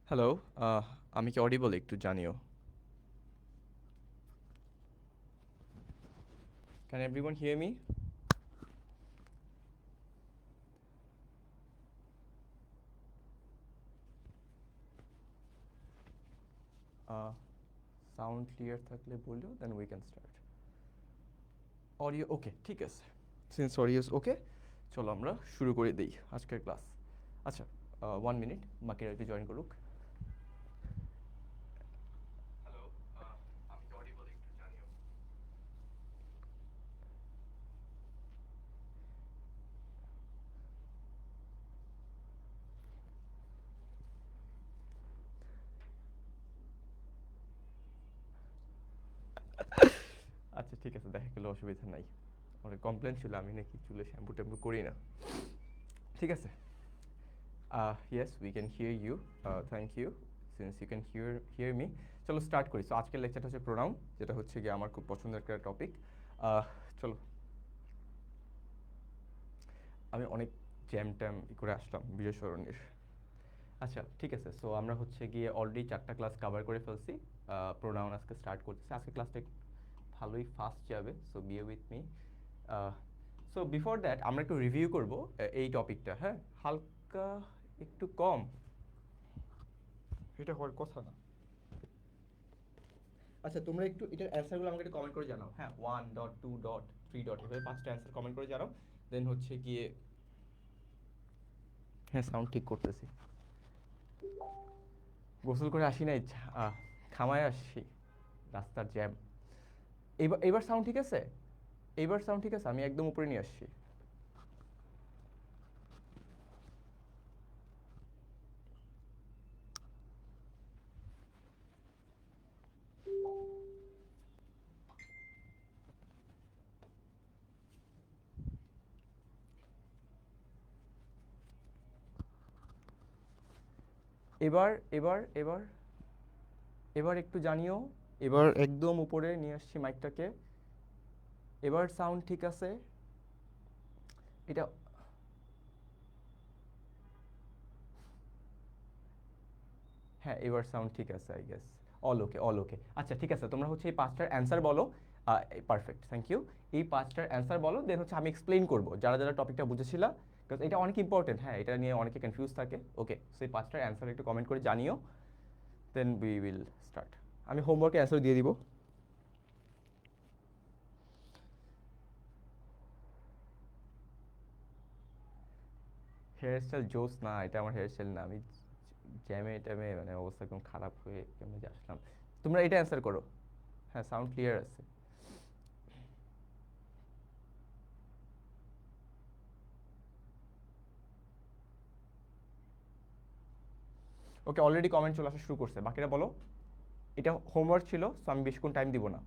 Hello, আমি কি audible একটু জানিও? Can everyone hear me? Sound clear থাকলে বললো, then we can start. Audio okay, ঠিক আছে। সিন্স অডিও ইজ ওকে, চলো আমরা শুরু করে দিই আজকের ক্লাস। আচ্ছা, 1 মিনিট, বাকিরা একটু জয়েন করুক। হ্যালো, আমি কি অডিবল একটু জানিও? আচ্ছা ঠিক আছে, দেখা গেলো অসুবিধা নাই। অনেক কমপ্লেন ছিল আমি নাকি চুলে শ্যাম্পু ট্যাম্পু করি না। ঠিক আছে। Yes, we can hear you. Thank you. Since you can hear me, চলো স্টার্ট করি। সো আজকের লেকচারটা হচ্ছে প্রোনাউন, যেটা হচ্ছে গিয়ে আমার খুব পছন্দের একটা টপিক। চলো, আমি অনেক জ্যাম ট্যাম করে আসলাম বিজয় সরণির। আচ্ছা ঠিক আছে, সো আমরা হচ্ছে গিয়ে অলরেডি 4টা ক্লাস কভার করে ফেলছি। প্রোনাউন আজকে স্টার্ট করতেছি। আজকে ক্লাসটা ভালোই ফাস্ট যাবে, সো বিয়ে with me. So before that আমরা একটু রিভিউ করব এই টপিকটা। হ্যাঁ, হালকা একটু কম, এটা হওয়ার কথা না। আচ্ছা, তোমরা একটু এটার অ্যান্সারগুলো আমাকে একটু কমেন্ট করে জানাও। হ্যাঁ, 1.2.3. এভাবে 5টা অ্যান্সার কমেন্ট করে জানাও। দেন হচ্ছে গিয়ে, হ্যাঁ সাউন্ড ঠিক করতেছি। গোসল করে আসি নাই, খামায় আসছি, রাস্তার জ্যাম। এবার এবার সাউন্ড ঠিক আছে? এইবার সাউন্ড ঠিক আছে? আমি একদম উপরে নিয়ে আসছি। এবার এবার এবার এবার একটু জানিও। এবার একদম উপরে নিয়ে আসছি মাইকটাকে। এবার সাউন্ড ঠিক আছে? এটা, হ্যাঁ এবার সাউন্ড ঠিক আছে I guess. All okay, all okay. আচ্ছা ঠিক আছে, তোমরা হচ্ছে এই 5টার অ্যান্সার বলো। Perfect, thank you. এই 5টার অ্যান্সার বলো, দেন হচ্ছে আমি এক্সপ্লেইন করবো যারা যারা টপিকটা বুঝেছিলা, বিকজ এটা অনেক ইম্পর্টেন্ট। হ্যাঁ, এটা নিয়ে অনেকে কনফিউজ থাকে। ওকে, সেই 5টার অ্যান্সার একটু কমেন্ট করে জানিও, দেন উই উইল স্টার্ট। আমি হোমওয়ার্কে অ্যান্সার দিয়ে দিব। হেয়ার স্টাইল জোস না, এটা আমার হেয়ার স্টাইল না। আমি জ্যামে ট্যামে মানে অবস্থা একদম খারাপ হয়ে কেমন যে আসলাম। তোমরা এটা অ্যান্সার করো। হ্যাঁ, সাউন্ড ক্লিয়ার আছে। ওকে, অলরেডি কমেন্ট চলে আসা শুরু করছে, বাকিরা বলো। এটা হোমওয়ার্ক ছিল, সো আমি বেশিক্ষণ টাইম দিব না।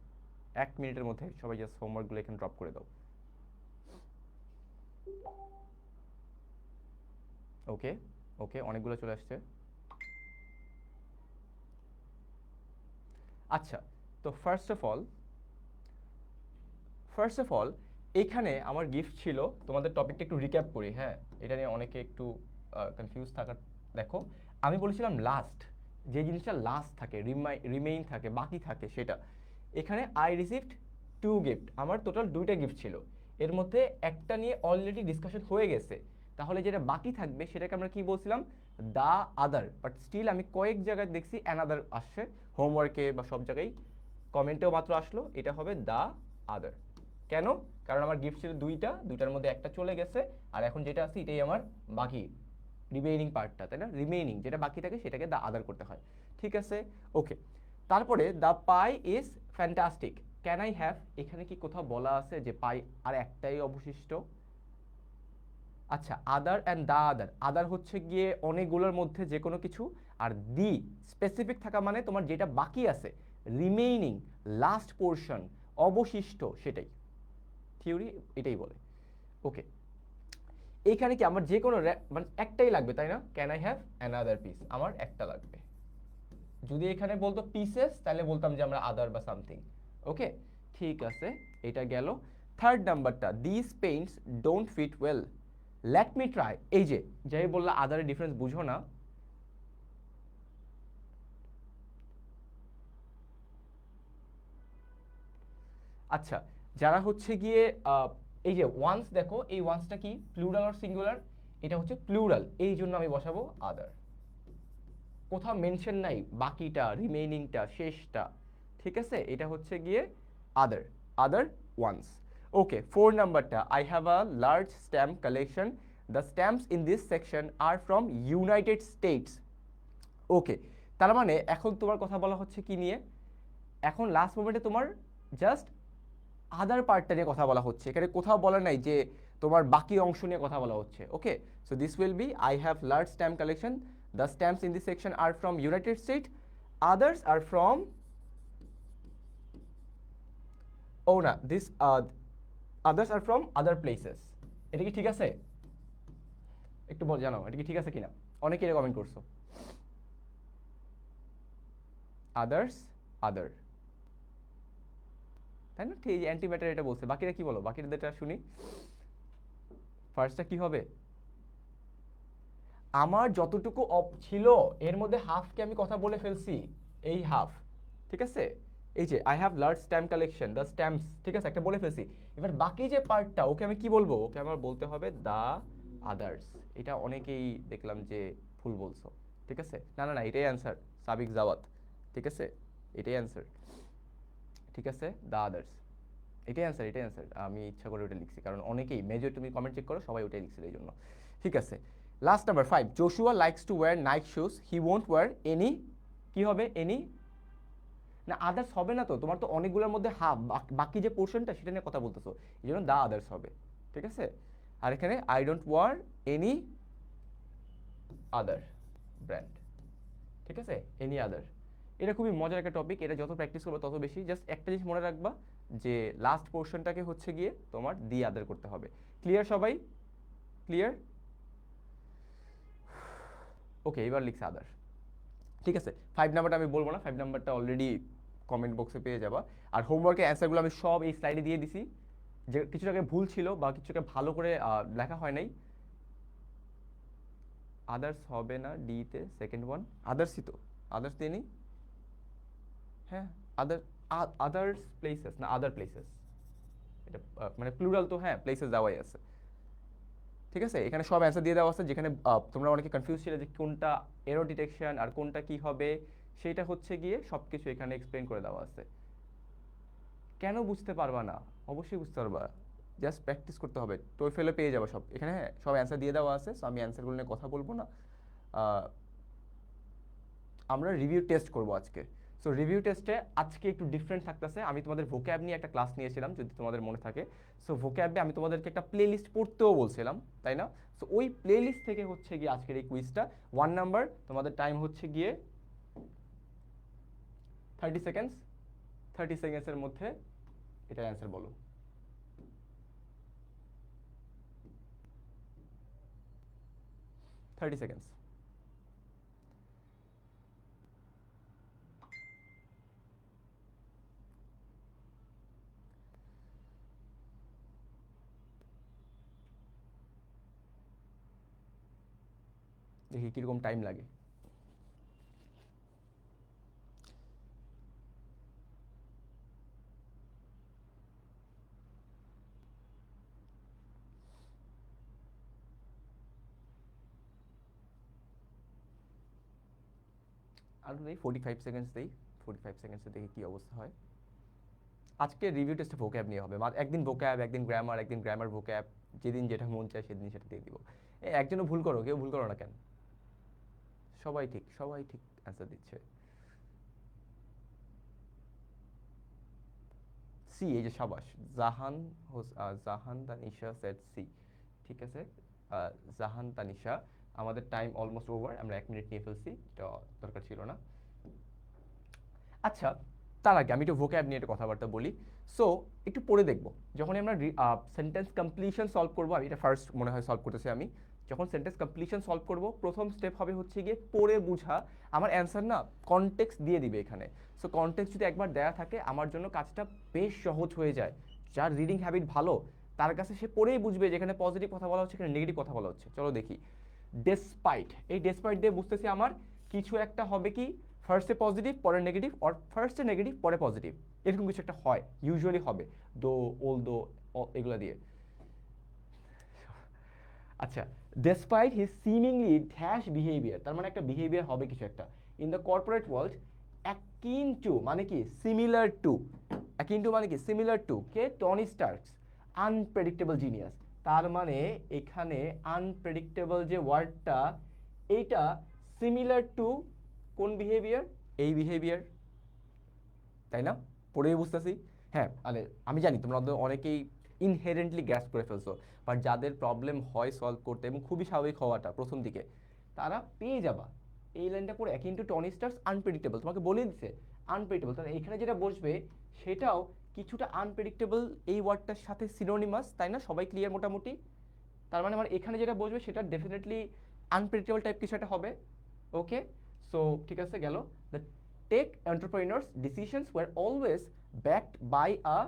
1 মিনিটের মধ্যে সবাই জাস্ট হোমওয়ার্কগুলো এখানে ড্রপ করে দাও। ওকে, ওকে, অনেকগুলো চলে আসছে। আচ্ছা, তো ফার্স্ট অফ অল এখানে আমার গিফট ছিল। তোমাদের টপিকটা একটু রিক্যাপ করি। হ্যাঁ, এটা নিয়ে অনেকে একটু কনফিউজ থাকার। দেখো, আমি বলেছিলাম লাস্ট, যে জিনিসটা লাস্ট থাকে, রিমেইন থাকে, বাকি থাকে, সেটা এখানে আই রিসিভড 2 গিফট। আমার টোটাল 2টা গিফট ছিল, এর মধ্যে একটা নিয়ে অলরেডি ডিসকাশন হয়ে গেছে। তাহলে যেটা বাকি থাকবে সেটাকে আমরা কি বলছিলাম? দা আদার। বাট স্টিল আমি কয়েক জায়গায় দেখছি অ্যানাদার আসছে, হোমওয়ার্কে বা সব জায়গায় কমেন্টেও মাত্র আসলো, এটা হবে দা আদার। কেন? কারণ আমার গিফট ছিল 2টা, 2টার মধ্যে একটা চলে গেছে, আর এখন যেটা আছে এটাই আমার বাকি রিমেইনিং পার্টটা, তাই না? রিমেইনিং যেটা বাকি থাকে সেটাকে দা আদার করতে হয়। ঠিক আছে, ওকে। তারপরে the pi is fantastic, can I have, এখানে কি কোথাও বলা আছে যে পাই আর একটাই অবশিষ্ট? আচ্ছা, আদার অ্যান্ড দা আদার, আদার হচ্ছে গিয়ে অনেকগুলোর মধ্যে যে কোনো কিছু, আর দি স্পেসিফিক থাকা মানে তোমার যেটা বাকি আছে, রিমেইনিং, লাস্ট পোর্শন, অবশিষ্ট, সেটাই থিওরি এটাই বলে। ওকে, এইখানে কি আমার যে কোনো মানে একটাই লাগবে, তাই না? Can I have another piece, আমার একটা লাগবে। যদি এখানে বলতো পিসেস, তাহলে বলতাম যে আমরা আদার বা সামথিং। ওকে, ঠিক আছে, এটা গেল। থার্ড নাম্বারটা, this paints don't fit well, let me try. এই যে যাই বললা আদারের ডিফারেন্স বুঝো না, আচ্ছা, যারা হচ্ছে গিয়ে এই যে ওয়ান্স, দেখো এই ওয়ান্সটা কি প্লুরাল আর সিঙ্গুলার? এটা হচ্ছে প্লুরাল, এই জন্য আমি বসাবো আদার। কোথাও মেনশন নাই বাকিটা, রিমেইনিংটা, শেষটা, ঠিক আছে? এটা হচ্ছে গিয়ে আদার, আদার ওয়ান্স। ওকে, 4 নাম্বারটা, I have a large stamp collection, the stamps in this section are from United States. Okay, তার মানে এখন তোমার কথা বলা হচ্ছে কি নিয়ে? এখন লাস্ট মোমেন্টে তোমার জাস্ট আদার পার্টটা নিয়ে কথা বলা হচ্ছে, এখানে কোথাও বলা নাই যে তোমার বাকি অংশ নিয়ে কথা বলা হচ্ছে। Okay, so this will be I have large stamp collection, the stamps in this section are from United State, others are from, ও না, this others are from other places. এটা কি ঠিক আছে? একটু জানাও এটা কি ঠিক আছে কিনা, অনেকে এটা কমেন্ট করছো। আদার্স, আদার, তাই না? ঠিক, অ্যান্টি ম্যাটার এটা বলছে, বাকিরা কি বলো, বাকিটা শুনি। ফার্স্টটা কি হবে? আমার যতটুকু অফ ছিল এর মধ্যে হাফকে আমি কথা বলে ফেলছি, এই হাফ, ঠিক আছে? এই যে I have large stamp collection, the stamps, ঠিক আছে, একটা বলে ফেলছি। এবার বাকি যে পার্টটা, ওকে আমি কি বলবো? ওকে আমার বলতে হবে দ্য আদার্স। এটা অনেকেই দেখলাম যে ভুল বলছো, ঠিক আছে? না না না, এটাই অ্যান্সার, সাবিক জাওয়াত, ঠিক আছে? এটাই অ্যান্সার, ঠিক আছে, দ্য আদার্স, এটাই অ্যান্সার, এটাই অ্যান্সার। আমি ইচ্ছা করে ওটা লিখছি কারণ অনেকেই, মেজর তুমি কমেন্ট চেক করো, সবাই ওটাই লিখছিল এই জন্য। ঠিক আছে, last number 5, Joshua likes to wear night shoes, he won't wear any, কি হবে? এনি না, আদার্স হবে না তো, তোমার তো অনেকগুলোর মধ্যে হাফ, বাকি যে পোর্শনটা সেটা নিয়ে কথা বলতেছো, এই জন্য দ্য আদার্স হবে, ঠিক আছে? আর এখানে I don't wear any other brand, ঠিক আছে, এনি আদার। এটা খুবই মজার একটা টপিক, এটা যত প্র্যাকটিস করবে তত বেশি। জাস্ট একটা জিনিস মনে রাখবা যে লাস্ট পোর্শনটাকে হচ্ছে গিয়ে তোমার দি আদার করতে হবে। ক্লিয়ার সবাই? ক্লিয়ার? ওকে, এবার লিখছে আদার, ঠিক আছে। 5 নাম্বারটা আমি বলবো না, 5 নাম্বারটা অলরেডি কমেন্ট বক্সে পেয়ে যাবা। আর হোমওয়ার্কের অ্যান্সারগুলো আমি সব এই স্লাইডে দিয়ে দিছি, যে কিছু জায়গায় ভুল ছিল বা কিছুটা ভালো করে লেখা হয় নাই। আদার্স হবে না ডিতে, সেকেন্ড ওয়ান আদার্সই তো, আদার্স দিয়ে নিই, হ্যাঁ, আদার, আদার্স প্লেসেস না আদার প্লেসেস, এটা মানে প্লুরাল তো, হ্যাঁ প্লেসেস দেওয়াই আছে, ঠিক আছে? এখানে সব অ্যান্সার দিয়ে দেওয়া আছে, যেখানে তোমরা অনেকে কনফিউজ ছিলে যে কোনটা এরর ডিটেকশন আর কোনটা কি হবে, সেটা হচ্ছে গিয়ে সব কিছু এখানে এক্সপ্লেন করে দেওয়া আছে। কেন বুঝতে পারবা না? অবশ্যই বুঝতে পারবা, জাস্ট প্র্যাকটিস করতে হবে, টোয়েফেলে পেয়ে যাবে সব, এখানে হ্যাঁ সব অ্যান্সার দিয়ে দেওয়া আছে। সো আমি অ্যান্সারগুলো নিয়ে কথা বলবো না, আমরা রিভিউ টেস্ট করব আজকে। সো রিভিউ টেস্টে আজকে একটু ডিফারেন্ট থাকতেছে, আমি তোমাদের ভোক্যাব নিয়ে একটা ক্লাস নিয়েছিলাম যদি তোমাদের মনে থাকে। সো ভোক্যাবে আমি তোমাদেরকে একটা প্লে লিস্ট পড়তেও বলছিলাম, তাই না? সো ওই প্লে লিস্ট থেকে হচ্ছে গিয়ে আজকের এই কুইজটা। 1 নাম্বার, তোমাদের টাইম হচ্ছে গিয়ে 30 সেকেন্ডস, 30 সেকেন্ডসের মধ্যে এটা অ্যান্সার বলো। 30 সেকেন্ডস। দেখি কিরকম টাইম লাগে। আর দেই 45 সেকেন্ডস দেই, 45 সেকেন্ডসে দেখি কি অবস্থা হয়। আজকে রিভিউ টেস্টে ভোক্যাব নিয়ে হবে, একদিন ভোক্যাব, একদিন গ্রামার, একদিন গ্রামার ভোক্যাব, যেদিন যেটা মন চায় সেদিন সেটা দিয়ে দিব। একজনও ভুল করো, কেউ ভুল করো না কেন? সবাই ঠিক, সবাই ঠিক অ্যান্সার দিচ্ছে। সি, এই যে সাবাস, জাহান জাহান তানিশা সেট সি, ঠিক আছে। জাহান তানিশা, আমাদের টাইম অলমোস্ট ওভার, আমরা 1 মিনিট নিয়ে ফেলছি, এটা দরকার ছিল না। আচ্ছা, তার আগে আমি একটু ভোক্যাব নিয়ে একটু কথাবার্তা বলি। সো একটু পড়ে দেখবো, যখন আমরা সেন্টেন্স কমপ্লিশন সলভ করবো, আমি এটা ফার্স্ট মনে হয় সলভ করতেছি আমি। যখন সেন্টেন্স কমপ্লিশন সলভ করব, প্রথম স্টেপ হবে হচ্ছে গিয়ে পড়ে বুঝা। আমার অ্যান্সার না কনটেক্সট দিয়ে দিবে এখানে। সো কনটেক্সট যদি একবার দেয়া থাকে, আমার জন্য কাজটা বেশ সহজ হয়ে যায়। যার রিডিং হ্যাবিট ভালো, তার কাছে সে পড়েই বুঝবে যেখানে পজিটিভ কথা বলা হচ্ছে, এখানে নেগেটিভ কথা বলা হচ্ছে। চলো দেখি, ডেসপাইট, এই ডেসপাইট দিয়ে বুঝতেছি আমার কিছু একটা হবে কি ফার্স্টে পজিটিভ পরে নেগেটিভ, অর ফার্স্টে নেগেটিভ পরে পজিটিভ, এরকম কিছু একটা হয়, ইউজুয়ালি হবে দো, ওল দো, এগুলো দিয়ে। আচ্ছা, despite his seemingly dash behaviour, তার মানে একটা বিহেভিয়ার হবে কিছু একটা in the corporate world, akin to মানে কি সিমিলার টু, অ্যাকিন টু মানে কি সিমিলার টু কে টনি স্টার্কস আনপ্রেডিক্টেবল জিনিয়াস। তার মানে এখানে আনপ্রেডিক্টেবল যে ওয়ার্ডটা, এইটা সিমিলার টু কোন বিহেভিয়ার, এই বিহেভিয়ার, তাই না? পড়েই বুঝতেছি। হ্যাঁ, মানে আমি জানি তোমরা অনেকেই ইনহেরেন্টলি গ্যাস করে ফেলছো, বাট যাদের প্রবলেম হয় সলভ করতে এবং খুবই স্বাভাবিক হওয়াটা প্রথম দিকে, তারা পেয়ে যাবা এই লাইনটা পড়ে। কিন্তু টনি স্টার্স আনপ্রেডিক্টেবল তোমাকে বলে দিচ্ছে আনপ্রেডিক্টেবল, তাহলে এখানে যেটা বসবে সেটাও কিছুটা আনপ্রেডিক্টেবল এই ওয়ার্ডটার সাথে সিনোনিমাস, তাই না? সবাই ক্লিয়ার মোটামুটি? তার মানে আমার এখানে যেটা বসবে সেটা ডেফিনেটলি আনপ্রেডিক্টেবল টাইপ কিছু একটা হবে। ওকে, সো ঠিক আছে, গেল। The tech entrepreneurs decisions were always backed by a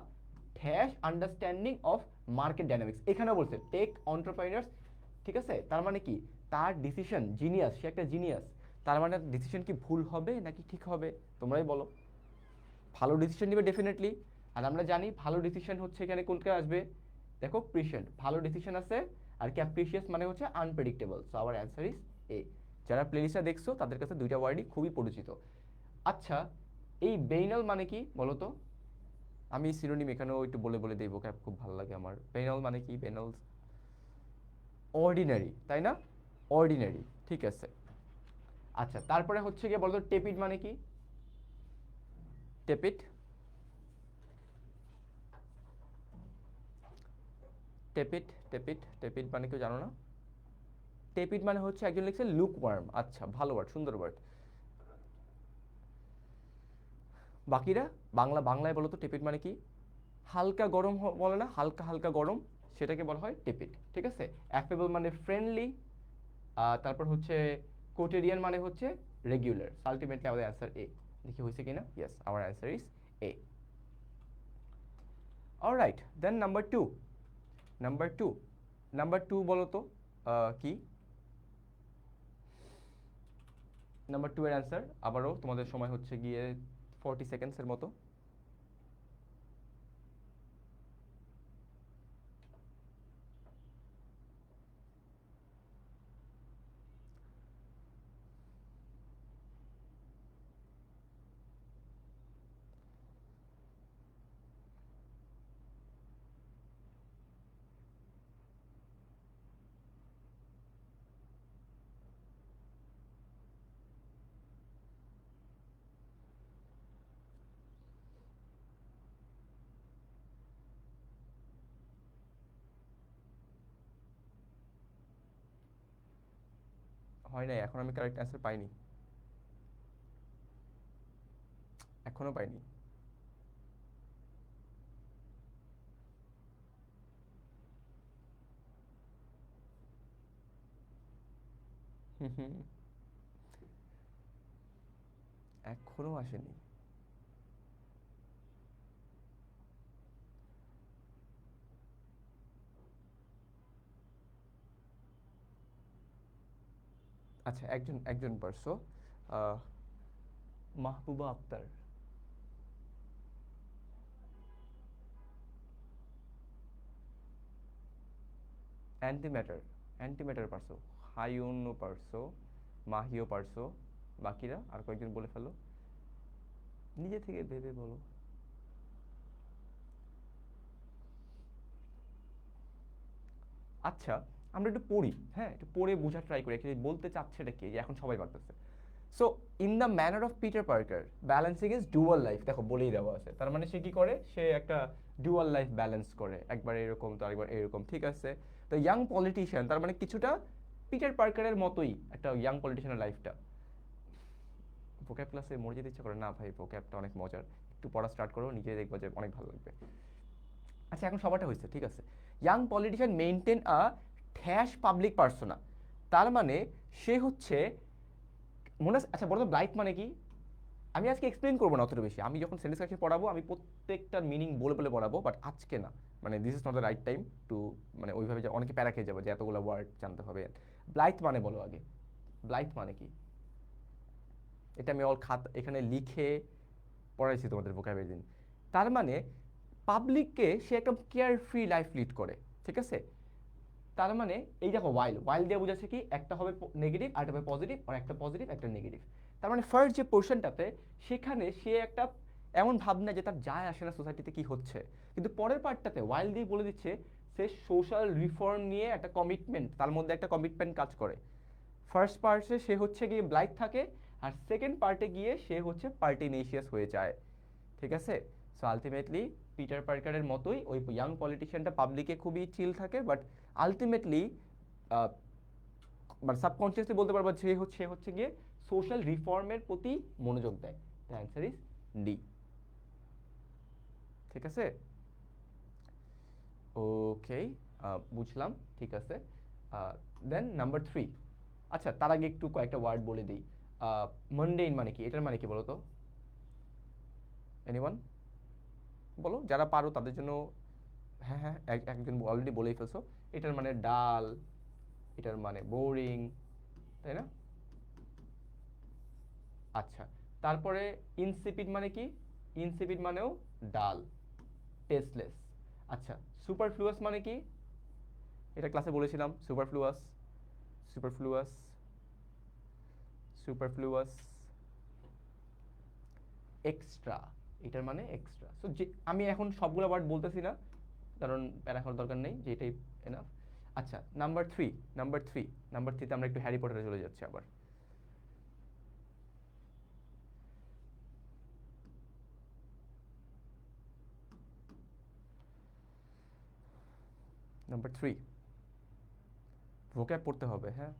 dash understanding of market dynamics. এখানেও বলছে টেক এন্টারপ্রেনার্স, ঠিক আছে? তার মানে কি তার ডিসিশন জিনিয়াস, সে একটা জিনিয়াস, তার মানে ডিসিশন কি ভুল হবে নাকি ঠিক হবে? তোমরাই বলো। ভালো ডিসিশন নেবে ডেফিনেটলি, আর আমরা জানি ভালো ডিসিশন হচ্ছে এখানে কোনটা আসবে, দেখো প্রিসেন্ট, ভালো ডিসিশন আছে, আর ক্যাপ্রিশিয়াস মানে হচ্ছে unpredictable. So our answer is এ। যারা প্লেলিস্টটা দেখছো তাদের কাছে দুইটা ওয়ার্ডই খুবই পরিচিত। আচ্ছা, এই বেইনাল মানে কি বলো তো? আমি সিনোনিম এখানেও একটু বলে বলে দেবো, ক্যাপ খুব ভালো লাগে আমার। বেইনাল মানে কি? বেইনাল অর্ডিনারি, তাই না? অর্ডিনারি, ঠিক আছে। আচ্ছা, তারপরে হচ্ছে গিয়ে বলো তো টেপিড মানে কি? টেপিড, টেপিড, টেপিড, টেপিড মানে কেউ জানো না? টেপিড মানে হচ্ছে একজন লিখছে লুক ওয়ার্ম। আচ্ছা, ভালো ওয়ার্ড, সুন্দর ওয়ার্ড। বাকিরা বাংলায় বলো তো টেপিড মানে কি? হালকা গরম বলে না, হালকা হালকা গরম, সেটাকে বলা হয় টেপিড, ঠিক আছে। অ্যাফেবল মানে ফ্রেন্ডলি, তারপর হচ্ছে কোটেরিয়ান মানে হচ্ছে রেগুলার। আলটিমেটলি আমাদের অ্যান্সার এ। দেখি হয়েছে কিনা? Yes, our answer is A. Alright, then number two. Number two, number two বলো তো কি? নাম্বার টু এর অ্যান্সার আবারও তোমাদের সময় হচ্ছে গিয়ে 40 সেকেন্ডসের মতো। হয় নাই, এখন আমি কারেক্ট অ্যান্সার পাইনি, এখনো পাইনি। হুম হুম, এখনো আসেনি। আচ্ছা, একজন একজন পারছো, মাহবুবা আক্তার। অ্যান্টিম্যাটার, অ্যান্টিম্যাটার পারছো, হাইউনও পারছো, মাহিও পারছো, বাকিরা আর কয়েকজন বলে ফেলো, নিজে থেকে ভেবে বলো। আচ্ছা, আমরা একটু পড়ি, হ্যাঁ, একটু পড়ে বোঝা ট্রাই করি অ্যাকচুয়ালি বলতে চাচ্ছে এটা কি, যে এখন সবাই পারতেছে। So in the manner of Peter Parker balancing is dual life, দেখো বলেই দেওয়া আছে, তার মানে সে কি করে, সে একটা ডুয়াল লাইফ ব্যালেন্স করে, একবার এরকম তো আরেকবার এরকম, ঠিক আছে। তো ইয়াং পলিটিশিয়ান তার মানে কিছুটা পিটার পার্কারের মতোই একটা ইয়াং পলিটিশিয়ানের লাইফটা। ভোক্যাব ক্লাসে মরে যেতে ইচ্ছা করে না ভাই, ভোক্যাবটা অনেক মজার, একটু পড়া স্টার্ট করো, নিজে দেখবো যে অনেক ভালো লাগবে। আচ্ছা, এখন সবারটা হয়েছে, ঠিক আছে। Young politician maintain a dash public persona, তার মানে সে হচ্ছে মনে আছে। আচ্ছা বলো তো ব্লাইট মানে কি? আমি আজকে এক্সপ্লেন করবো না অতটা বেশি, আমি যখন সেন্টেন্স কাছে পড়াবো আমি প্রত্যেকটার মিনিং বলে বলে পড়াবো, বাট আজকে না, মানে this is not the right time to, মানে ওইভাবে যে অনেকে প্যারা খেয়ে যাবে যে এতগুলো ওয়ার্ড জানতে হবে। ব্লাইট মানে বলো আগে, ব্লাইট মানে কি? এটা আমি এখানে লিখে পড়াইছি তোমাদের ভোকাবুলারি দিন। তার মানে পাবলিককে সে একটা কেয়ার ফ্রি লাইফ লিড করে, ঠিক আছে। তার মানে এই দেখো ওয়াইল ওয়াইল দিয়ে বোঝাচ্ছে কি একটা হবে নেগেটিভ আর একটা হবে পজিটিভ, আর একটা পজিটিভ একটা নেগেটিভ। তার মানে ফার্স্ট যে পোর্শনটাতে সেখানে সে একটা এমন ভাবনা যে তার যায় আসে না সোসাইটিতে কি হচ্ছে, কিন্তু পরের পার্টটাতে ওয়াইল দিয়ে বলে দিচ্ছে সে সোশ্যাল রিফর্ম নিয়ে একটা কমিটমেন্ট, তার মধ্যে একটা কমিটমেন্ট কাজ করে। ফার্স্ট পার্টে সে হচ্ছে গিয়ে ব্লাইট থাকে, আর সেকেন্ড পার্টে গিয়ে সে হচ্ছে পার্টিনেশিয়াস হয়ে যায়, ঠিক আছে। সো আলটিমেটলি পিটার পার্কারের মতোই ওই ইয়াং পলিটিশিয়ানটা পাবলিকে খুবই চিল থাকে, বাট আলটিমেটলি মানে সাবকনসিয়াসলি বলতে পারবো সে হচ্ছে গিয়ে সোশ্যাল রিফর্মের প্রতি মনোযোগ দেয়। দ্য অ্যান্সার ইজ ডি, ঠিক আছে। ওকে, বুঝলাম, ঠিক আছে। দেন নাম্বার 3। আচ্ছা তার আগে একটু কয়েকটা ওয়ার্ড বলে দিই। মন্ডেইন মানে কি, এটার মানে কি বলো তো, এনিওয়ান বলো যারা পারো তাদের জন্য। হ্যাঁ হ্যাঁ, একজন অলরেডি বলেই ফেলছো। এটার মানে ডাল, এটার মানে বোরিং, তাই না? আচ্ছা, তারপরে ইনসিপিড মানে কি? ইনসিপিড মানেও ডাল, টেস্টলেস। আচ্ছা, সুপারফ্লুয়াস মানে কি? এটা ক্লাসে বলেছিলাম, সুপারফ্লুয়াস, সুপারফ্লুয়াস, সুপারফ্লুয়াস, এক্সট্রা, এটার মানে এক্সট্রা। সো যে আমি এখন সবগুলো ওয়ার্ড বলতেছি না, কারণ প্যারা খাওয়ার দরকার নেই, যে এটাই এনাফ। আচ্ছা নাম্বার থ্রিতে আমরা একটু হ্যারি পটারে চলে যাচ্ছি আবার। নাম্বার 3, ভোক্যাব পড়তে হবে, হ্যাঁ।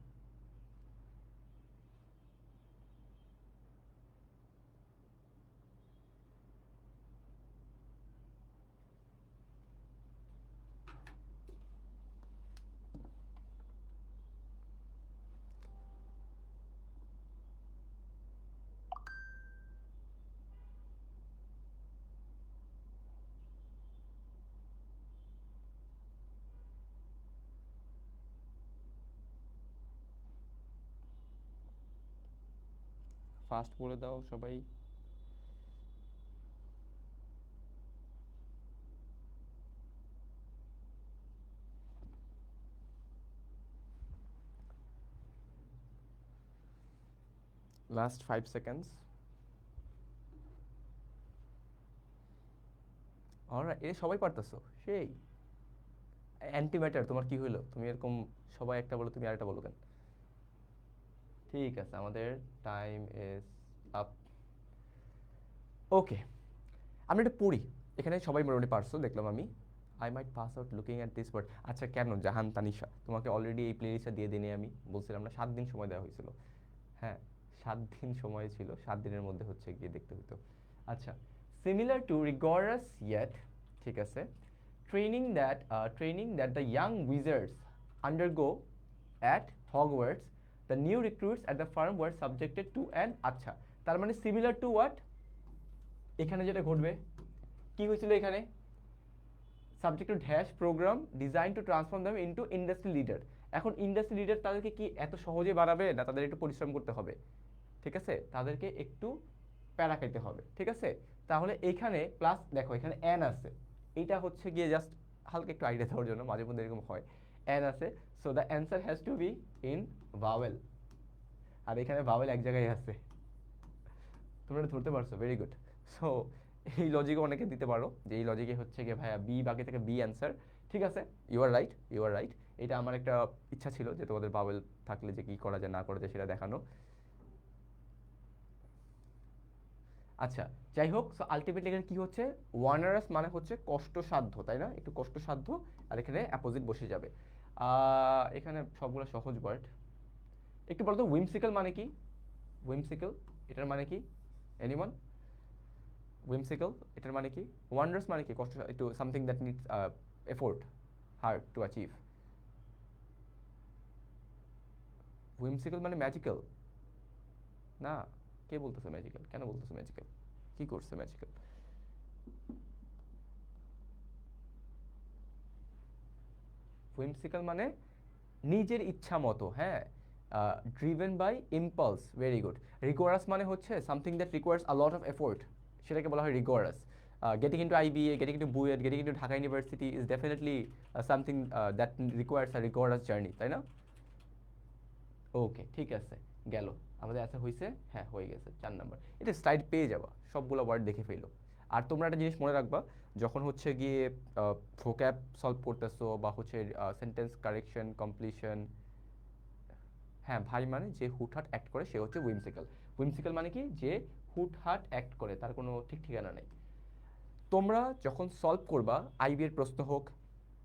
ফাস্ট বলে দাও সবাই। Last 5 seconds. অলরাইট, এ সবাই পারতেছো, সেই অ্যান্টিম্যাটার তোমার কি হইলো, তুমি এরকম সবাই একটা বলো, তুমি আরেকটা বলো কেন? ঠিক আছে, আমাদের টাইম ইজ আপ। ওকে, আমরা এটা পড়ি। এখানে সবাই মোটামুটি পারছো দেখলাম আমি। I might pass out looking at this word. আচ্ছা কেন জাহান তানিশা, তোমাকে অলরেডি এই প্লেলিস্টটা দিয়ে দিনে আমি বলছিলাম না, 7 দিন সময় দেওয়া হয়েছিল। হ্যাঁ, 7 দিন সময় ছিল, 7 দিনের মধ্যে হচ্ছে গিয়ে দেখতে হতো। আচ্ছা, সিমিলার টু রিগরাস ইয়েট, ঠিক আছে, training that the young wizards undergo at Hogwarts, the new recruits at the firm were subjected to an, আচ্ছা তার মানে সিমিলার টু হোয়াট, এখানে যেটা ঘটবে কি হয়েছিল এখানে, subject to dash program design to transform them into industry leader. এখন ইন্ডাস্ট্রি লিডার তাদেরকে কি এত সহজে বাড়াবে না, তাদের একটু পরিশ্রম করতে হবে, ঠিক আছে, তাদেরকে একটু প্যারা খাইতে হবে, ঠিক আছে। তাহলে এইখানে প্লাস দেখো এখানে এন আছে, এইটা হচ্ছে গিয়ে জাস্ট হালকা একটু আইডিয়া দেওয়ার জন্য, মাঝে মধ্যে এরকম হয়, এন আছে। So the answer has to be in vowel, আর এখানে ভাওয়েল এক জায়গায় আছে, তোমরা এটা ধরতে পারছো, ভেরি গুড। সো এই লজিকে অনেকে দিতে পারো যে এই লজিকে হচ্ছে গিয়ে ভাইয়া বি, বাকি থেকে বি অ্যান্সার, ঠিক আছে। You are right, you are right. এটা আমার একটা ইচ্ছা ছিল যে তোমাদের ভাওয়েল থাকলে যে কি করা যায় না করা যায় সেটা দেখানো। আচ্ছা, যাই হোক, সো আলটিমেটলি এখানে কি হচ্ছে, ওয়ানারাস মানে হচ্ছে কষ্টসাধ্য, তাই না, একটু কষ্টসাধ্য, আর এখানে অ্যাপোজিট বসে যাবে। এখানে সবগুলো সহজ ওয়ার্ড। একটু বলতো উইমসিক্যাল মানে কি, উইমসিক্যাল এটার মানে কি, এনিওয়ান? উইমসিক্যাল এটার মানে কি? ওয়ান্ডার্স মানে কি, কষ্ট, একটু something that needs effort, hard to achieve. Whimsical মানে ম্যাজিক্যাল না? কে বলতেছে ম্যাজিক্যাল, কেন বলতেছে ম্যাজিক্যাল, কি করছে ম্যাজিক্যাল? হুইমসিক্যাল মানে নিজের ইচ্ছা মতো, হ্যাঁ, driven by impulse, very good. Rigorous মানে হচ্ছে something that requires a lot of effort, সেটাকে বলা হয় rigorous. Getting into IBA, getting into BUET, getting into Dhaka university is definitely something that requires a rigorous journey, তাই না? ওকে, ঠিক আছে, গেল আমাদের অ্যান্সার হয়েছে, হ্যাঁ হয়ে গেছে 4 নাম্বার। এটা স্লাইড পেয়ে যাবা, সবগুলো ওয়ার্ড দেখে ফেলো। আর তোমরা একটা জিনিস মনে রাখবা, যখন হচ্ছে গিয়ে ভোক্যাব সলভ করতেছো বা হচ্ছে সেন্টেন্স কারেকশন কমপ্লিশন, হ্যাঁ ভাই মানে যে হুটহাট অ্যাক্ট করে সে হচ্ছে উইমসিক্যাল। উইমসিক্যাল মানে কি, যে হুটহাট অ্যাক্ট করে, তার কোনো ঠিক ঠিকানা নেই। তোমরা যখন সলভ করবা আইবি এর প্রশ্ন হোক,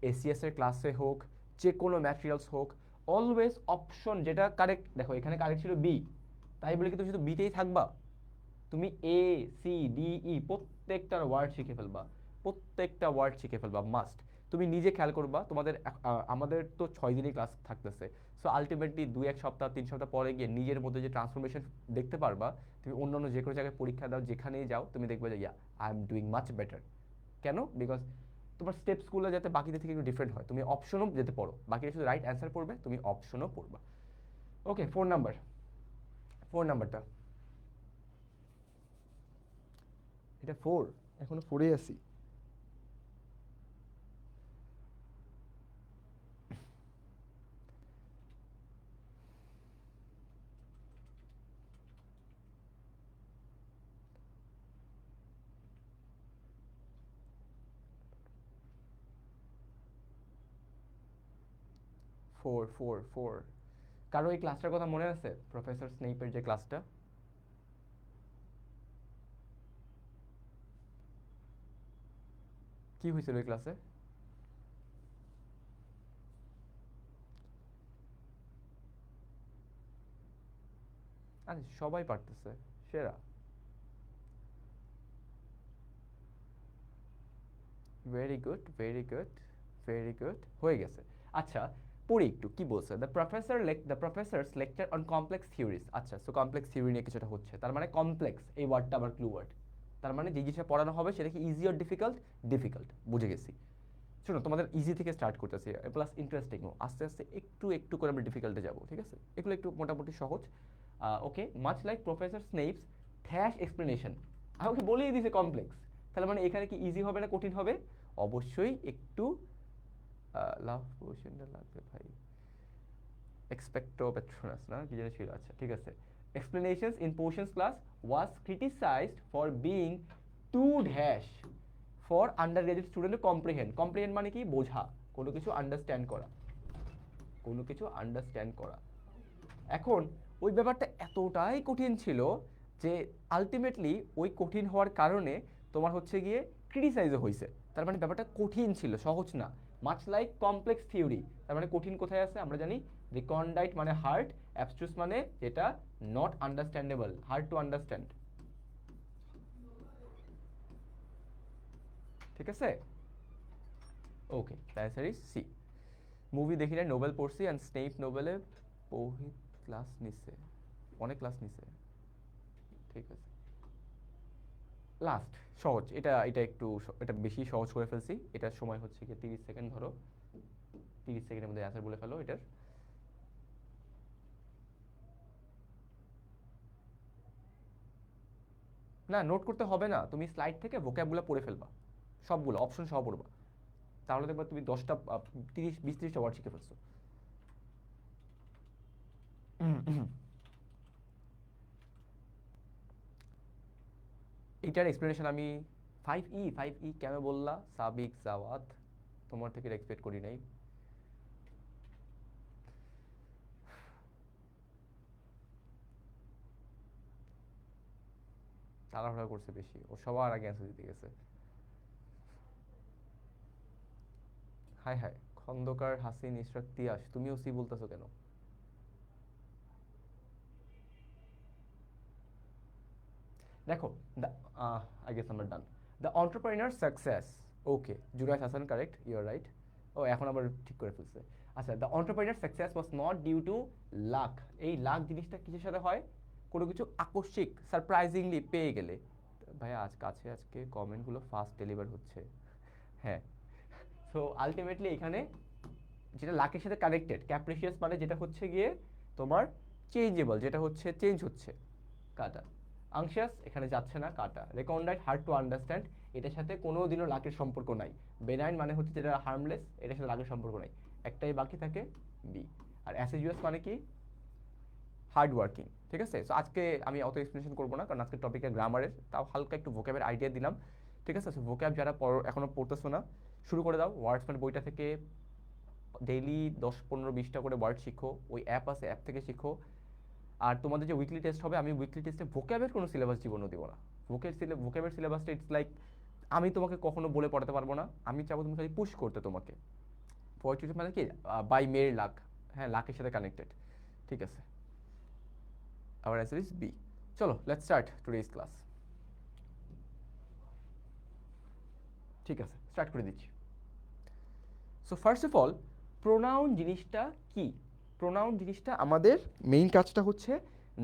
এসিএস এর ক্লাসে হোক, যে কোনো ম্যাটেরিয়ালস হোক, অলওয়েজ অপশন যেটা কারেক্ট, দেখো এখানে কারেক্ট ছিল বি, তাই বলে কি তুমি শুধু বিতেই থাকবা? তুমি এ সি ডি ই প্রত্যেকটার ওয়ার্ড শিখে ফেলবা, প্রত্যেকটা ওয়ার্ড শিখে ফেলবা মাস্ট। তুমি নিজে খেয়াল করবা, তোমাদের আমাদের তো 6 দিনই ক্লাস থাকতেছে, সো আলটিমেটলি 2-1 সপ্তাহ 3 সপ্তাহ পরে গিয়ে নিজের মধ্যে যে ট্রান্সফরমেশন দেখতে পারবা, তুমি অন্যান্য যে কোনো জায়গায় পরীক্ষা দাও, যেখানেই যাও তুমি দেখবে যে yeah, I am doing much better. কেন? বিকজ তোমার স্টেপসগুলো যাতে বাকিদের থেকে একটু ডিফারেন্ট হয়, তুমি অপশনও যেতে পড়ো, বাকিরা শুধু রাইট অ্যান্সার পড়বে, তুমি অপশনও পড়বা। ওকে, 4 নাম্বার, 4 নাম্বারটা, এটা 4, এখনো 4-এ আছি। ফোর ফোর ফোর কারো এই ক্লাসটার কথা মনে আছে, প্রফেসর স্নেইপের যে ক্লাসটা? কি হয়েছিল ওই ক্লাসে? আরে সবাই পারতেছে, সেরা, very good very good very good, হয়ে গেছে। আচ্ছা, পড়ি একটু কি বলছে, the professors lecture on complex theories. আচ্ছা, সো কমপ্লেক্স থিওরি নিয়ে কিছুটা হচ্ছে, তার মানে কমপ্লেক্স এই ওয়ার্ডটা আবার ক্লু ওয়ার্ড, তার মানে যে জিনিসটা পড়ানো হবে সেটা কি ইজি অর ডিফিকাল্ট? ডিফিকাল্ট, বুঝে গেছি। শোনো, তোমাদের ইজি থেকে স্টার্ট করতেছি, প্লাস ইন্টারেস্টিংও, আস্তে আস্তে একটু একটু করে আমরা ডিফিকাল্টে যাবো, ঠিক আছে? এগুলো একটু মোটামুটি সহজ। ওকে, মাচ লাইক প্রফেসর স্নেপস থ্যাশ এক্সপ্লেনেশন, আমাকে বলেই দিছে কমপ্লেক্স, তাহলে মানে এখানে কি ইজি হবে না কঠিন হবে? অবশ্যই একটু লাভ পোর্শনটা লাগবে ভাই, এক্সপেক্টো পেট্রোনাস না কি যেন ছিল, আচ্ছা ঠিক আছে। Explanations in portions class was criticised for being too dash for undergraduate student comprehend. Comprehend মানে কি? বোঝা, কোনো কিছু আন্ডারস্ট্যান্ড করা, কোনো কিছু আন্ডারস্ট্যান্ড করা। এখন ওই ব্যাপারটা এতটাই কঠিন ছিল যে আলটিমেটলি ওই কঠিন হওয়ার কারণে তোমার হচ্ছে গিয়ে ক্রিটিসাইজও হয়েছে, তার মানে ব্যাপারটা কঠিন ছিল, সহজ না। মাচ লাইক কমপ্লেক্স থিওরি, তার মানে কঠিন কোথায় আছে আমরা জানি, রিকন্ডাইট মানে হার্ড, অ্যাবস্ট্রুস মানে যেটা not understandable, hard to understand, ঠিক আছে? ওকে, অ্যান্সার ইজ সি। মুভি দেখি না, নোবেল পড়ছি, অ্যান্ড স্নেইপ নোবেলে পৌহিত ক্লাস নিছে, অনেক ক্লাস নিছে, ঠিক আছে। লাস্ট, সহজ, এটা এটা একটু এটা বেশি সহজ করে ফেলছি, এটার সময় হচ্ছে কি 30 সেকেন্ড ধরো, 30 সেকেন্ডের মধ্যে অ্যান্সার বলে ফেলো এটার। না, নোট করতে হবে না, তুমি স্লাইড থেকে ভোক্যাবগুলো পড়ে ফেলবা, সবগুলো অপশন সহ পড়বা, তাহলে দেখবা তুমি 10টা 30-20-30টা ওয়ার্ড শিখে ফেলছো। এইটার এক্সপ্লেনেশন আমি 5E কেন বললা সাবিক জাওয়াত, তোমার থেকে এক্সপেক্ট করি নাই। তাড়াহুড়া করছে বেশি, ও সবার আগে অ্যান্সার দিতে গেছে। হায় হায়, খন্দকার হাসিন ইশরাক তিয়াস, তুমিও সি বলতেছো কেন? দেখো, আই গেস আমরা done. The entrepreneur success, okay, Juraish Hasan correct, you are right. ও এখন আবার ঠিক করে ফেলছে। আচ্ছা, the entrepreneur success was not due to luck. এই লাক জিনিসটা কিসের সাথে হয়? কোনো কিছু আকস্মিক সারপ্রাইজিংলি পেয়ে গেলে। ভাইয়া আজ কাছে আজকে কমেন্টগুলো ফাস্ট ডেলিভার হচ্ছে, হ্যাঁ। সো আলটিমেটলি এখানে যেটা লাকের সাথে কানেক্টেড, ক্যাপ্রিশিয়াস মানে যেটা হচ্ছে গিয়ে তোমার চেঞ্জেবল, যেটা হচ্ছে চেঞ্জ হচ্ছে, কাটা। আংশিয়াস এখানে যাচ্ছে না, কাটা। রেকন্ডাইট, হার্ড টু আন্ডারস্ট্যান্ড, এটার সাথে কোনো দিনও লাকের সম্পর্ক নাই। বেনাইন মানে হচ্ছে যেটা হার্মলেস, এটার সাথে লাকের সম্পর্ক নাই। একটাই বাকি থাকে, বি। আর অ্যাসিডিউয়াস মানে কি? Hard working. ঠিক আছে, সো আজকে আমি অত এক্সপ্লেনেশন করবো না, কারণ আজকে টপিকের গ্রামারের, তাও হালকা একটু ভোক্যাবের আইডিয়া দিলাম। ঠিক আছে, সো ভোক্যাব যারা এখনো পড়তেছো না, শুরু করে দাও। ওয়ার্ডসম্যান বইটা থেকে ডেইলি 10, 15, 20টা করে ওয়ার্ড শিখো। ওই অ্যাপ আছে, অ্যাপ থেকে শিখো। আর তোমাদের যে উইকলি টেস্ট হবে, আমি উইকলি টেস্টে ভোক্যাবের কোনো সিলেবাস জীবনও দিব না। ভোক্যাবের সিলেবাসটা ইটস লাইক, আমি তোমাকে কখনো বলে পড়াতে পারবো না। আমি চাবো তুমি খালি পুশ করতে তোমাকে। পোয়েট্রি মানে কি, বাই মেয়ের লাক, হ্যাঁ, লাকের সাথে কানেক্টেড। ঠিক আছে, our answer is B. চলো, let's start today's class. ঠিক আছে, স্টার্ট করে দিচ্ছি। So first of all, pronoun জিনিসটা কি? প্রোনাউন জিনিসটা আমাদের মেইন কাজটা হচ্ছে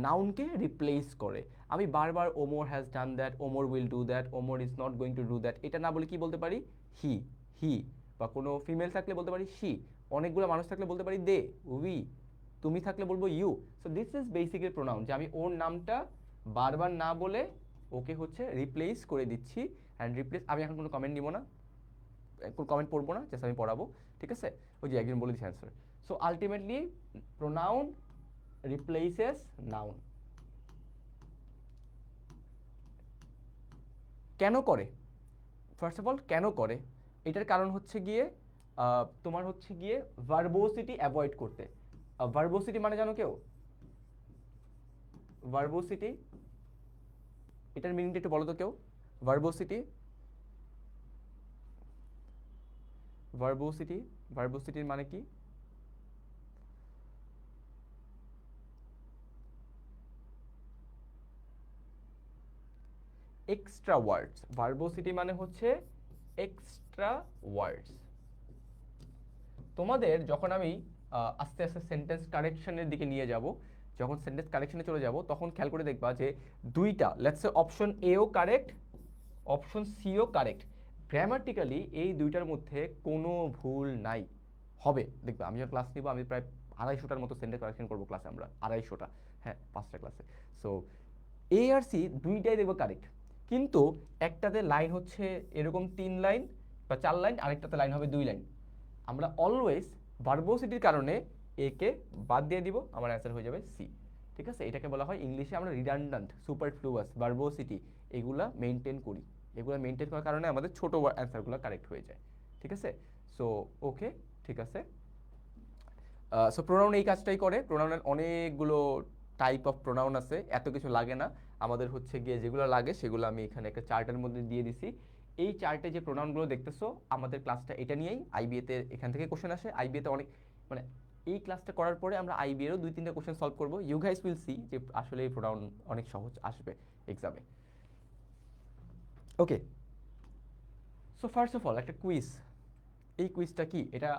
নাউনকে রিপ্লেস করে। আমি বারবার Omar has done that, Omar will do that, Omar is not going to do that, এটা না বলে কি বলতে পারি? হি, হি। বা কোনো ফিমেল থাকলে বলতে পারি শি, অনেকগুলো মানুষ থাকলে বলতে পারি দে, উই। তুমি থাকলে বলবো you. So this is basically pronoun, যে আমি ওর নামটা বারবার না বলে ওকে হচ্ছে রিপ্লেস করে দিচ্ছি। অ্যান্ড রিপ্লেস, আমি এখন কোনো কমেন্ট নিব না, কোনো কমেন্ট পড়বো না, জাস্ট আমি পড়াবো। ঠিক আছে, ওই যে একজন বলে দিচ্ছে answer. So ultimately pronoun replaces noun. কেন করে? ফার্স্ট অফ অল, কেন করে? এটার কারণ হচ্ছে গিয়ে তোমার হচ্ছে গিয়ে ভার্বোসিটি অ্যাভয়েড করতে। ভার্বোসিটি মানে জানো কেউ? ভার্বোসিটি, এটার মিনিংটা একটু বলো তো কেউ। ভার্বোসিটি, ভার্বোসিটি, ভার্বোসিটির মানে কি? এক্সট্রা ওয়ার্ডস। ভার্বোসিটি মানে হচ্ছে এক্সট্রা ওয়ার্ডস। তোমাদের যখন আমি আস্তে আস্তে সেন্টেন্স কারেকশনের দিকে নিয়ে যাব, যখন সেন্টেন্স কারেকশনে চলে যাব, তখন খেয়াল করে দেখবা যে দুইটা, লেটস সে অপশন এও কারেক্ট, অপশন সিও কারেক্ট। গ্রামাটিক্যালি এই দুইটার মধ্যে কোনো ভুল নাই, হবে। দেখবা আমি যখন ক্লাস নিব, আমি প্রায় 250টার মতো সেন্টেন্স কারেকশন করবো ক্লাসে, আমরা 250টা, হ্যাঁ, 5টা ক্লাসে। সো এ আর সি দুইটাই দেখবো কারেক্ট, কিন্তু একটাতে লাইন হচ্ছে এরকম 3 লাইন বা 4 লাইন, আরেকটাতে লাইন হবে 2 লাইন। আমরা অলওয়েজ ভার্বোসিটির কারণে একে বাদ দিয়ে দিব, আমার অ্যান্সার হয়ে যাবে সি। ঠিক আছে, এটাকে বলা হয় ইংলিশে আমরা রিডান্ডান্ট, সুপারফ্লুয়াস, ভার্বোসিটি, এগুলা মেনটেন করি। এগুলো মেনটেন করার কারণে আমাদের ছোট অ্যান্সারগুলো কারেক্ট হয়ে যায়। ঠিক আছে, সো ওকে, ঠিক আছে। সো প্রোনাউন এই কাজটাই করে। প্রোনাউনের অনেকগুলো টাইপ অফ প্রোনাউন আছে, এত কিছু লাগে না। আমাদের হচ্ছে গিয়ে যেগুলো লাগে সেগুলো আমি এখানে একটা চার্টের মধ্যে দিয়ে দিছি। এই চার্টে যে প্রোনাউনগুলো দেখতেছো, আমাদের ক্লাসটা এটা নিয়েই, আইবিএতে এখান থেকে কোশ্চেন আসে। আইবিএতে অনেক, মানে এই ক্লাসটা করার পরে আমরা আইবিএরও 2-3টা কোশ্চেন সলভ করবো। ইউ গাইস উইল সি যে আসলে এই প্রোনাউন অনেক সহজ আসবে এক্সামে। ওকে, সো ফার্স্ট অফ অল একটা কুইজ। এই কুইজটা কি? এটা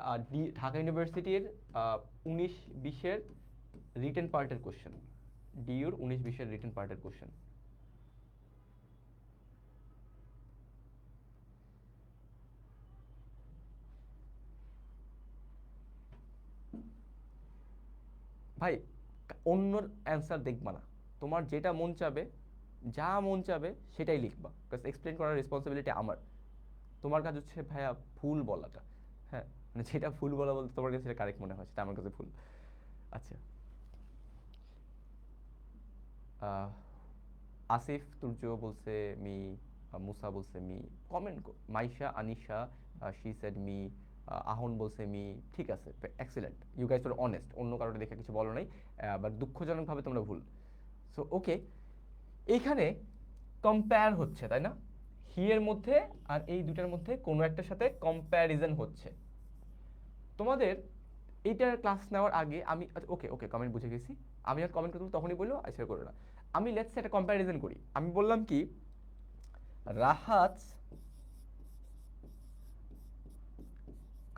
ঢাকা ইউনিভার্সিটির 19-20-এর রিটেন পার্টের কোশ্চেন। ডিউর 19-20-এর রিটেন পার্টের কোশ্চেন। ভাই, অন্যর অ্যান্সার দেখবা না, তোমার যেটা মন চাবে, যা মন চাবে সেটাই লিখবা, প্লাস এক্সপ্লেন করার রেসপন্সিবিলিটি আমার। তোমার কাজ হচ্ছে ভাইয়া ভুল বলাটা, হ্যাঁ, মানে যেটা ভুল বলা বলতে তোমার কাছে কারেক্ট মনে হয় সেটা আমার কাছে ভুল। আচ্ছা, আসিফ তুর্য বলছে মি, মুসা বলছে me, comment. Maisha Anisha, she said me, Ahon বলছে মি। ঠিক আছে, excellent, you guys are honest, অন্য কারোটা দেখে কিছু বলো নাই, বাট দুঃখজনকভাবে তোমরা ভুল। সো ওকে, এইখানে কম্পেয়ার হচ্ছে, তাই না? হি এর মধ্যে আর এই দুটার মধ্যে কোনো একটার সাথে কম্প্যারিজন হচ্ছে। তোমাদের এইটার ক্লাস নেওয়ার আগে আমি, ওকে ওকে, কমেন্ট বুঝে গেছি। আমি আর কমেন্ট করতে তখনই বললো আচ্ছা করো না। আমি লেটস একটা কম্প্যারিজন করি। আমি বললাম কি, Rahat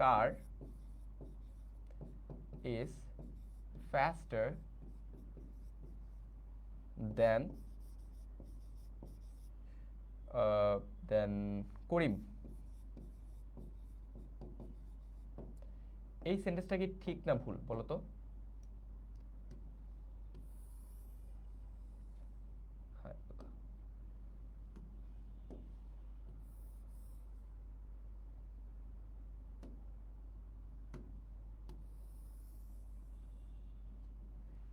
car is faster than than করিম। এই সেন্টেন্সটা কি ঠিক না ভুল বলো তো?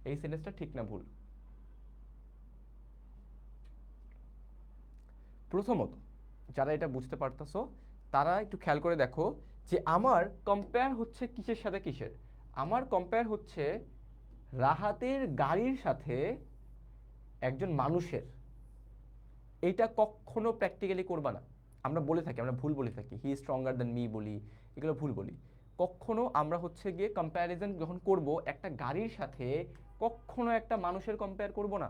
এই সেন্টেন্সটা ঠিক না ভুল? প্রথমত যারা এটা বুঝতে পারতেছো তারা একটু খেয়াল করে দেখো যে আমার কম্পেয়ার হচ্ছে কিসের সাথে কিসের। আমার কম্পেয়ার হচ্ছে রাহাতের গাড়ির সাথে একজন মানুষের। এইটা কখনো প্র্যাকটিক্যালি করবা না। আমরা বলে থাকি, আমরা ভুল বলে থাকি, হি ইজ স্ট্রঙ্গার দ্যান মি বলি, এগুলো ভুল বলি। কখনো আমরা হচ্ছে গিয়ে কম্প্যারিজন যখন করব একটা গাড়ির সাথে, কখনো একটা মানুষের কম্পেয়ার করব না,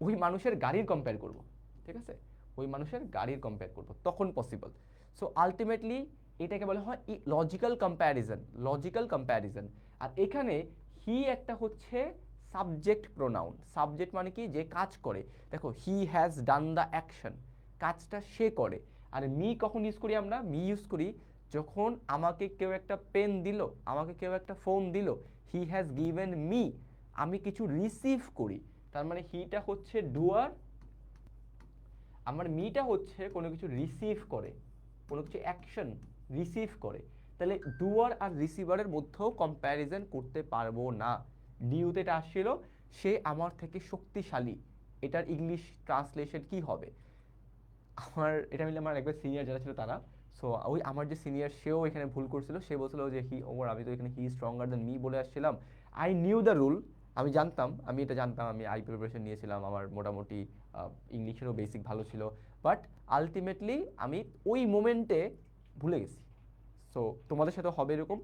ওই মানুষের গাড়ির কম্পেয়ার করব। ঠিক আছে, ওই মানুষের গাড়ির কম্পেয়ার করব, তখন পসিবল। সো আলটিমেটলি এটাকে বলা হয় লজিক্যাল কম্প্যারিজন, লজিক্যাল কম্প্যারিজন। আর এখানে হি একটা হচ্ছে সাবজেক্ট প্রোনাউন। সাবজেক্ট মানে কি, যে কাজ করে। দেখো he has done the action, কাজটা সে করে। আর মি কখন ইউজ করি আমরা? মি ইউজ করি যখন আমাকে কেউ একটা পেন দিল, আমাকে কেউ একটা ফোন দিল, হি হ্যাজ গিভেন মি, আমি কিছু রিসিভ করি, তার মানে হিটা হচ্ছে ডুয়ার, আমার মিটা হচ্ছে কোনো কিছু রিসিভ করে, কোনো কিছু অ্যাকশন রিসিভ করে। তাহলে ডুয়ার আর রিসিভারের মধ্যেও কম্প্যারিজন করতে পারবো না। ডিউতে এটা আসছিল সে আমার থেকে শক্তিশালী, এটার ইংলিশ ট্রান্সলেশন কি হবে? আমার এটা মিলে আমার একবার সিনিয়র যারা ছিল তারা, সো ওই আমার যে সিনিয়র সেও এখানে ভুল করছিল। সে বলছিল যে হি ওমর, আমি তো এখানে হি স্ট্রঙ্গার দ্যান মি বলে আসছিলাম। আই নিউ দ্য রুল, আমি জানতাম, আমি এটা জানতাম, আমি আই প্রিপারেশন নিয়েছিলাম, আমার মোটামুটি ইংলিশেরও বেসিক ভালো ছিল, বাট আলটিমেটলি আমি ওই মোমেন্টে ভুলে গেছি। সো তোমাদের সাথে হবে এরকম,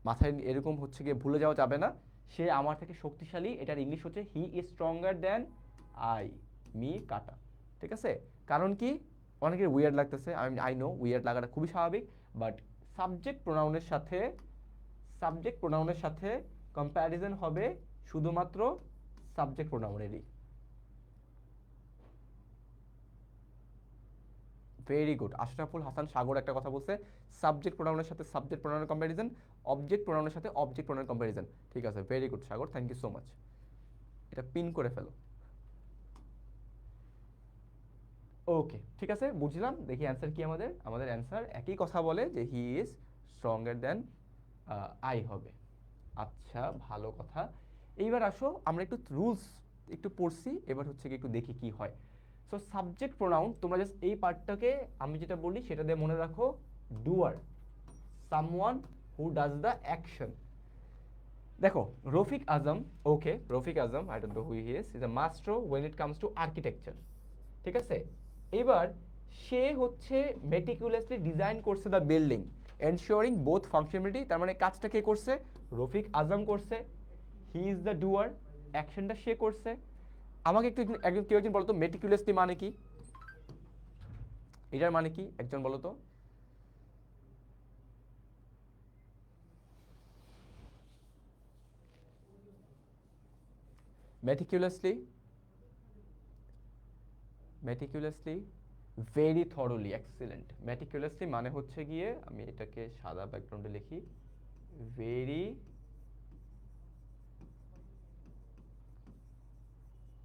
মাথায় এরকম হচ্ছে গিয়ে ভুলে যাওয়া যাবে না। সে আমার থেকে শক্তিশালী, এটার ইংলিশ হচ্ছে হি is stronger than I, me কাটা। ঠিক আছে, কারণ কি অনেকের উইয়ার্ড লাগতেছে, আমি আই নো উইয়ার্ড লাগাটা খুবই স্বাভাবিক, বাট সাবজেক্ট প্রোনাউনের সাথে, সাবজেক্ট প্রোনাউনের সাথে কম্প্যারিজন হবে শুধুমাত্র সাবজেক্ট প্রোনাউনেরই। ভেরি গুড, আশরাফুল হাসান সাগর একটা কথা বলছে, সাবজেক্ট প্রোনাউনের সাথে সাবজেক্ট প্রোনাউনের কম্প্যারিজন, অবজেক্ট প্রোনাউনের সাথে অবজেক্ট প্রোনাউনের কম্প্যারিজন। ঠিক আছে, very good Sagar, thank you so much. এটা পিন করে ফেলো। ওকে, ঠিক আছে, বুঝলাম। দেখি অ্যান্সার কি আমাদের। আমাদের অ্যান্সার একই কথা বলে যে he is stronger than I হবে। আচ্ছা, ভালো কথা। এইবার আসো আমরা একটু রুলস একটু পড়ছি, এবার হচ্ছে কি একটু দেখি কি হয়। সো সাবজেক্ট প্রোনাউন, তোমরা জাস্ট এই পার্টটাকে আমি যেটা বলি সেটা দিয়ে মনে রাখো, doer, someone who does the action. দেখো Rafiq Azam, okay Rafiq Azam, I don't know who he is a master when it comes to architecture. ঠিক আছে, এবার সে হচ্ছে মেটিকুলাসলি ডিজাইন করছে the building, ensuring both functionality. তার মানে কাজটা কে করছে? রফিক আজম করছে। হি ইজ দ্য ডুয়ার, অ্যাকশনটা সে করছে। আমাকে একটু একজন কেউ একজন বলতো মেটিকুলাসলি মানে কি, এটার মানে কি একজন বলো তো? Meticulously, meticulously, very thoroughly, excellent. Meticulously মানে হচ্ছে গিয়ে, আমি এটাকে সাদা ব্যাকগ্রাউন্ডে লিখি, ভেরি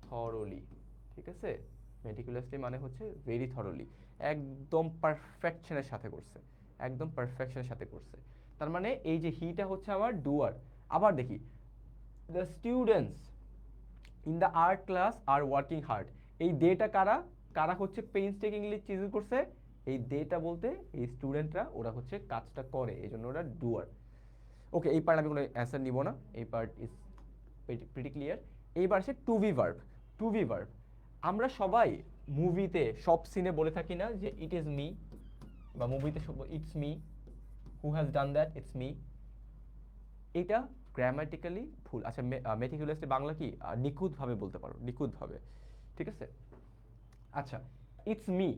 থরলি। ঠিক আছে, মেটিকুলাসলি মানে হচ্ছে ভেরি থরলি, একদম পারফেকশনের সাথে করছে, একদম পারফেকশনের সাথে করছে। তার মানে এই যে হিটা হচ্ছে আমার ডুয়ার। আবার দেখি, the students in the art class are working hard, এই ডেটা কারা? কারা হচ্ছে পেইনস্টেকিংলি চিজ করছে? এই ডেটা বলতে এই স্টুডেন্টরা, ওরা হচ্ছে কাজটা করে, এই জন্য ওরা ডুয়ার। ওকে, এই পার্ট আমি কোনো অ্যান্সার নিব না, এই পার্ট ইজ প্রিটি ক্লিয়ার। এইবার আসে to be verb. To be verb আমরা সবাই মুভিতে সব সিনে বলে থাকি না যে ইট ইজ মি, বা মুভিতে it's me, who has done that, it's me. এটা গ্রামাটিক্যালি ভুল। আচ্ছা, মেটিকুলাসলি বাংলা কি? নিখুঁতভাবে বলতে পারো, নিখুঁতভাবে। ঠিক আছে, আচ্ছা, ইটস মি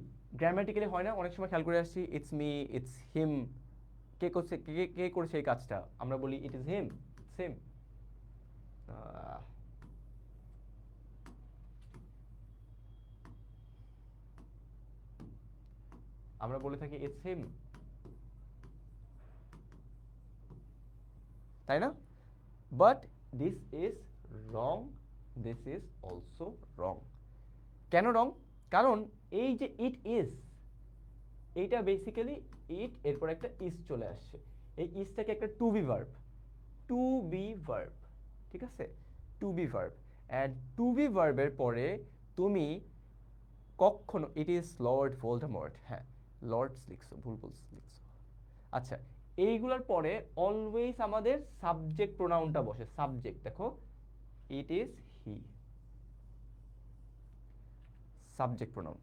গ্রামাটিক্যালি হয় না, অনেক সময় খেয়াল করে আসছি ইটস মি, ইটস হিম। কে করছে, কে কে করেছে এই কাজটা? আমরা বলি ইট ইজ হিম, সেম। আমরা বলে থাকি ইটস হিম, তাই না? But this is wrong, this is also রং। কেন রং? কারণ এই যে ইট ইজ, এইটা বেসিক্যালি ইট, এরপর একটা ইজ চলে আসছে, এই ইজটাকে একটা to be verb, to be verb. ঠিক আছে, to be verb, and to be ভার্বের পরে তুমি কখনো ইট ইজ লর্ড ভোল্ডেমর্ট, হ্যাঁ লর্ডস লিখছো, ভুল বলছো লিখছো। আচ্ছা, এইগুলোর পরে অলওয়েজ আমাদের সাবজেক্ট প্রোনাউনটা বসে। সাবজেক্ট দেখো, it is he, subject pronoun.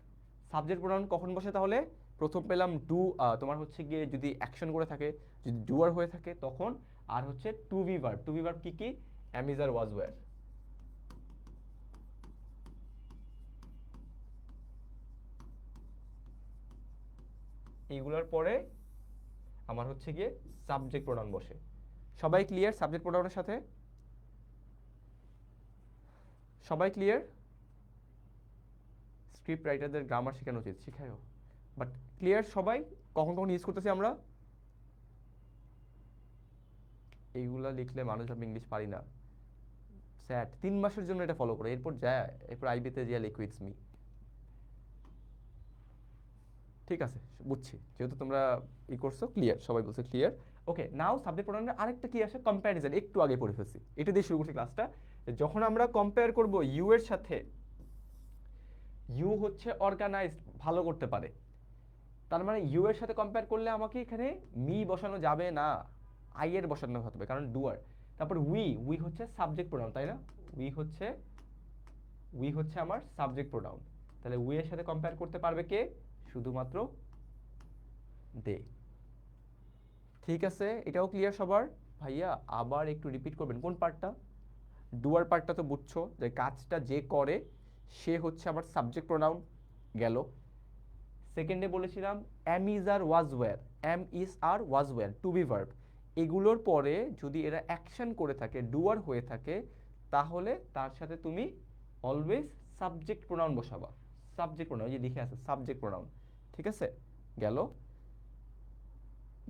Subject pronoun কখন বসে তাহলে? প্রথম পেলাম ডু, তোমার হচ্ছে গিয়ে যদি অ্যাকশন করে থাকে, যদি ডুয়ার হয়ে থাকে তখন। আর হচ্ছে to be verb, to be verb কি কি? Am, is, are, was, were. এইগুলোর পরে আমার হচ্ছে গিয়ে সাবজেক্ট প্রোনাউন বসে। সবাই ক্লিয়ার সাবজেক্ট প্রোনাউনের সাথে? সবাই ক্লিয়ার? স্ক্রিপ্ট রাইটারদের গ্রামার শেখানো উচিত, শিখায়ও। বাট ক্লিয়ার সবাই? কখন কখন ইউজ করতেছি আমরা? এইগুলা লিখলে মানুষ আমি ইংলিশ পারি না, স্যাট। 3 মাসের জন্য এটা ফলো করে, এরপর যায়, এরপর আইবিতে যা লিকুইডস মি। ঠিক আছে, বুঝছি, যেহেতু তোমরা ই করছো, ক্লিয়ার, সবাই বলছে ক্লিয়ার। ওকে, নাও সাবজেক্ট প্রোনাউনের আরেকটা কি আসে? কম্প্যারিজন। একটু আগে পড়ে ফেলছি, এটা দিয়ে শুরু করছি ক্লাসটা। যখন আমরা কম্পেয়ার করব ইউ এর সাথে, ইউ হচ্ছে অর্গানাইজড, ভালো করতে পারে, তার মানে ইউ এর সাথে কম্পেয়ার করলে আমাকে এখানে মি বসানো যাবে না, আই এর বসানো হতে হবে, কারণ ডুয়ার। তারপর উই, উই হচ্ছে সাবজেক্ট প্রোনাউন, তাই না? উই হচ্ছে আমার সাবজেক্ট প্রোনাউন, তাহলে উই এর সাথে কম্পেয়ার করতে পারবে কে? শুধুমাত্র দে। ঠিক আছে, এটাও ক্লিয়ার সবার? ভাইয়া আবার একটু রিপিট করবেন কোন পার্টটা? ডুয়ার পার্টটা তো বুঝছো, যে কাজটা যে করে সে হচ্ছে আমার সাবজেক্ট প্রোনাউন গেল। সেকেন্ডে বলেছিলাম am, is, are, was, were, am, is, are, was, were, to be verb. এগুলোর পরে যদি এরা অ্যাকশন করে থাকে, ডুয়ার হয়ে থাকে, তাহলে তার সাথে তুমি অলওয়েজ সাবজেক্ট প্রোনাউন বসাবা। সাবজেক্ট প্রোনাউন, যে লিখে আছে সাবজেক্ট প্রোনাউন। ঠিক আছে, গেল।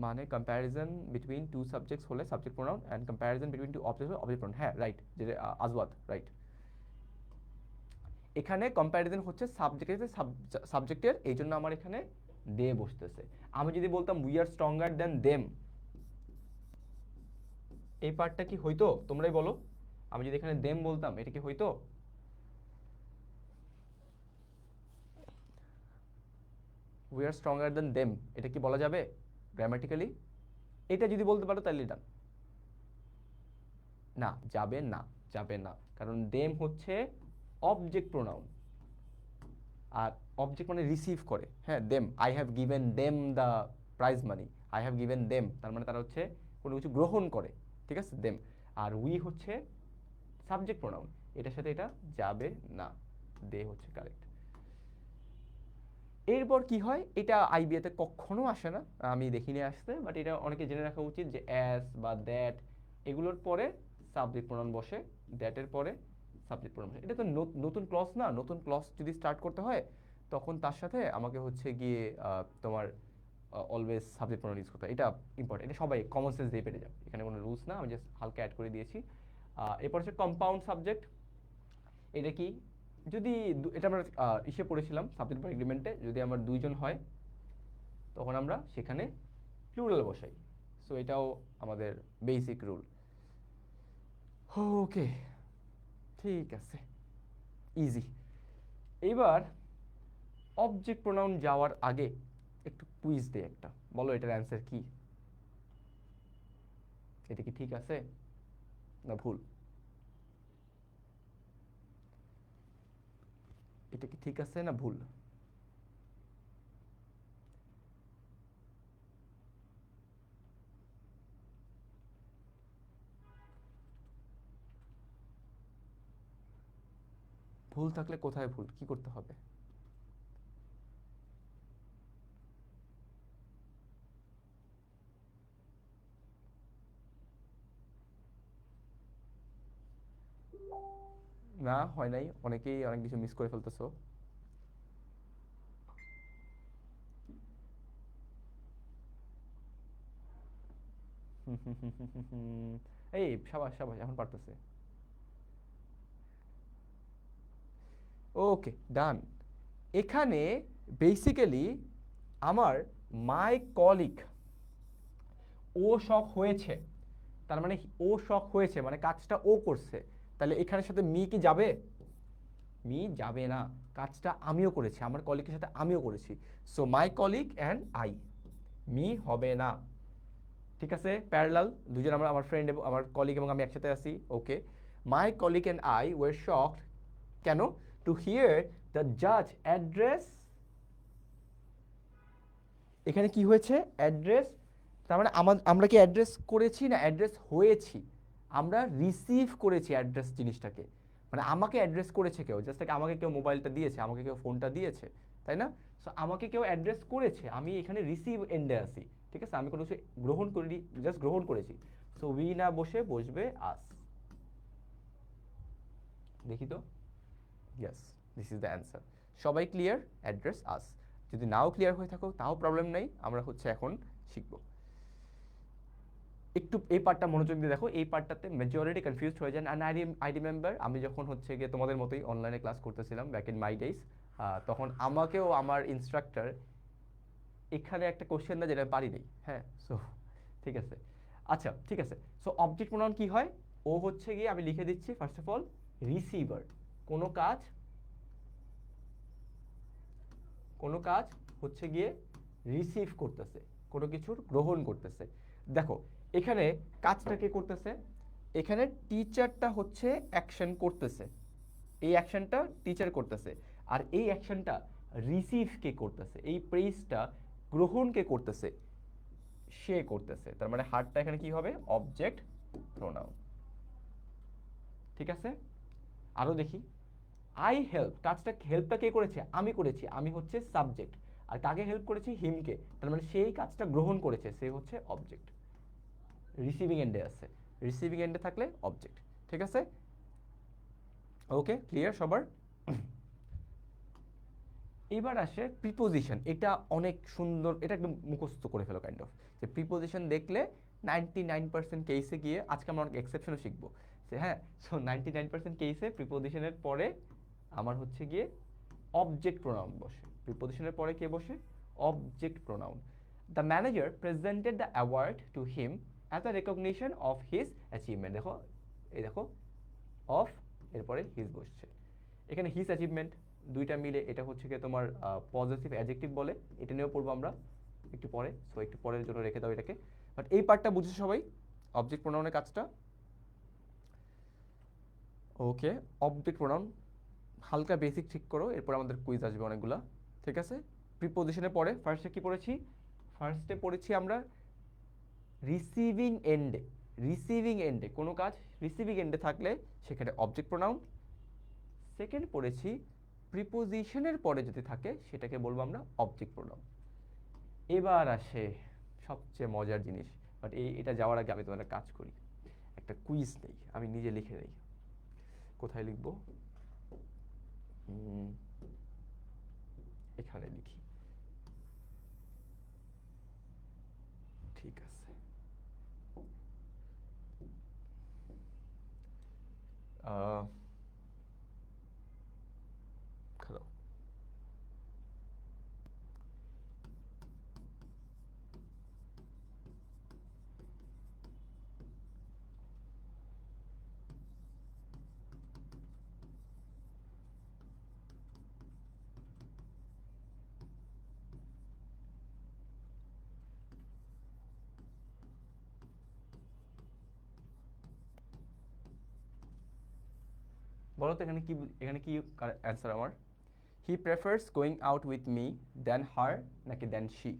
মানে কম্প্যারিজন বিটুইন টু সাবজেক্টস হলে subject pronoun, and comparison between two object হলে অবজেক্ট প্রোনাউন। হ্যাঁ রাইট, যে আজওয়াদ, রাইট। এখানে কম্প্যারিজন হচ্ছে সাবজেক্টের, এই জন্য আমার এখানে দে বসতেছে। আমি যদি বলতাম we are stronger then them, এই পার্টটা কি হইতো? তোমরাই বলো। আমি যদি এখানে দেম বলতাম, এটা কি হইতো? We are stronger then them, এটা কি বলা যাবে গ্রামাটিক্যালি? এটা যদি বলতে পারো তাহলে ডান। না, যাবে না, যাবে না, কারণ দেম হচ্ছে অবজেক্ট প্রোনাউন, আর অবজেক্ট মানে রিসিভ করে। হ্যাঁ, them, I have given them the prize money, I have given them, তার মানে তারা হচ্ছে কোনো কিছু গ্রহণ করে। ঠিক আছে, দেম। আর উই হচ্ছে সাবজেক্ট প্রোনাউন, এটার সাথে এটা যাবে না, দে হচ্ছে কারেক্ট। এরপর কি হয়, এটা আইবিএতে কখনো আসে না, আমি দেখিনি আসতে, বাট এটা অনেকে জেনে রাখা উচিত যে অ্যাস বা দ্যাট এগুলোর পরে সাবজেক্ট প্রোনাউন বসে, দ্যাটের পরে সাবজেক্ট প্রোনাউন বসে। এটা তো নতুন ক্লজ না, নতুন ক্লজ যদি স্টার্ট করতে হয় তখন তার সাথে আমাকে হচ্ছে গিয়ে তোমার অলওয়েজ সাবজেক্ট প্রোনাউন ইউজ করতে হয়, এটা ইম্পর্টেন্ট, এটা সবাই কমন সেন্স দিয়ে পেরে যাবে, এখানে কোনো রুলস না, আমি জাস্ট হালকা অ্যাড করে দিয়েছি। এরপর হচ্ছে কম্পাউন্ড সাবজেক্ট। এটা কি? যদি এটা আমরা ইসে পড়েছিলাম সাবজেক্ট ভার্ব এগ্রিমেন্টে, যদি আমার দুইজন হয় তখন আমরা সেখানে প্লুরাল বসাই। সো এটাও আমাদের বেসিক রুল। ওকে, ঠিক আছে, ইজি। এইবার অবজেক্ট প্রোনাউন যাওয়ার আগে একটু কুইজ দেই একটা, বলো এটার অ্যান্সার কি? এটা কি ঠিক আছে না ভুল? এটা কি ঠিক আছে না ভুল? ভুল থাকলে কোথায় ভুল, কি করতে হবে? না, হয় নাই, অনেকেই অনেক কিছু মিস করে ফেলতেছো। এই সাবাস সাবাস, এখন পারতেছে। ওকে, ডান। এখানে বেসিক্যালি আমার মাই কলিগ, ও শখ হয়েছে, তার মানে ও শখ হয়েছে মানে কাজটা ও করছে, তাহলে এখানের সাথে মি কি যাবে? মি যাবে না, কাজটা আমিও করেছি, আমার কলিগের সাথে আমিও করেছি, so my colleague and I, me হবে না। ঠিক আছে, প্যারালাল, দুজন আমরা, আমার ফ্রেন্ড এবং আমার কলিগ এবং আমি একসাথে আছি, okay. My colleague and I were shocked, কেন? টু হিয়ার দ্য জাজ অ্যাড্রেস, এখানে কি হয়েছে? অ্যাড্রেস, তার মানে আমরা কি অ্যাড্রেস করেছি না অ্যাড্রেস হয়েছি? আমরা রিসিভ করেছি অ্যাড্রেস জিনিসটাকে, মানে আমাকে অ্যাড্রেস করেছে কেউ, জাস্ট আমাকে কেউ মোবাইলটা দিয়েছে, আমাকে কেউ ফোনটা দিয়েছে, তাই না? সো আমাকে কেউ অ্যাড্রেস করেছে, আমি এখানে রিসিভ এন্ডে আছি, ঠিক আছে, আমি কোনো কিছু গ্রহণ করিনি, জাস্ট গ্রহণ করেছি। সো উই না বসে বসবে আস। দেখি তো, yes, this is the answer. সবাই ক্লিয়ার? অ্যাড্রেস আস। যদি নাও ক্লিয়ার হয়ে থাকো তাও প্রবলেম নেই, আমরা হচ্ছে এখন শিখবো। একটু এই পার্টটা মনোযোগ দিয়ে দেখো, এই পার্টটাতে মেজরিটি কনফিউজড হয়ে যান। অ্যান্ড আই রিমেম্বার, আমি যখন হচ্ছে গিয়ে তোমাদের মতোই অনলাইনে ক্লাস করতেছিলাম ব্যাক ইন মাই ডেজ, তখন আমাকেও আমার ইনস্ট্রাক্টর এখানে একটা কোশ্চেন না যেটা পারি নেই, হ্যাঁ, সো ঠিক আছে, আচ্ছা ঠিক আছে। সো অবজেক্ট প্রোনাউন কি হয়? ও হচ্ছে গিয়ে, আমি লিখে দিচ্ছি ফার্স্ট অফ অল, রিসিভার। কোনো কাজ, কোনো কাজ হচ্ছে গিয়ে রিসিভ করতেছে, কোনো কিছুর গ্রহণ করতেছে। দেখো এখানে কাজটা কে করতেছে? এখানে টিচারটা হচ্ছে অ্যাকশন করতেছে, এই অ্যাকশনটা টিচার করতেছে, আর এই অ্যাকশনটা রিসিভ কে করতেছে, এই প্রেইজটা গ্রহণ কে করতেছে? সে করতেছে। তার মানে হারটা এখানে কি হবে? Object pronoun. ঠিক আছে, আরো দেখি। আই হেল্প, কাজটা হেল্পটা কে করেছে? আমি করেছি, আমি হচ্ছে সাবজেক্ট, আর কাকে হেল্প করেছি? হিমকে, তার মানে সেই কাজটা গ্রহণ করেছে, সে হচ্ছে অবজেক্ট, রিসিভিং এন্ডে আছে, রিসিভিং এন্ডে থাকলে অবজেক্ট। ঠিক আছে, ওকে, ক্লিয়ার সবার? এবার আসে প্রিপোজিশন, এটা অনেক সুন্দর, এটা একদম মুখস্থ করে ফেলো কাইন্ড অফ, যে প্রিপোজিশন দেখলে 99% কেসে গিয়ে, আজকে আমরা অনেক এক্সেপশনও শিখবো, হ্যাঁ, সো 99% কেসে প্রিপোজিশনের পরে আমার হচ্ছে গিয়ে অবজেক্ট প্রোনাউন বসে। প্রিপোজিশনের পরে কে বসে? Object pronoun. The manager presented the award to him as a recognition of his achievement. দেখো, এই দেখো, অফ, এরপরে হিজ বসছে, এখানে হিজ অ্যাচিভমেন্ট দুইটা মিলে এটা হচ্ছে গিয়ে তোমার পজিটিভ অ্যাডজেক্টিভ বলে, এটা নিয়েও পড়বো আমরা একটু পরে, সো একটু পরের জন্য রেখে দাও এটাকে। বাট এই পার্টটা বুঝেছো সবাই, অবজেক্ট প্রোনাউনের কাজটা? ওকে, অবজেক্ট প্রোনাউন হালকা বেসিক ঠিক করো, এরপর আমাদের কুইজ আসবে অনেকগুলা। ঠিক আছে, প্রিপোজিশনে পরে ফার্স্টে কি পড়েছি? ফার্স্টে পড়েছি আমরা রিসিভিং এন্ডে, রিসিভিং এন্ডে কোনো কাজ রিসিভিং এন্ডে থাকলে সেখানে অবজেক্ট প্রোনাউন। সেকেন্ড পড়েছি প্রিপোজিশনের পরে যদি থাকে সেটাকে বলবো আমরা অবজেক্ট প্রোনাউন। এবার আসে সবচেয়ে মজার জিনিস, বাট এটা যাওয়ার আগে আমি তোমাদের কাজ করি, একটা কুইজ নেই, আমি নিজে লিখে নেই। কোথায় লিখবো? এখানে লিখি, ঠিক আছে। খারাপ, বলো তো এখানে কি, এখানে কি অ্যান্সার আমার? He prefers going out with me than her, নাকি দেন শি?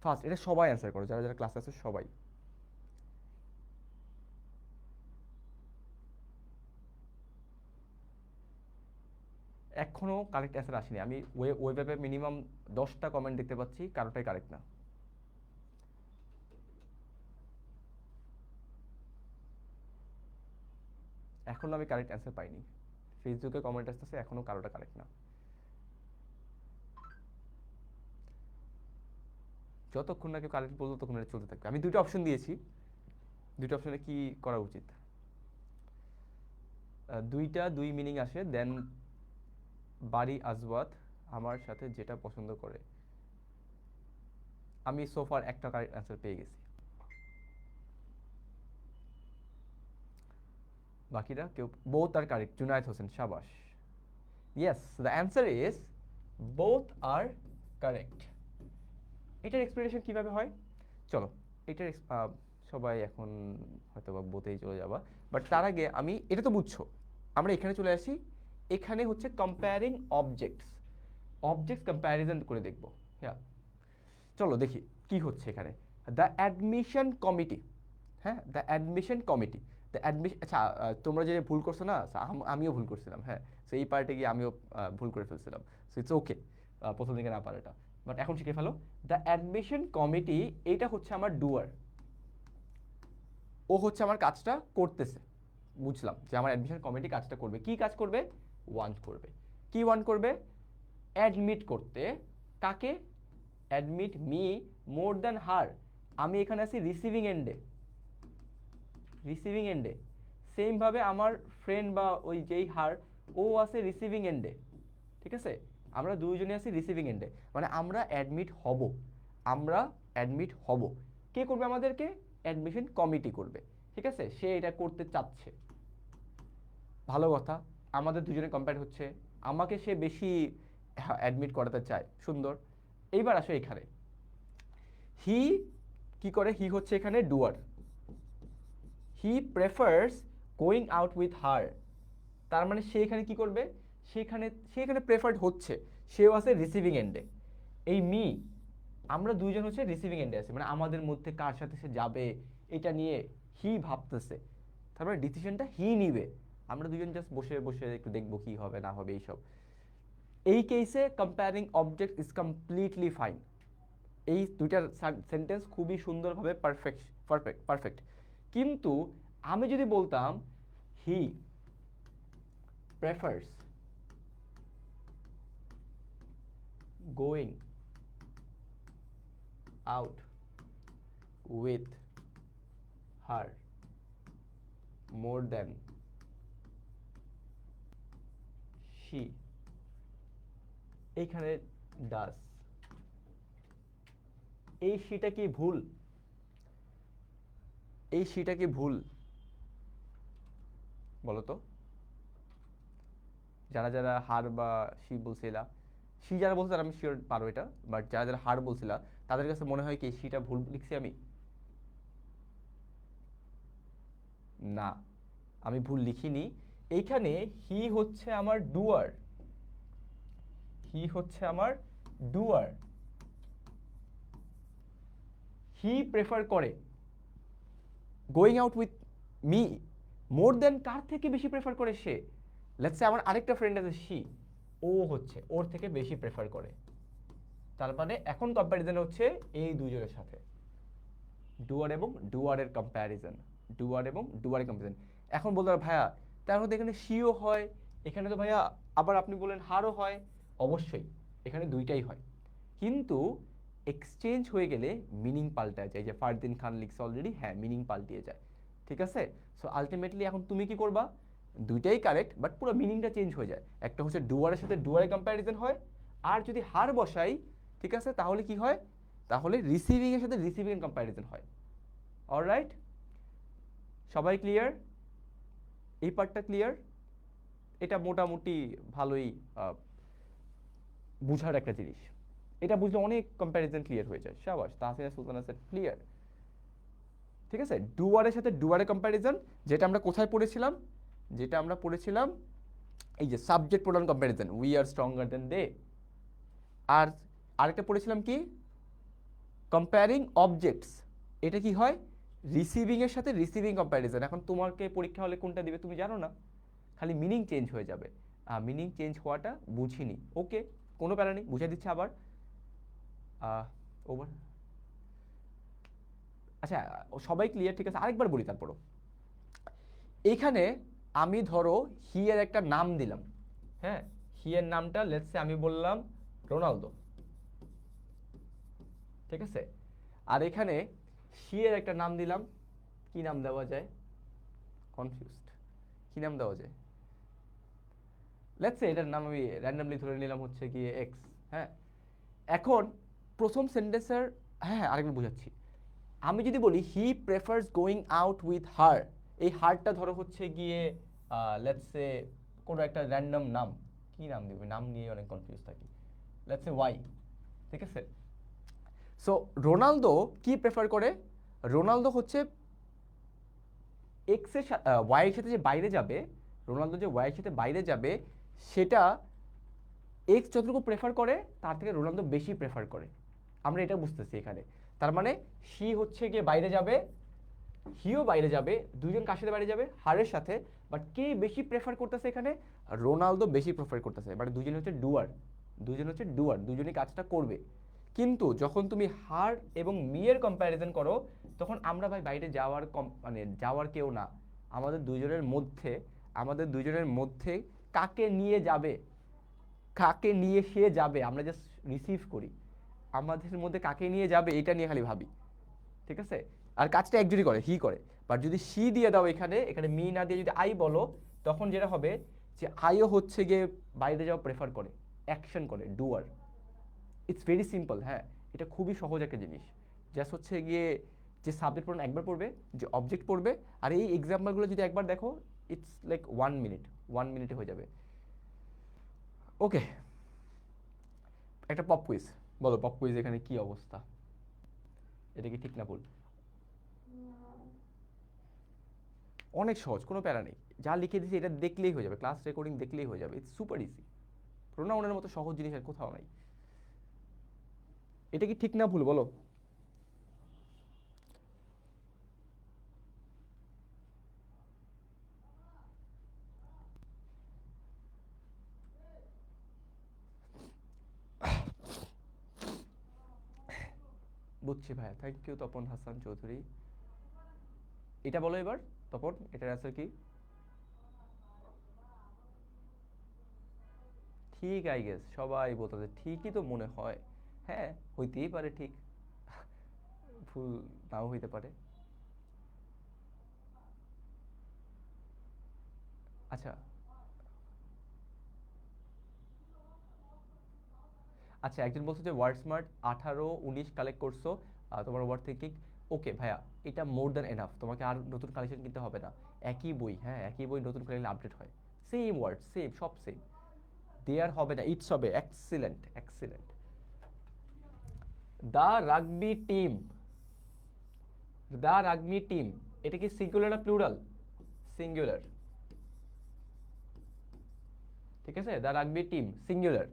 ফার্স্ট এটা সবাই অ্যান্সার করো, যারা যারা ক্লাসে আছে সবাই। এখনো কারেক্ট অ্যান্সার আসেনি, আমি ওয়েবে মিনিমাম 10টা কমেন্ট দেখতে পাচ্ছি, কারোটাই কারেক্ট না। এখনো আমি কারেক্ট অ্যান্সার পাইনি, ফেসবুকে কমেন্ট আসতেছে, এখনো কারোটা কারেক্ট না। যতক্ষণ না কেউ কারেক্ট বলতো ততক্ষণ এটা চলতে থাকবে। আমি দুটো অপশন দিয়েছি, দুটো অপশনে কি করা উচিত? দুইটা দুই মিনিং আসে, দেন বাড়ি আজওয়াত আমার সাথে যেটা পছন্দ করে। আমি সোফার একটা কারেক্ট অ্যান্সার পেয়ে গেছি, বাকিরা কেউ both are correct. Junaid Hossain, শাবাশ। Yes, the answer is both are correct. এটার এক্সপ্লেনেশন কিভাবে হয় চলো, এটার সবাই এখন হয়তো বা বোতেই চলে যাবা, বাট তার আগে আমি, এটা তো বুঝছো, আমরা এখানে চলে আসি। এখানে হচ্ছে কম্পেয়ারিং অবজেক্টস, অবজেক্টস কম্প্যারিজন করে দেখবো। হ্যাঁ, চলো দেখি কি হচ্ছে এখানে। দ্য অ্যাডমিশন কমিটি, হ্যাঁ, the admission committee, the admission, আচ্ছা তোমরা যে ভুল করছো না, আমিও ভুল করছিলাম, হ্যাঁ, সো এই পার্টে গিয়ে আমিও ভুল করে ফেলছিলাম, সো ইটস ওকে, প্রথম দিকে না পারাটা, বাট এখন শিখে ফেলো। দ্য অ্যাডমিশন কমিটি, এইটা হচ্ছে আমার ডুয়ার, ও হচ্ছে আমার কাজটা করতেছে, বুঝলাম যে আমার অ্যাডমিশন কমিটি কাজটা করবে। কি কাজ করবে? ওয়ান্ট করবে। কি ওয়ান্ট করবে? অ্যাডমিট করতে। কাকে? অ্যাডমিট মি মোর দ্যান হার। আমি এখানে আছি রিসিভিং এন্ডে, রিসিভিং এন্ডে। সেমভাবে আমার ফ্রেন্ড বা ওই যেই হার, ও আছে রিসিভিং এন্ডে, ঠিক আছে? আমরা দুইজনে আছি রিসিভিং এন্ডে, মানে আমরা অ্যাডমিট হব, আমরা অ্যাডমিট হব। কে করবে আমাদেরকে? অ্যাডমিশন কমিটি করবে, ঠিক আছে? সে এটা করতে চাচ্ছে, ভালো কথা। আমাদের দুজনে কম্পেয়ার হচ্ছে, আমাকে সে বেশি অ্যাডমিট করাতে চায়, সুন্দর। এইবার আসো এখানে, হি কি করে? হি হচ্ছে এখানে doer, he prefers going out with her. তার মানে সে এখানে কি করবে? সে এখানে প্রেফার্ড হচ্ছে, সেও আছে রিসিভিং এন্ডে। এই মি, আমরা দুইজন হচ্ছে রিসিভিং এন্ডে আছি, মানে আমাদের মধ্যে কার সাথে সে যাবে এটা নিয়ে হি ভাবতেছে, তার মানে ডিসিশনটা হি নিবে। আমরা দুজন জাস্ট বসে বসে একটু দেখবো কি হবে না হবে এইসব। এই কেসে comparing object is completely fine. এই দুইটার সেন্টেন্স খুবই সুন্দরভাবে পারফেক্ট পারফেক্ট পারফেক্ট। কিন্তু আমি যদি বলতাম he prefers going out with her more than she, এইখানে ডাস, এই শিটা কি ভুল? এই শিটা কি ভুল বলো তো? যারা যারা হার বা শি বলছিলা, শি যারা বলছে তারা আমি শিওর পারো এটা, বাট যারা যারা হার বলছিলা তাদের কাছে মনে হয় কি শিটা ভুল লিখছি আমি? না, আমি ভুল লিখিনি। এইখানে হি হচ্ছে আমার ডুয়ার, হি হচ্ছে আমার ডুয়ার, হি প্রেফার করে going out with me more than, কার থেকে বেশি প্রেফার করে সে? লেটস সে আমার আরেকটা ফ্রেন্ড আছে শি, ও হচ্ছে ওর থেকে বেশি প্রেফার করে। তার মানে এখন কম্প্যারিজন হচ্ছে এই দুজনের সাথে, ডুয়ার এবং ডুয়ারের কম্প্যারিজন, ডুয়ার এবং ডুয়ারের কম্প্যারিজন। এখন বলতে পারো ভাইয়া তার মধ্যে এখানে শিও হয়, এখানে তো ভাইয়া আবার আপনি বললেন হারও হয়। অবশ্যই এখানে দুইটাই হয়, কিন্তু এক্সচেঞ্জ হয়ে গেলে মিনিং পাল্টায় যায়। যে ফারদিন খান লিখছে অলরেডি, হ্যাঁ মিনিং পাল্টিয়ে যায়, ঠিক আছে? সো আলটিমেটলি এখন তুমি কি করবা? দুইটাই কারেক্ট, বাট পুরো মিনিংটা চেঞ্জ হয়ে যায়। একটা হচ্ছে ডুয়ারের সাথে ডুয়ারের কম্প্যারিজন হয়, আর যদি হার বসাই, ঠিক আছে, তাহলে কি হয়? তাহলে রিসিভিং এর সাথে রিসিভিং এর কম্প্যারিজন হয়। অলরাইট, সবাই ক্লিয়ার? এই পার্টটা ক্লিয়ার? এটা মোটামুটি ভালোই বুঝার একটা জিনিস। এটা বুঝলে অনেক কম্প্যারিজন ক্লিয়ার হয়ে যায়। শাবাশ, তাহসিনা সুলতানা সেড ক্লিয়ার। ঠিক আছে, ডুয়ারের সাথে ডুয়ারের কম্প্যারিজন, যেটা আমরা কোথায় পড়েছিলাম? যেটা আমরা পড়েছিলাম এই যে subject pronoun comparison, we are stronger than they. আর আরেকটা পড়েছিলাম কি? Comparing objects. এটা কি হয়? রিসিভিং এর সাথে রিসিভিং কম্প্যারিজন। এখন তোমাকে পরীক্ষা হলে কোনটা দিবে তুমি জানো না, খালি মিনিং চেঞ্জ হয়ে যাবে। মিনিং চেঞ্জ হওয়াটা বুঝিনি, ওকে, কোনো প্যারা নেই, বুঝিয়ে দিচ্ছে আবার। ওভার, আচ্ছা সবাই ক্লিয়ার, ঠিক আছে? আরেকবার বলি তারপরও। এইখানে আমি ধরো হি এর একটা নাম দিলাম, হ্যাঁ, হি এর নামটা লেটস সে আমি বললাম রোনালদো, ঠিক আছে? আর এখানে সি এর একটা নাম দিলাম, কি নাম দেওয়া যায়? কনফিউজড, কি নাম দেওয়া যায়? লেটস সে এটার নাম আমি র্যান্ডমলি ধরে নিলাম হচ্ছে কি এক্স, হ্যাঁ। এখন প্রথম সেন্টেন্সের হ্যাঁ আরেকবার বোঝাচ্ছি। আমি যদি বলি he prefers going out with her, এই হারটা ধরো হচ্ছে গিয়ে লেটস সে কোনো একটা র্যান্ডম নাম, কি নাম দিবে, নাম নিয়ে অনেক কনফিউজ থাকি, লেটস সে ওয়াই, ঠিক আছে। সো রোনালদো কি প্রেফার করে, রোনালদো হচ্ছে এক্স এর ওয়াই এর সাথে যে বাইরে যাবে, রোনালদো যে ওয়াই এর সাথে বাইরে যাবে সেটা এক্স যতটুকু প্রেফার করে তার থেকে রোনালদো বেশি প্রেফার করে, আমরা এটা বুঝতেছি এখানে। তার মানে সি হচ্ছে গিয়ে বাইরে যাবে, হিও বাইরে যাবে, দুইজন কার সাথে বাইরে যাবে, হারের সাথে, বাট কে বেশি প্রেফার করতেছে এখানে, রোনালদো বেশি প্রেফার করতেছে, মানে দুজন হচ্ছে ডুয়ার, দুজন হচ্ছে ডুয়ার, দুজনই কাজটা করবে। কিন্তু যখন তুমি হার এবং মিয়ের কম্প্যারিজন করো তখন আমরা ভাই বাইরে যাওয়ার মানে যাওয়ার কেউ না, আমাদের দুজনের মধ্যে, আমাদের দুজনের মধ্যে কাকে নিয়ে যাবে, কাকে নিয়ে সে যাবে, আমরা জাস্ট রিসিভ করি, আমাদের মধ্যে কাকে নিয়ে যাবে এটা নিয়ে খালি ভাবি, ঠিক আছে। আর কাজটা একজনই করে, হি করে। বাট যদি সি দিয়ে দাও এখানে, এখানে মি না দিয়ে যদি আই বলো, তখন যেটা হবে যে আইও হচ্ছে গিয়ে বাইরে যাওয়া প্রেফার করে, অ্যাকশন করে, ডুয়ার। ইটস ভেরি সিম্পল, হ্যাঁ এটা খুবই সহজ একটা জিনিস। জাস্ট হচ্ছে গিয়ে যে সাবজেক্ট পড়ুন একবার পড়বে, যে অবজেক্ট পড়বে, আর এই এক্সাম্পলগুলো যদি একবার দেখো ইটস লাইক 1 মিনিট, 1 মিনিটে হয়ে যাবে। ওকে, একটা পপ কুইজ, বলো পপ কুইজ এখানে কি অবস্থা, এটা কি ঠিক না ভুল? অনেক সহজ, কোনো প্যারা নেই, যা লিখে দিয়েছি এটা দেখলেই হয়ে যাবে, ক্লাস রেকর্ডিং দেখলেই হয়ে যাবে, ইটস সুপার ইজি। প্রোনাউনের মতো সহজ জিনিস আর কোথাও নাই। এটা কি ঠিক না ভুল বলো? বুঝছি ভাইয়া, থ্যাংক ইউ তপন হাসান চৌধুরী। এটা বলো এবার, তপন এটার অ্যান্সার কি? ঠিক, আই গেস সবাই বলতে ঠিকই তো মনে হয়, হ্যাঁ হইতেই পারে ঠিক, ভুল নাও হইতে পারে। আচ্ছা আচ্ছা, একজন বলছে যে ওয়ার্ড স্মার্ট 18-19 কালেক্ট করছো, তোমার ওভার থিঙ্কিং। ওকে ভাইয়া, এটা মোর দ্যান এনাফ, তোমাকে আর নতুন কালেকশন কিনতে হবে না, একই বই, হ্যাঁ একই বই নতুন করে আপডেট হয়, সেম ওয়ার্ড সেম, সব সেম, দেয়ার হবে না, ইটস হবে, excellent excellent. The rugby team, the rugby team, এটা কি সিঙ্গুলার না প্লুরাল? সিঙ্গুলার, ঠিক আছে, দ্য রাগবি টিম সিঙ্গুলার।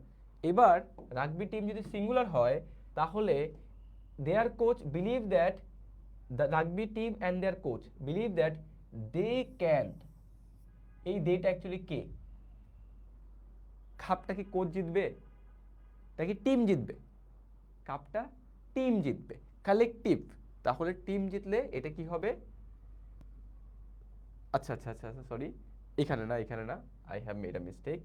এবার রাগবি টিম যদি সিঙ্গুলার হয় তাহলে their coach believe that, the rugby team and their coach believe that they can, এই দেটা অ্যাকচুয়ালি কে, কাপটা কি কোচ জিতবে নাকি টিম জিতবে? কাপটা টিম জিতবে, কালেকটিভ, তাহলে টিম জিতলে এটা কি হবে? আচ্ছা আচ্ছা আচ্ছা আচ্ছা সরি, এখানে না এখানে না, I have made a mistake,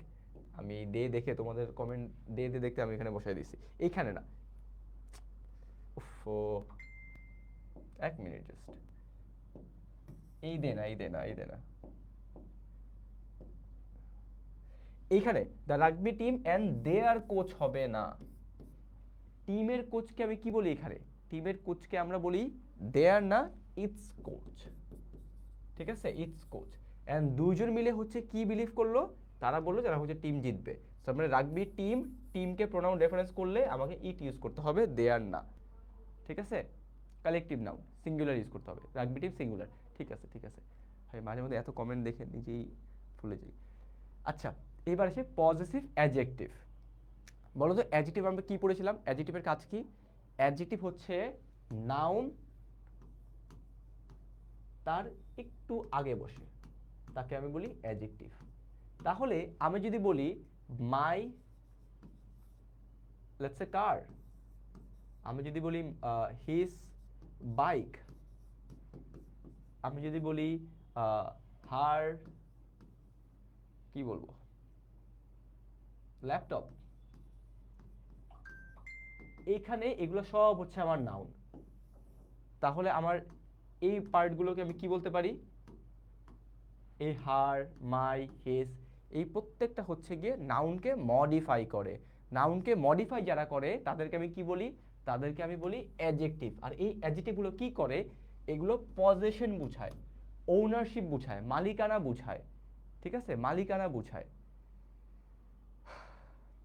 আমি ডে দেখে তোমাদের কমেন্ট ডে দিয়ে দেখতে আমি এখানে বসাই দিছি, এইখানে না, উফ, 1 মিনিট জাস্ট, এই দে না এই দে না এই দে না, এইখানে the rugby team and their coach হবে না, টিমের কোচকে আমি কি বলি এখানে, টিমের কোচকে আমরা বলি দেয়ার না, ইটস কোচ, ঠিক আছে, ইটস কোচ। এন্ড দুইজন মিলে হচ্ছে কি বিলিভ করলো, তারা বললো যারা হচ্ছে টিম জিতবে, তার মানে রাগবি টিম, টিমকে প্রোনাউন রেফারেন্স করলে আমাকে ইট ইউজ করতে হবে, দেয়ার না, ঠিক আছে, কালেকটিভ নাউন সিঙ্গুলার ইউজ করতে হবে, রাগবি টিম সিঙ্গুলার, ঠিক আছে ঠিক আছে। ভাই মাঝে মধ্যে এত কমেন্ট দেখে নিজেই ভুলে যাই। আচ্ছা, এবার আসে পজিটিভ অ্যাডজেক্টিভ। বলো তো অ্যাডজেক্টিভ আমরা কি পড়েছিলাম, অ্যাডজেক্টিভের কাজ কি? অ্যাডজেক্টিভ হচ্ছে নাউন তার একটু আগে বসে, তাকে আমি বলি অ্যাডজেক্টিভ। তাহলে আমি যদি বলি মাই লেটস সে কার, আমি যদি বলি হিজ বাইক, আমি যদি বলি হার কি বলবো ল্যাপটপ, এইখানে এগুলো সব হচ্ছে আমার নাউন, তাহলে আমার এই পার্টগুলোকে আমি কি বলতে পারি, এই হার মাই হিজ, এই প্রত্যেকটা হচ্ছে গিয়ে নাউনকে মডিফাই করে, নাউনকে মডিফাই যারা করে তাদেরকে আমি কি বলি, তাদেরকে আমি বলি অ্যাডজেক্টিভ। আর এই অ্যাডজেক্টিভগুলো কি করে, এগুলো পজেশন বুঝায়, ওনারশিপ বুঝায়, মালিকানা বুঝায়, ঠিক আছে, মালিকানা বুঝায়।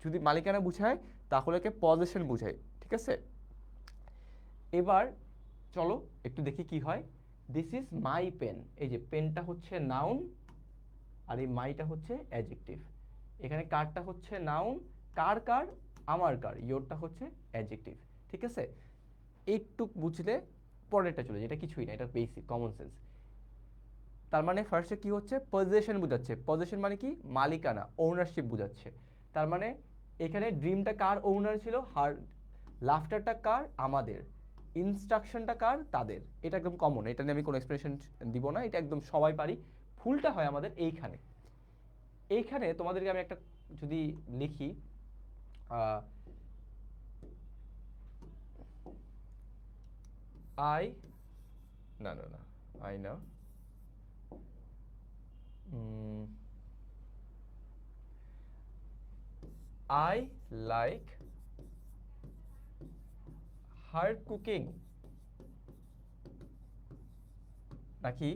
যদি মালিকানা বুঝায় তাহলে কে পজেশন বুঝায়, ঠিক আছে। এবার চলো একটু দেখি কি হয়। দিস ইজ মাই পেন, এই যে পেনটা হচ্ছে নাউন আর এই মাইটা হচ্ছে অ্যাডজেক্টিভ। এখানে কারটা হচ্ছে নাউন, কার কার, আমার কার, ইয়োরটা হচ্ছে অ্যাডজেক্টিভ, ঠিক আছে। একটু বুঝলে পরেরটা চলে যায়, এটা কিছুই না, এটা বেসিক কমন সেন্স। তার মানে ফার্স্টে কি হচ্ছে, পজেশন বোঝাচ্ছে, পজেশন মানে কি, মালিকানা, ওনারশিপ বোঝাচ্ছে। তার মানে এখানে ড্রিমটা কার ওনার ছিল, হার, লাফটারটা কার, আমাদের, ইনস্ট্রাকশনটা কার, তাদের। এটা একদম কমন, এটা নিয়ে আমি কোনো এক্সপ্রেশন দিব না, এটা একদম সবাই পারি। ভুলটা হয় আমাদের এইখানে। এইখানে তোমাদেরকে আমি একটা যদি লিখি, আই, না না না, আই না, I like her cooking, নাকি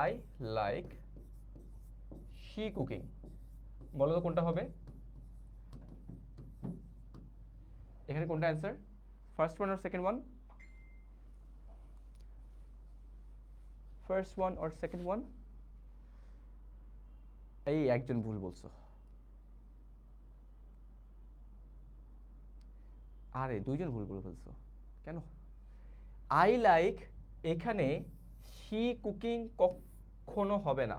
I like she cooking? বলো তো কোনটা হবে এখানে, কোনটা অ্যান্সার, ফার্স্ট ওয়ান আর সেকেন্ড ওয়ান? ফার্স্ট ওয়ান আর সেকেন্ড ওয়ান? এই একজন ভুল বলছো, আরে দুইজন ভুল বলে ফেলছো কেন? আই লাইক, এখানে শি কুকিং কখনো হবে না।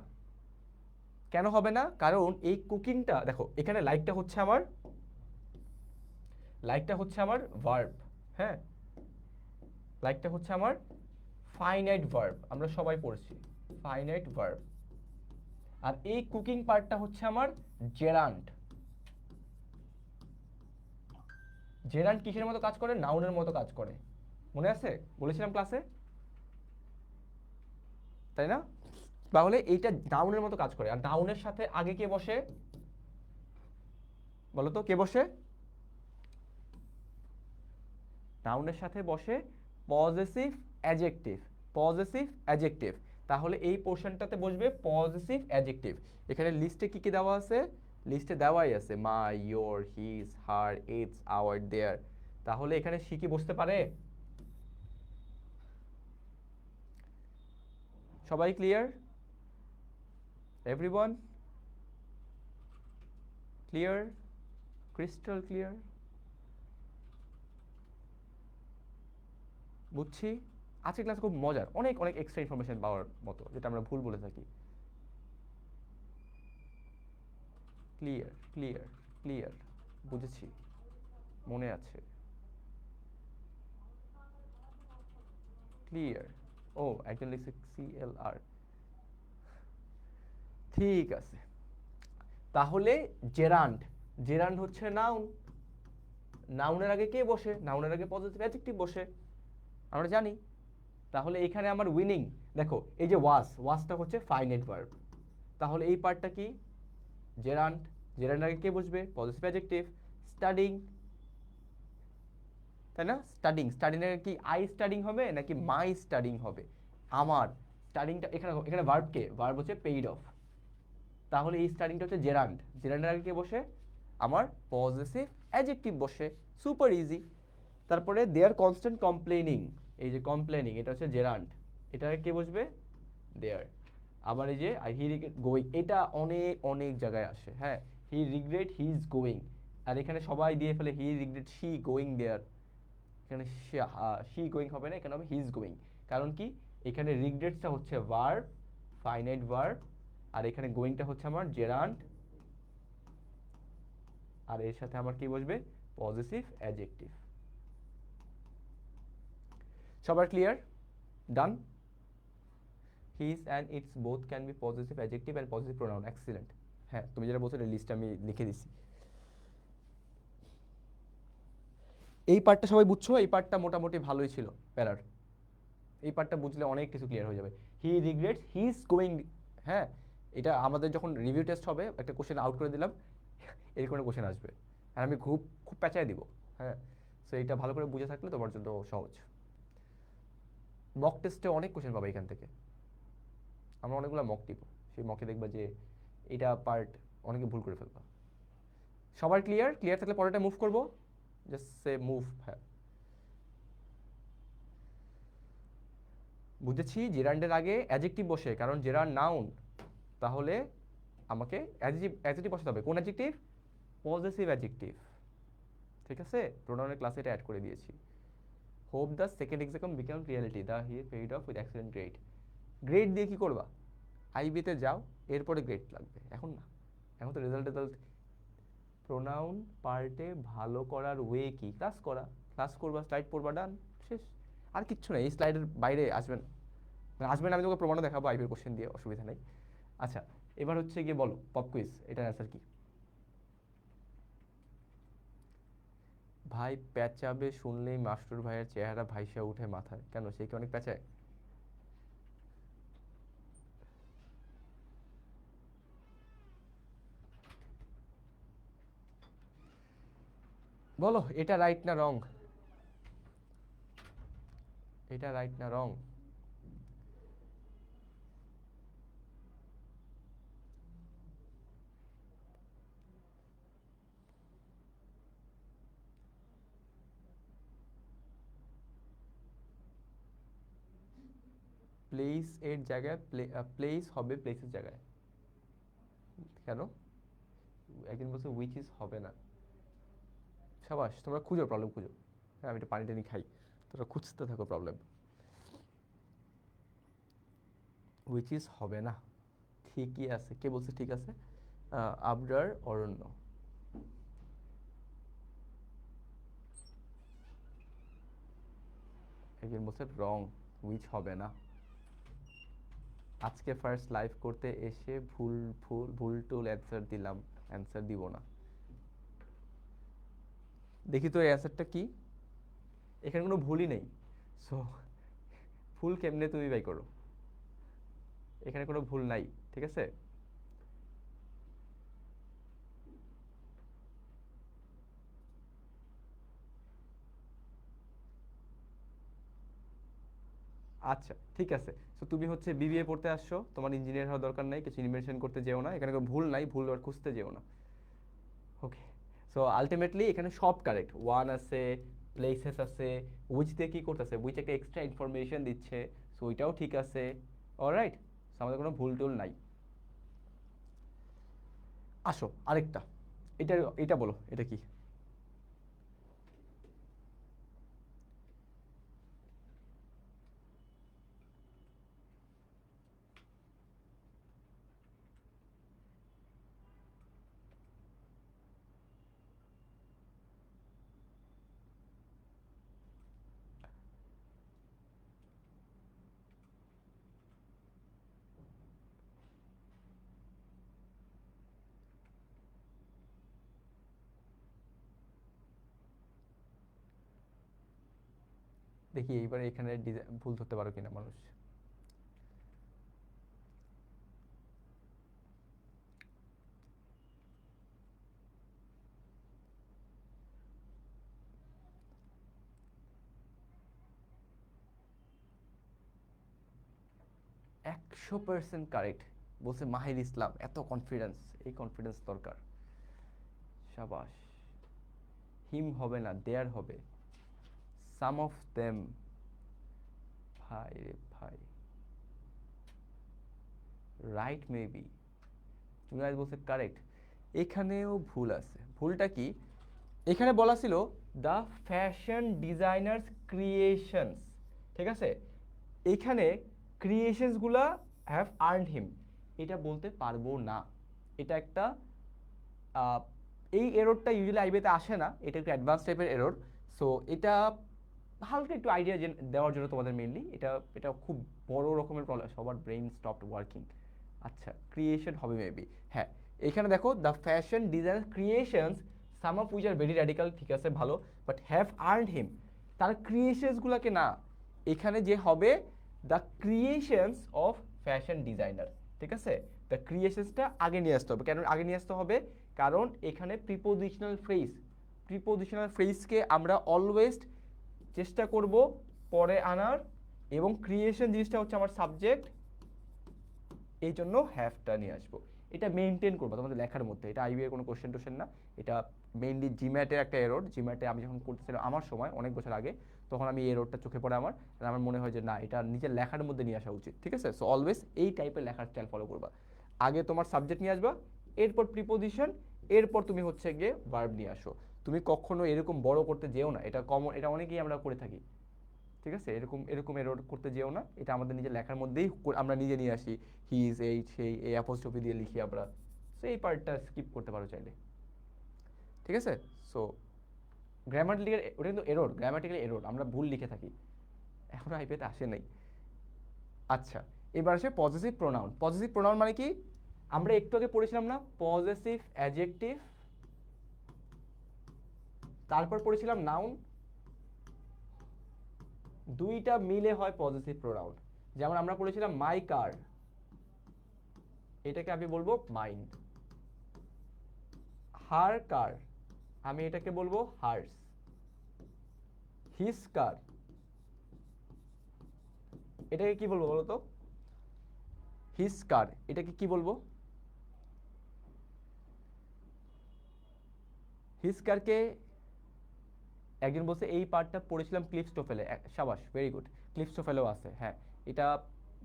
কেন হবে না? কারণ এই কুকিংটা দেখো, এখানে লাইকটা হচ্ছে আমার, লাইকটা হচ্ছে আমার ভার্ব, হ্যাঁ, লাইকটা হচ্ছে আমার ফাইনাইট ভার্ব, আমরা সবাই পড়ছি ফাইনাইট ভার্ব। আর এই কুকিং পার্টটা হচ্ছে আমার জেরান্ড। জেরান্ড কিসের মতো কাজ করে? নাউনের মতো কাজ করে, মনে আছে বলেছিলাম ক্লাসে, তাই না? তাহলে এইটা নাউনের মতো কাজ করে। আর নাউনের সাথে আগে কে বসে বলো তো, কে বসে? নাউনের সাথে বসে পজেসিভ অ্যাডজেক্টিভ, পজেসিভ অ্যাডজেক্টিভ। তাহলে এই পোর্শনটাতে বসবে পজেসিভ অ্যাডজেক্টিভ। এখানে লিস্টে কি কি দেওয়া আছে? লিস্টে দেওয়াই আছে my, your, his, her, its, our, their. তাহলে এখানে সি কি বসতে পারে? সবাই clear? Everyone clear? Crystal clear? বুঝছি। আজকের ক্লাস খুব মজার, অনেক অনেক এক্সট্রা ইনফরমেশন পাওয়ার মতো, যেটা আমরা ভুল বলে থাকি। ক্লিয়ার ক্লিয়ার ক্লিয়ার, বুঝেছি, মনে আছে, ক্লিয়ার। ও একজন লিখছে CLR, ঠিক আছে। তাহলে জেরান্ড, জেরান্ড হচ্ছে নাউন, নাউনের আগে কে বসে? নাউনের আগে পজিটিভ অ্যাডজেক্টিভ বসে, আমরা জানি। তাহলে এখানে আমার উইনিং, দেখো এই যে ওয়াজ, ওয়াজটা হচ্ছে ফাইনাইট ভার্ব। তাহলে এই পার্টটা কি? জেরান্ড, জেরান্ড আগে কে বসবে? Positive adjective. স্টাডিং, তাই না? স্টাডিং, স্টাডিং এর কি আই স্টাডিং হবে নাকি মাই স্টাডিং হবে? আমার স্টাডিংটা এখানে, এখানে ভার্ব কে? ভার্ব হচ্ছে পেইড অফ। তাহলে এই স্টাডিংটা হচ্ছে জেরান্ড, জেরান্ডের আগে কে বসে? আমার পজিটিভ অ্যাডজেক্টিভ বসে, সুপার ইজি। তারপরে দে আর কনস্ট্যান্ট কমপ্লেনিং, এই যে কমপ্লেনিং, এটা হচ্ছে জেরান্ড, এটা কে বসবে? দেয়ার। আবার এই যে হি গোয়িং, এটা অনেক অনেক জায়গায় আসে, হ্যাঁ, হি রিগ্রেট হি ইজ গোয়িং। আর এখানে সবাই দিয়ে ফেলে হি রিগ্রেট শি গোয়িং দেয়ার, এখানে শি গোয়িং হবে না, এখানে হবে হি ইজ গোয়িং। কারণ কি? এখানে রিগ্রেটসটা হচ্ছে ভার্ব, ফাইনাইট ভার্ব, আর এখানে গোয়িংটা হচ্ছে আমার জেরান্ড, আর এর সাথে আমার কি বসবে? Positive adjective. সবার clear? Done? His and its both can be positive adjective and positive pronoun, excellent. হ্যাঁ, তুমি যেটা বলছো লিস্টে আমি লিখে দিছি। এই পার্টটা সবাই বুঝছো? এই পার্টটা মোটামুটি ভালোই ছিল প্যারার। এই পার্টটা বুঝলে অনেক কিছু ক্লিয়ার হয়ে যাবে। হি রিগ্রেটস হি ইজ গোয়িং, হ্যাঁ, এটা আমাদের যখন রিভিউ টেস্ট হবে একটা কোশ্চেন আউট করে দিলাম, এর কোনো কোশ্চেন আসবে, আর আমি খুব খুব প্যাঁচায় দিব, হ্যাঁ। সো এটা ভালো করে বুঝে থাকলে তোমার জন্য সহজ। মক টেস্টে অনেক কোশ্চেন পাবে এখান থেকে, আমরা অনেকগুলো মক দিব, সেই মকে দেখবা যে এটা পার্ট অনেকে ভুল করে ফেলবা। সবার ক্লিয়ার? ক্লিয়ার থাকলে পরেরটা মুভ করবো, জাস্ট সে মুভ। হ্যাঁ, বুঝেছি। জেরান্ডের আগে অ্যাডজেক্টিভ বসে, কারণ জেরান্ড নাউন, তাহলে আমাকে অ্যাডজেক্টিভ বসাতে হবে। কোন অ্যাডজেক্টিভ? Possessive adjective. ঠিক আছে, প্রোনাউনের ক্লাসে এটা অ্যাড করে দিয়েছি। Hope the second exam become reality, the he paid of with excellent grade. Grade দিয়ে কি করবা? আইবিতে যাও, এরপরে গ্রেড লাগবে, এখন না, এখন তো রেজাল্ট। প্রোনাউন পার্টে ভালো করার ওয়ে কি? ক্লাস করা, ক্লাস করবা, স্লাইড পড়বা, ডান, শেষ। আর কিচ্ছু নেই, এই স্লাইডের বাইরে আসবেন আসবেন আমি তোকে প্রমাণও দেখাবো আইবির কোশ্চেন দিয়ে, অসুবিধা নেই। আচ্ছা, এবার হচ্ছে গিয়ে বলো পপ কুইজ, এটার অ্যান্সার কি? ভাই প্যাচাবে শুনলেই মাস্টার ভাইয়ের চেহারা ভাইসা উঠে মাথায়, কেন সে কি অনেক প্যাচায়? বলো এটা রাইট না রং? এটা রাইট না রং? প্লেস এর জায়গায় প্লেস হবে প্লেসের জায়গায়, কেন? একদিন বলছে উইচ ইজ হবে না। সাবাস, তোমরা খুঁজো, প্রবলেম খুঁজো। হ্যাঁ, আমি একটু পানি টানি খাই, তোমরা খুঁজতে থাকো প্রবলেম। উইচ ইজ হবে না, ঠিকই আছে। কে বলছে ঠিক আছে? আবরার অরণ্য। একজন বলছে রং, উইচ হবে না। আজকে ফার্স্ট লাইভ করতে এসে ভুল ভুল ভুল টুল অ্যান্সার দিলাম, অ্যান্সার দিব না। দেখি তো এই অ্যান্সারটা কি? এখানে কোনো ভুলই নেই, সো ভুল কেমনে তুমি বাই করো? এখানে কোনো ভুল নাই, ঠিক আছে। আচ্ছা ঠিক আছে, সো তুমি হচ্ছে বিবিএ পড়তে আসছো, তোমার ইঞ্জিনিয়ার হওয়ার দরকার নাই, কিছু ইনভেনশন করতে যেও না, এখানে কোনো ভুল নাই, ভুল আর খুঁজতে যেও না। ওকে, সো আলটিমেটলি এখানে সব কারেক্ট, ওয়ান আছে, প্লেসেস আছে, উইচ দিয়ে কি করতেছে, উইচ একটা এক্সট্রা ইনফরমেশন দিচ্ছে, সো ওইটাও ঠিক আছে। অলরাইট, সো আমাদের কোনো ভুল টুল নাই। আসো আরেকটা, এটা এটা বলো, এটা কি? দেখি এইবার এখানে ভুল ধরতে পারো কিনা মানুষ। একশো পার্সেন্ট কারেক্ট বলছে মাহির ইসলাম, এত কনফিডেন্স, এই কনফিডেন্স দরকার। সাবাস। হিম হবে না, দেয়ার হবে। সাম অফ দেম। ভাই রে ভাই, রাইট মেবি, তুমি আজ বলছে কারেক্ট, এখানেও ভুল আছে। ভুলটা কি? এখানে বলা ছিল দ্য ফ্যাশন ডিজাইনার্স ক্রিয়েশনস, ঠিক আছে। এখানে ক্রিয়েশনসগুলা হ্যাভ আর্নড হিম, এটা বলতে পারবো না। এটা একটা এই এররটা ইউজুয়ালি আইবিতে আসে না, এটা একটু অ্যাডভান্স টাইপের এরর। সো এটা হালকা একটু আইডিয়া দেওয়ার জন্য তোমাদের মেইনলি, এটা এটা খুব বড় রকমের প্রবলেম, সবার ব্রেইন স্টপড ওয়ার্কিং। আচ্ছা, ক্রিয়েশন হবে মেবি, হ্যাঁ। এখানে দেখো the fashion design creations, some of which are very radical, ঠিক আছে ভালো, বাট হ্যাভ আর্নড হিম, তার ক্রিয়েশনসগুলোকে না, এখানে যে হবে the creations of fashion designer, ঠিক আছে। দ্য ক্রিয়েশনসটা আগে নিয়ে আসতে হবে, কেন আগে নিয়ে আসতে হবে? কারণ এখানে প্রিপোজিশনাল ফ্রেজ, প্রিপোজিশনাল ফ্রেজকে আমরা অলওয়েজ চেষ্টা করব পরে আনার, এবং ক্রিয়েশন জিনিসটা হচ্ছে আমার সাবজেক্ট, এই জন্য হ্যাভটা নিয়ে আসবো। এটা মেনটেন করবো তোমাদের লেখার মধ্যে, এটা আইবি এর কোনো কোশ্চেন টোশ্চেন না, এটা মেইনলি জিম্যাটের একটা এরর। জিম্যাটে আমি যখন করতেছিলাম আমার সময় অনেক বছর আগে, তখন আমি এই এররটা চোখে পড়ে আমার, আর আমার মনে হয় যে না, এটা নিজের লেখার মধ্যে নিয়ে আসা উচিত। ঠিক আছে, সো অলওয়েজ এই টাইপের লেখার স্টাইল ফলো করবা। আগে তোমার সাবজেক্ট নিয়ে আসবা, এরপর প্রিপোজিশন, এরপর তুমি হচ্ছে গিয়ে ভার্ব নিয়ে আসো। তুমি কখনো এরকম বড় করতে যেও না, এটা কমন, এটা অনেকেই আমরা করে থাকি। ঠিক আছে, এরকম এরকম এরর করতে যেও না, এটা আমাদের নিজের লেখার মধ্যেই আমরা নিজে নিয়ে আসি। হি ইজ, এই সেই, এই অ্যাপোস্ট্রফি দিয়ে লিখি আমরা। সো এই পার্টটা স্কিপ করতে পারো চাইলে। ঠিক আছে, সো গ্রামাটিক্যাল, ওটা কিন্তু এরর, গ্রামাটিক্যাল এরর, আমরা ভুল লিখে থাকি, এখনো আইপিএতে আসে নাই। আচ্ছা, এবার আসে পজেসিভ প্রোনাউন। পজেসিভ প্রোনাউন মানে কি? আমরা একটু আগে পড়েছিলাম না পজেসিভ অ্যাডজেক্টিভ, তারপর পড়েছিলাম নাউন, দুইটা মিলে হয় পজেসিভ প্রোনাউন। যেমন আমরা পড়েছিলাম মাই কার, এটাকে আমি বলবো মাইন। হার কার, আমি এটাকে বলবো হার্স। হিস কার, এটাকে কি বলবো বলো তো? হিস কার, এটাকে কি বলবো? হিস কারকে একজন বলছে এই পার্টটা পড়েছিলাম ক্লিফস্টোফেলে, সাবাস, ভেরি গুড, ক্লিফস্টোফেলেও আছে। হ্যাঁ, এটা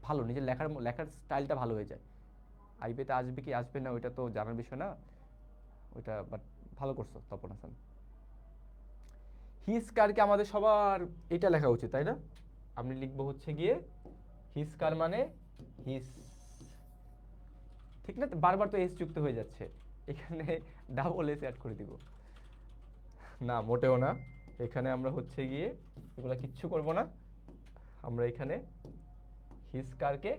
ভালো, নিজের লেখার লেখার স্টাইলটা ভালো হয়ে যায়। আইবিতে আসবে কি আসবে না ওইটা তো জানার বিষয় না, ওইটা বাট ভালো করছো তপন হাসান। হিস কারকে আমাদের সবার এটা লেখা উচিত, তাই না? আমি লিখবো হচ্ছে গিয়ে হিস কার মানে হিস, ঠিক না? বারবার তো এস যুক্ত হয়ে যাচ্ছে, এখানে ডাবল এস অ্যাড করে দিব না, মোটেও না। এখানে আমরা হচ্ছে গিয়ে এগুলা কিচ্ছু করব না, আমরা এখানে হিজ কারকে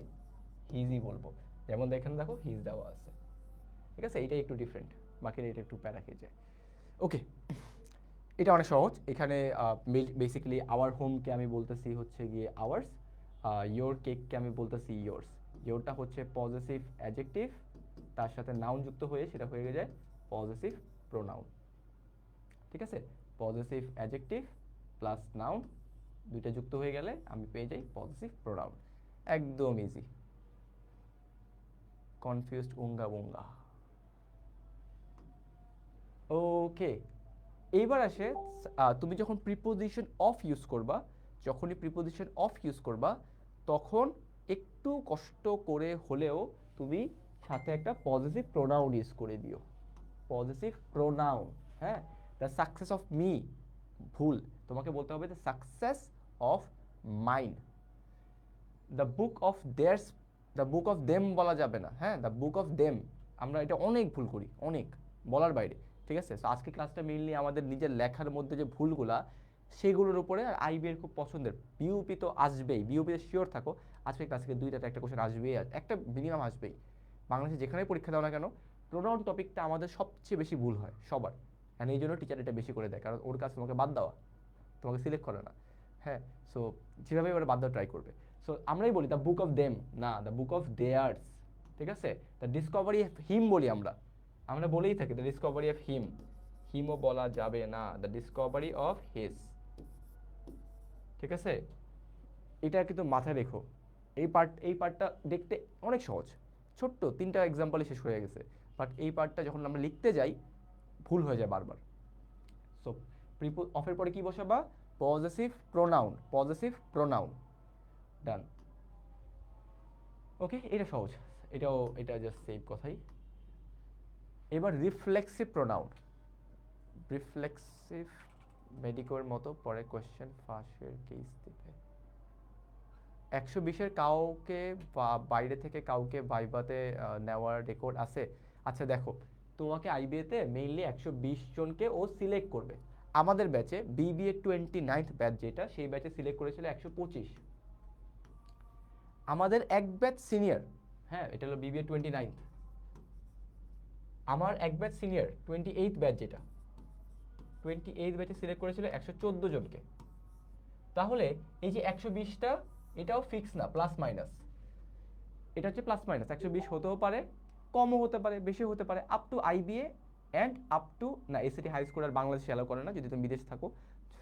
হিজই বলবো। যেমন এখানে দেখো হিজ দেওয়া আছে, ঠিক আছে, এইটাই একটু ডিফারেন্ট, বাকিটা এটা একটু প্যারা খেয়ে যায়। ওকে, এটা অনেক সহজ। এখানে বেসিক্যালি আওয়ার হোমকে আমি বলতেছি হচ্ছে গিয়ে আওয়ার্স, ইয়োর কেককে আমি বলতেছি ইয়োর্স। ইয়োরটা হচ্ছে পজেসিভ অ্যাডজেক্টিভ, তার সাথে নাউন যুক্ত হয়ে সেটা হয়ে যায় পজেসিভ প্রোনাউন। ঠিক আছে, পজেসিভ অ্যাডজেক্টিভ প্লাস নাউন দুইটা যুক্ত হয়ে গেলে আমি পেয়ে যাই পজেসিভ প্রোনাউন। একদম ইজি, কনফিউজড উঙ্গা বুঙ্গা। ওকে, এইবার আসে তুমি যখন প্রিপোজিশন অফ ইউজ করবা, যখনই প্রিপোজিশন অফ ইউজ করবা তখন একটু কষ্ট করে হলেও তুমি সাথে একটা পজিটিভ প্রোনাউন ইউজ করে দিও। পজিটিভ প্রোনাউন, হ্যাঁ, দ্য সাকসেস অফ মি, ভুল, তোমাকে বলতে হবে the success of mind. The book of theirs, the book of them বলা যাবে না, হ্যাঁ, দ্য বুক অফ দেম, আমরা এটা অনেক ভুল করি, অনেক, বলার বাইরে। ঠিক আছে, সো আজকে ক্লাসটা মেইনলি আমাদের নিজের লেখার মধ্যে যে ভুলগুলা সেগুলোর উপরে। আর আইবি এর খুব পছন্দের বিউপি তো আসবেই, বিউপিতে শিওর থাকো আজকে ক্লাসে দুইটাতে একটা কোশ্চেন আসবেই, একটা মিনিমাম আসবেই। বাংলাদেশে যেখানে পরীক্ষা দাও না কেন, প্রোনাউন টপিকটা আমাদের সবচেয়ে বেশি ভুল হয় সবার, আর এই জন্য টিচার এটা বেশি করে দেয়, কারণ ওর কাজ তোমাকে বাদ দেওয়া, তোমাকে সিলেক্ট করে না। হ্যাঁ, সো যেভাবে এবার বাদ দেওয়া ট্রাই করবে। সো আমরাই বলি দ্য বুক অফ দেম, না, দ্য বুক অফ দেয়ার্স। ঠিক আছে, দ্য ডিসকভারি অফ হিম বলি আমরা, আমরা বলেই থাকি দ্য ডিসকভারি অফ হিম, হিমও বলা যাবে না, দ্য ডিসকভারি অফ হিজ। ঠিক আছে, এটা কিন্তু মাথায় রেখো। এই পার্টটা দেখতে অনেক সহজ, ছোট্ট তিনটা এক্সাম্পলে শেষ হয়ে গেছে, বাট এই পার্টটা যখন আমরা লিখতে যাই ভুল হয়ে যায় বারবার। সো অফের পরে কি বসাবা? পজেসিভ প্রোনাউন, পজেসিভ প্রোনাউন, ডান। ওকে, এটা সহজ, এটা জাস্ট সেভ কথাই। এবার রিফ্লেক্সিভ প্রোনাউন, রিফ্লেক্সিভ মেডিকোর মতো পরে কোয়েশ্চেন ফাঁসের কেস দিবে। 120-এর কাউকে বা বাইরে থেকে কাউকে ভাইভাতে নেওয়ার রেকর্ড আছে? আচ্ছা দেখো, তোমাকে আইবিএতে মেইনলি 120 জনকে ও সিলেক্ট করবে। আমাদের ব্যাচে বিবিএ 29th ব্যাচ যেটা, সেই ব্যাচে সিলেক্ট করেছিল 125। আমাদের এক ব্যাচ সিনিয়র, হ্যাঁ, এটা হলো বিবিএ 29th, আমার এক ব্যাচ সিনিয়র 28th ব্যাচ যেটা, 28th ব্যাচে সিলেক্ট করেছিল 114 জনকে। তাহলে এই যে 120টা, এটাও ফিক্স না, প্লাস মাইনাস, এটা হচ্ছে প্লাস মাইনাস, 120 হতেও পারে, কমও হতে পারে, বেশি হতে পারে, up to IBA and up to, না এসএটি হাই স্কোর আর বাংলাদেশে অ্যালাউ করে না, যদি তুমি বিদেশ থাকো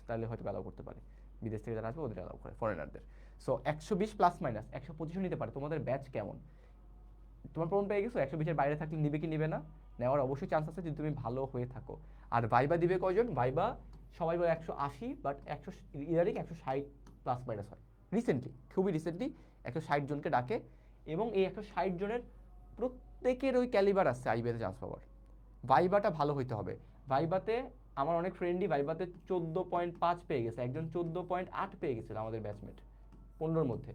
তাহলে হয়তো অ্যালাউ করতে পারে, বিদেশ থেকে যারা আসবে ওদের অ্যালাউ করে, ফরেনারদের। সো 120 প্লাস মাইনাস 125 নিতে পারে। তোমাদের ব্যাচ কেমন, তোমার প্রবলেম পেয়ে গেছো, 120-এর বাইরে থাকলে নিবে কি নিবে না, নেওয়ার অবশ্যই চান্স আছে যদি তুমি ভালো হয়ে থাকো। আর ভাইবা দিবে কয়জন, ভাইবা সবাই বলে 180, বাট 100 ইয়ারিং 160 প্লাস মাইনাস হয়। রিসেন্টলি, খুবই রিসেন্টলি 160 জনকে ডাকে, এবং এই 160 জনের প্রত্যেকের ওই ক্যালিবার আছে আইবিতে চান্স পাওয়ার। ভাইবাটা ভালো হইতে হবে। ভাইবাতে আমার অনেক ফ্রেন্ডই ভাইবাতে 14.5 পেয়ে গেছে, একজন 14.8 পেয়ে গেছিল আমাদের ব্যাচমেট 15-র মধ্যে।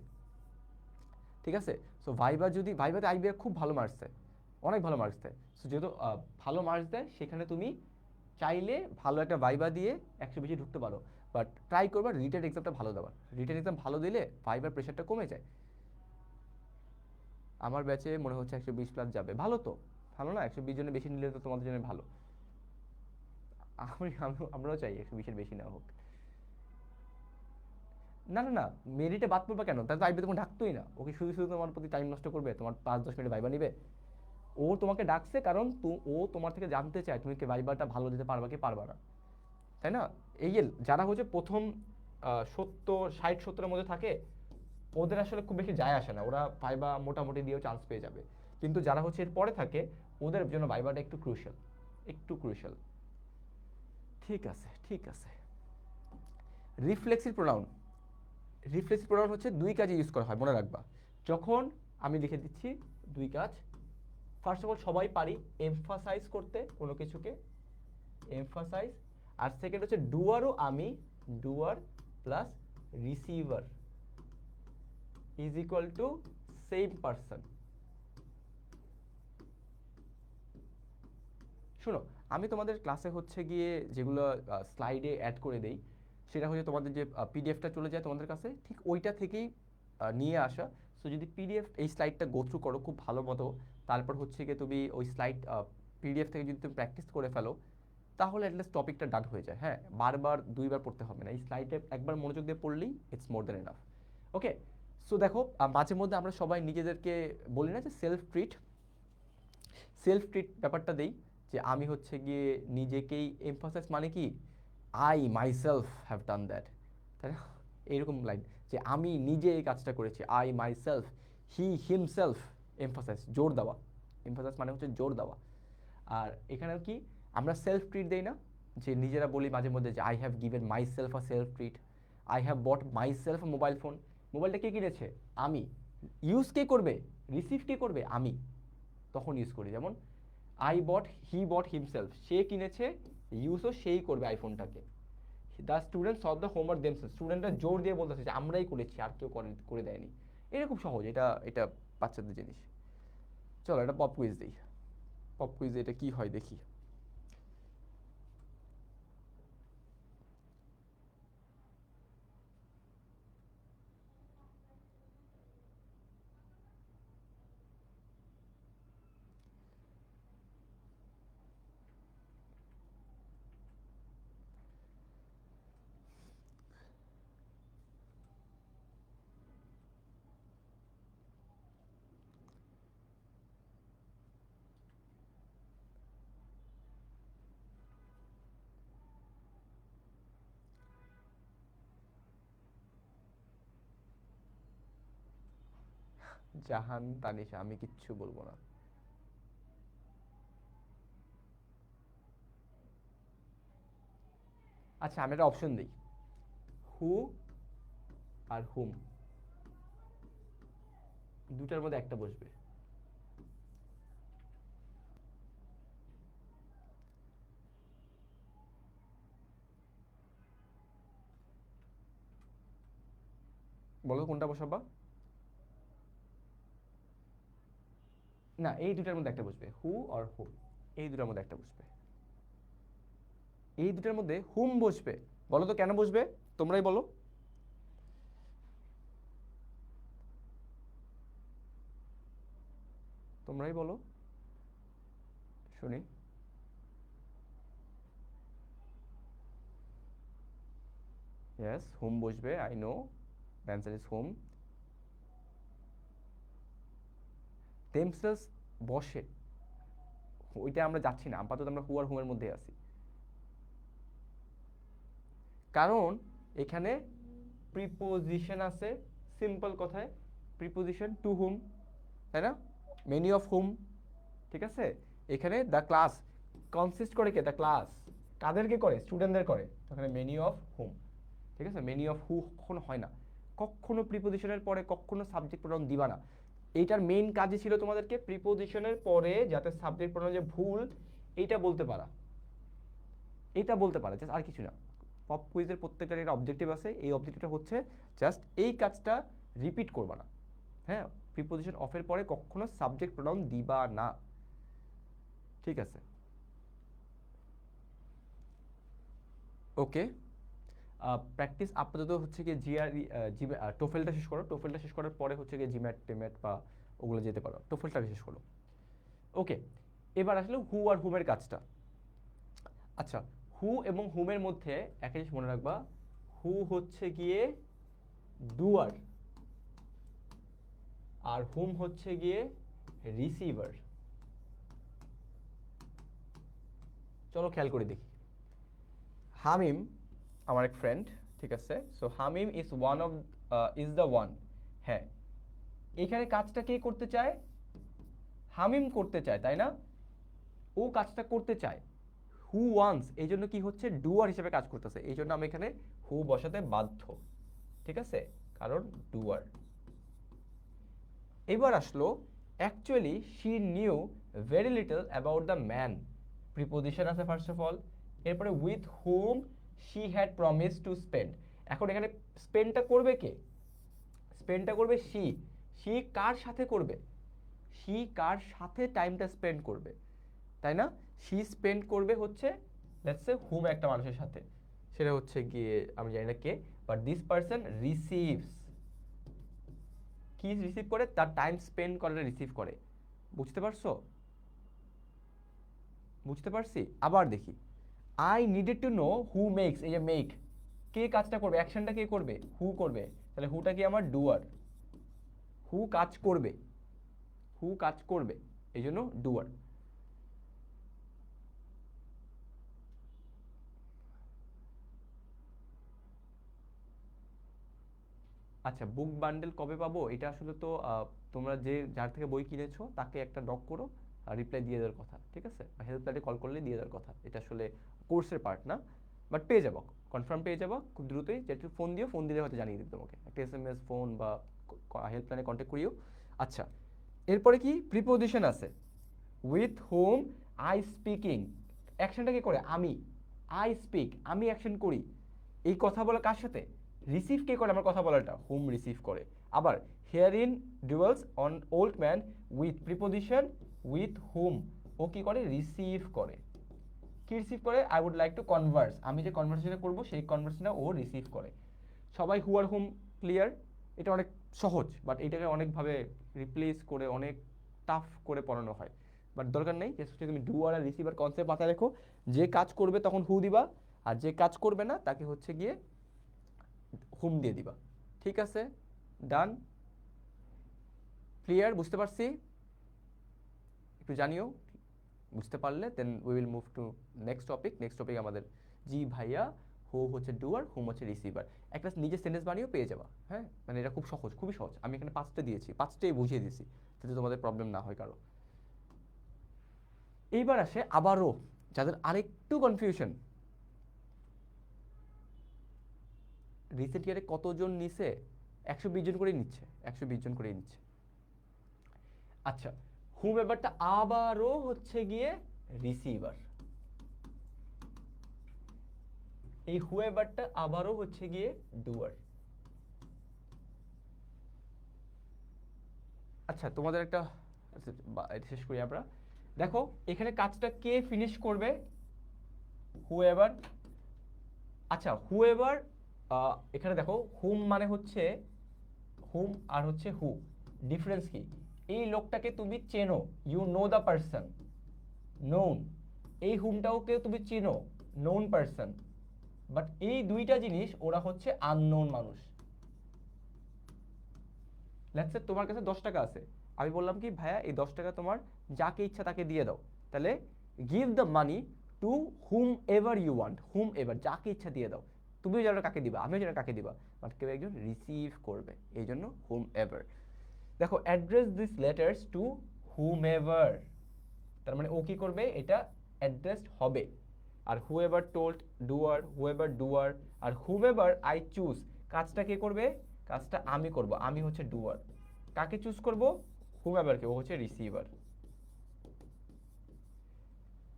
ঠিক আছে, সো ভাইবা যদি, ভাইবাতে আইবিআর খুব ভালো মার্কস দেয়, অনেক ভালো মার্কস দেয়। সো যেহেতু ভালো মার্কস দেয়, সেখানে তুমি চাইলে ভালো একটা ভাইবা দিয়ে 120 ঢুকতে পারো, বাট ট্রাই করবা রিটেন এক্সামটা ভালো দেওয়ার। রিটেন এক্সাম ভালো দিলে ভাইবার প্রেশারটা কমে যায়। আমার ব্যাচে মনে হচ্ছে 120 প্লাস যাবে, ভালো তো, ভালো না? 120 জনের বেশি নিলে তো তোমাদের জন্য ভালো। আমরাও চাই 120-এর বেশি নেওয়া হোক। না না না, মেরিটে বাদ পড়বা কেন? তাহলে তো আইবিতে তোমার ডাকতোই না। ওকে শুধু শুধু তোমার প্রতি টাইম নষ্ট করবে, তোমার 5-10 মিনিট ভাইবা নিবে? ও তোমাকে ডাকছে কারণ ও তোমার থেকে জানতে চায় তুমি কি ভাইবাটা ভালো দিতে পারবা কি পারবা না, তাই না? এই যে যারা হচ্ছে প্রথম 60-70-এর মধ্যে থাকে, ওদের আসলে খুব বেশি যায় আসে না, ওরা ভাইবা মোটামুটি দিয়েও চান্স পেয়ে যাবে। কিন্তু যারা হচ্ছে এর পরে থাকে, ওদের জন্য ভাইবাটা একটু ক্রুশাল, একটু ক্রুশাল। ঠিক আছে, ঠিক আছে। রিফ্লেক্সিভ প্রোনাউন, রিফ্লেক্সিভ প্রোনাউন হচ্ছে দুই কাজে ইউজ করা হয়, মনে রাখবা। যখন, আমি লিখে দিচ্ছি দুই কাজ। ফার্স্ট অফ অল সবাই পারি এমফাসাইজ করতে কোনো কিছুকে, এমফাসাইজ। আর সেকেন্ড হচ্ছে ডুয়ারও আমি, doer plus receiver is equal to same person. শোনো, আমি তোমাদের ক্লাসে হচ্ছে গিয়ে যেগুলো স্লাইডে অ্যাড করে দেই, সেটা হচ্ছে তোমাদের যে পিডিএফটা চলে যায় তোমাদের কাছে, ঠিক ওইটা থেকেই নিয়ে আসা। সো যদি পিডিএফ এই স্লাইডটা গো থ্রু করো খুব ভালো মতো, তারপর হচ্ছে গিয়ে তুমি ওই স্লাইড পিডিএফ থেকে যদি তুমি প্র্যাকটিস করে ফেলো, তাহলে অ্যাটলিস্ট টপিকটা ডান হয়ে যায়। হ্যাঁ, বারবার দুইবার পড়তে হবে না, এই স্লাইডে একবার মনোযোগ দিয়ে পড়লেই it's more than enough. Okay, so দেখো, মাঝে মধ্যে আমরা সবাই নিজেদেরকে বলি না যে সেলফ ট্রিট, সেলফ ট্রিট ব্যাপারটা দেই, যে আমি হচ্ছে গিয়ে নিজেকেই এমফাসাইজ, মানে কি I myself have done that, তাই না? এইরকম লাইন, যে আমি নিজে এই কাজটা করেছি, I myself, he himself, emphasise জোর দেওয়া, এমফাসাইজ মানে হচ্ছে জোর দেওয়া। আর এখানেও কি আমরা সেলফ ট্রিট দেই না, যে নিজেরা বলি মাঝে মধ্যে যে I have given my self a self treat, I have bought my self mobile phone. মোবাইলটা কে কিনেছে? আমি। ইউজ কে করবে, রিসিভ কে করবে? আমি। তখন ইউজ করি, যেমন I bought, he bot himself, সে কিনেছে, ইউজও সেই করবে আইফোনটাকে। The student solve the homework themselves, স্টুডেন্টরা জোর দিয়ে বলতেছে যে আমরাই করেছি, আর কেউ করে দেয়নি। এটা খুব সহজ, এটা এটা বাচ্চাদের জিনিস। চলো এটা পপ কুইজ দিই, পপ কুইজে এটা কি হয় দেখি। জাহান তানিশা, আমি কিচ্ছু বলবো না। আচ্ছা, আমি একটা অপশন দিই, হু আর হুম, দুটার মধ্যে একটা বসবে। বলো কোনটা বসাবা? না, এই দুটার মধ্যে একটা বসবে, হু আর হুম, এই দুটার মধ্যে একটা বসবে, এই দুটার মধ্যে হুম বসবে। বলো তো কেন বসবে, তোমরাই বলো। তোমরাই বলো, শুনি। ইয়েস, হুম বসবে, I know, the answer is hmm. Themselves বসে, ওইটা আমরা যাচ্ছি না, আপাতত আমরা হু আর হুমের মধ্যে আছি, কারণ এখানে প্রিপোজিশন আছে, সিম্পল কথায় প্রিপোজিশন টু হুম, তাই না, মেনি অফ হুম, ঠিক আছে। এখানে দ্য ক্লাস কনসিস্ট করে কে, দ্য ক্লাস কাদেরকে করে, স্টুডেন্টদের করে, ওখানে মেনি অফ হুম, ঠিক আছে। মেনি অফ হু কখনো হয় না, কখনো প্রিপোজিশনের পরে কখনো সাবজেক্ট প্রোনাউন দিবা না। এইটার মেইন কাজই ছিল তোমাদেরকে প্রিপোজিশনের পরে যাতে সাবজেক্ট প্রোনাউন যে ভুল এইটা বলতে পারা, এটা বলতে পারা, জাস্ট আর কিছু না। পপ কুইজের প্রত্যেকটার একটা অবজেক্টিভ আছে, এই অবজেক্টিভটা হচ্ছে জাস্ট এই কাজটা রিপিট করবা না, হ্যাঁ, প্রিপোজিশন অফের পরে কখনো সাবজেক্ট প্রোনাউন দিবা না, ঠিক আছে। ওকে, প্র্যাকটিস আপাতত হচ্ছে গিয়ে জিআরই টোফেলটা শেষ করো, টোফেলটা শেষ করার পরে হচ্ছে গিয়ে জিম্যাট টেম্যাট বা ওগুলো যেতে পারো, টোফেলটা শেষ করো। ওকে, এবার আসলে হু আর হুমের কাজটা। আচ্ছা, হু এবং হুমের মধ্যে একটা জিনিস মনে রাখবা, হু হচ্ছে গিয়ে ডুয়ার আর হুম হচ্ছে গিয়ে রিসিভার। চলো খেয়াল করে দেখি। হামিম আমার এক ফ্রেন্ড, ঠিক আছে, so Hamim is the one, হ্যাঁ, এখানে কাজটা কে করতে চায়, হামিম করতে চায়, তাই না, ও কাজটা করতে চায়। হু ওয়ান্স এই জন্য কি হচ্ছে, ডুয়ার হিসেবে কাজ করতেছে, এই জন্য আমি এখানে হু বসাতে বাধ্য, ঠিক আছে, কারণ ডুয়ার। এবার আসলো actually she new very little about the man, preposition আছে ফার্স্ট অফ অল, এরপরে with hmm she had promise to spend. এখন এখানে স্পেন্ডটা করবে কে, স্পেন্ডটা করবে শি, শি কার সাথে করবে, শি কার সাথে টাইমটা স্পেন্ড করবে, তাই না, শি স্পেন্ড করবে হচ্ছে লেটস সে হুম একটা মানুষের সাথে, সেটা হচ্ছে গিয়ে আমি জানি না কে, বাট দিস পারসন রিসিভস, কি রিসিভ করে, তার টাইম স্পেন্ড করে রিসিভ করে, বুঝতে পারছো, বুঝতে পারছি। আবার দেখি, I needed to know who makes, এই যে মেক, কে কাজটা করবে, অ্যাকশনটা কে করবে, হু করবে, তাহলে হুটা কি আমার ডুয়ার, হু কাজ করবে, হু কাজ করবে, এই জন্য ডুয়ার। আচ্ছা, বুক বান্ডেল কবে পাবো, এটা আসলে তো তোমরা যে যার থেকে বই কিনেছো তাকে একটা নক করো, আর রিপ্লাই দিয়ে দেওয়ার কথা, ঠিক আছে, বা হেল্পলাইনে কল করলে দিয়ে দেওয়ার কথা, এটা আসলে কোর্সের পার্ট না, বাট পেয়ে যাবো, কনফার্ম পেয়ে যাবো খুব দ্রুতই, যেহেতু ফোন দিও, ফোন দিলে হয়তো জানিয়ে দিবে তোমাকে, একটা এসএমএস, ফোন বা হেল্পলাইনে কন্ট্যাক্ট করিও। আচ্ছা, এরপরে কি প্রিপোজিশন আছে, উইথ হোম আই স্পিকিং, অ্যাকশনটা কি করে, আমি, আই স্পিক, আমি অ্যাকশন করি, এই কথা বলা কার সাথে, রিসিভ কে করে আমার কথা বলাটা, হুম রিসিভ করে। আবার here in dwells an old man with preposition with whom, ও কি করে, রিসিভ করে, কি রিসিভ করে, I would like to converse, আমি যে কনভার্সেশন করবো সেই কনভার্সেশনটা ও রিসিভ করে। সবাই হু আর হুম ক্লিয়ার, এটা অনেক সহজ, বাট এটাকে অনেকভাবে রিপ্লেস করে অনেক টাফ করে পড়ানো হয়, বাট দরকার নেই, জাস্ট হচ্ছে তুমি ডুয়ার আর রিসিভার কনসেপ্ট মাথায় রেখো, যে কাজ করবে তখন হু দিবা, আর যে কাজ করবে না তাকে হচ্ছে গিয়ে হুম দিয়ে দিবা, ঠিক আছে, ডান, ক্লিয়ার, বুঝতে পারছি, একটু জানিও, বুঝতে পারলে then we will move to next topic. Next topic আমাদের জি ভাইয়া, হু হচ্ছে ডুয়ার, হুম হচ্ছে রিসিভার, একটা নিজের সেন্টেন্স বানিয়েও পেয়ে যাবা, হ্যাঁ, মানে এটা খুব সহজ, খুবই সহজ, আমি এখানে পাঁচটা দিয়েছি, পাঁচটাই বুঝিয়ে দিয়েছি, যাতে তোমাদের প্রবলেম না হয় কারো। এইবার আসে আবারও যাদের আরেকটু কনফিউশন, রিসেন্ট ইয়ারে কতজন নিছে, 120 জন করেই নিচ্ছে, 120 জন করেই নিচ্ছে। আচ্ছা, হু ব্যাপারটা আবারও হচ্ছে গিয়ে রিসিভার, এই হুয়েভারটা আবারও হচ্ছে গিয়ে ডুয়ার। আচ্ছা, তোমাদের একটা এটা শেষ করি আমরা, দেখো এখানে কাজটা কে ফিনিশ করবে, হুয়েভার। আচ্ছা, হুয়েভার, এখানে দেখো হুম মানে হচ্ছে হুম আর হচ্ছে হু, ডিফারেন্স কি, এই লোকটাকে তুমি চেনো, you know the person, known, এই হুমটাও কেউ তুমি চিনো, নোন পারসন, বাট এই দুইটা জিনিস ওরা হচ্ছে আননোন মানুষ। লেটস সে তোমার কাছে 10 টাকা আছে, আমি বললাম কি ভাইয়া এই 10 টাকা তোমার যাকে ইচ্ছা তাকে দিয়ে দাও, তাহলে give the money to whomever you want, whomever, যাকে ইচ্ছা দিয়ে দাও। তুমিও জানো কাকে দিবা, আমিও জানো কাকে দিবা, বাট কেউ একজন রিসিভ করবে, এই জন্য হুম এভার। দেখো address this letters to whomever, তার মানে ও কি করবে, এটা অ্যাড্রেসড হবে। আর whoever told doer, whoever doer, আর হুম এভার আই চুজ, কাজটা কে করবে, কাজটা আমি করব, আমি হচ্ছে ডুয়ার। কাকে চুজ করব, হুম এভারকে, ও হচ্ছে রিসিভার।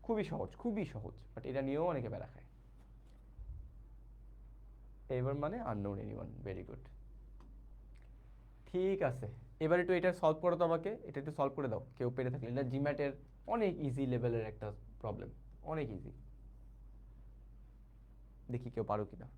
খুবই সহজ, খুবই সহজ, বাট এটা নিয়েও অনেকে বেড়া খায়। এবার মানে আননোন এনিওয়ান, ভেরি গুড। ঠিক আছে, এবার একটু এটা সলভ করো তো আমাকে, এটা একটু সলভ করে দাও কেউ পেরে থাকলে। এটা জিম্যাটের অনেক ইজি লেভেলের একটা প্রবলেম, অনেক ইজি। দেখি কেউ পারো কিনা।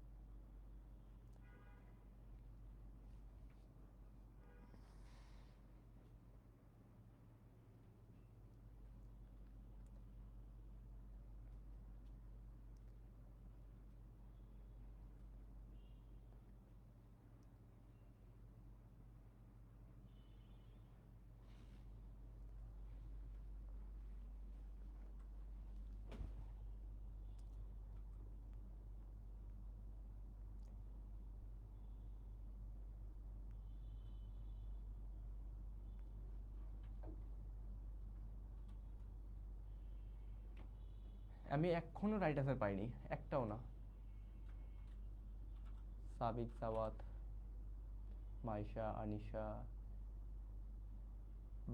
আমি এখনো রাইট আনসার পাইনি, একটাও না। সাবিক, সাওয়াত, মাইশা, আনিশা,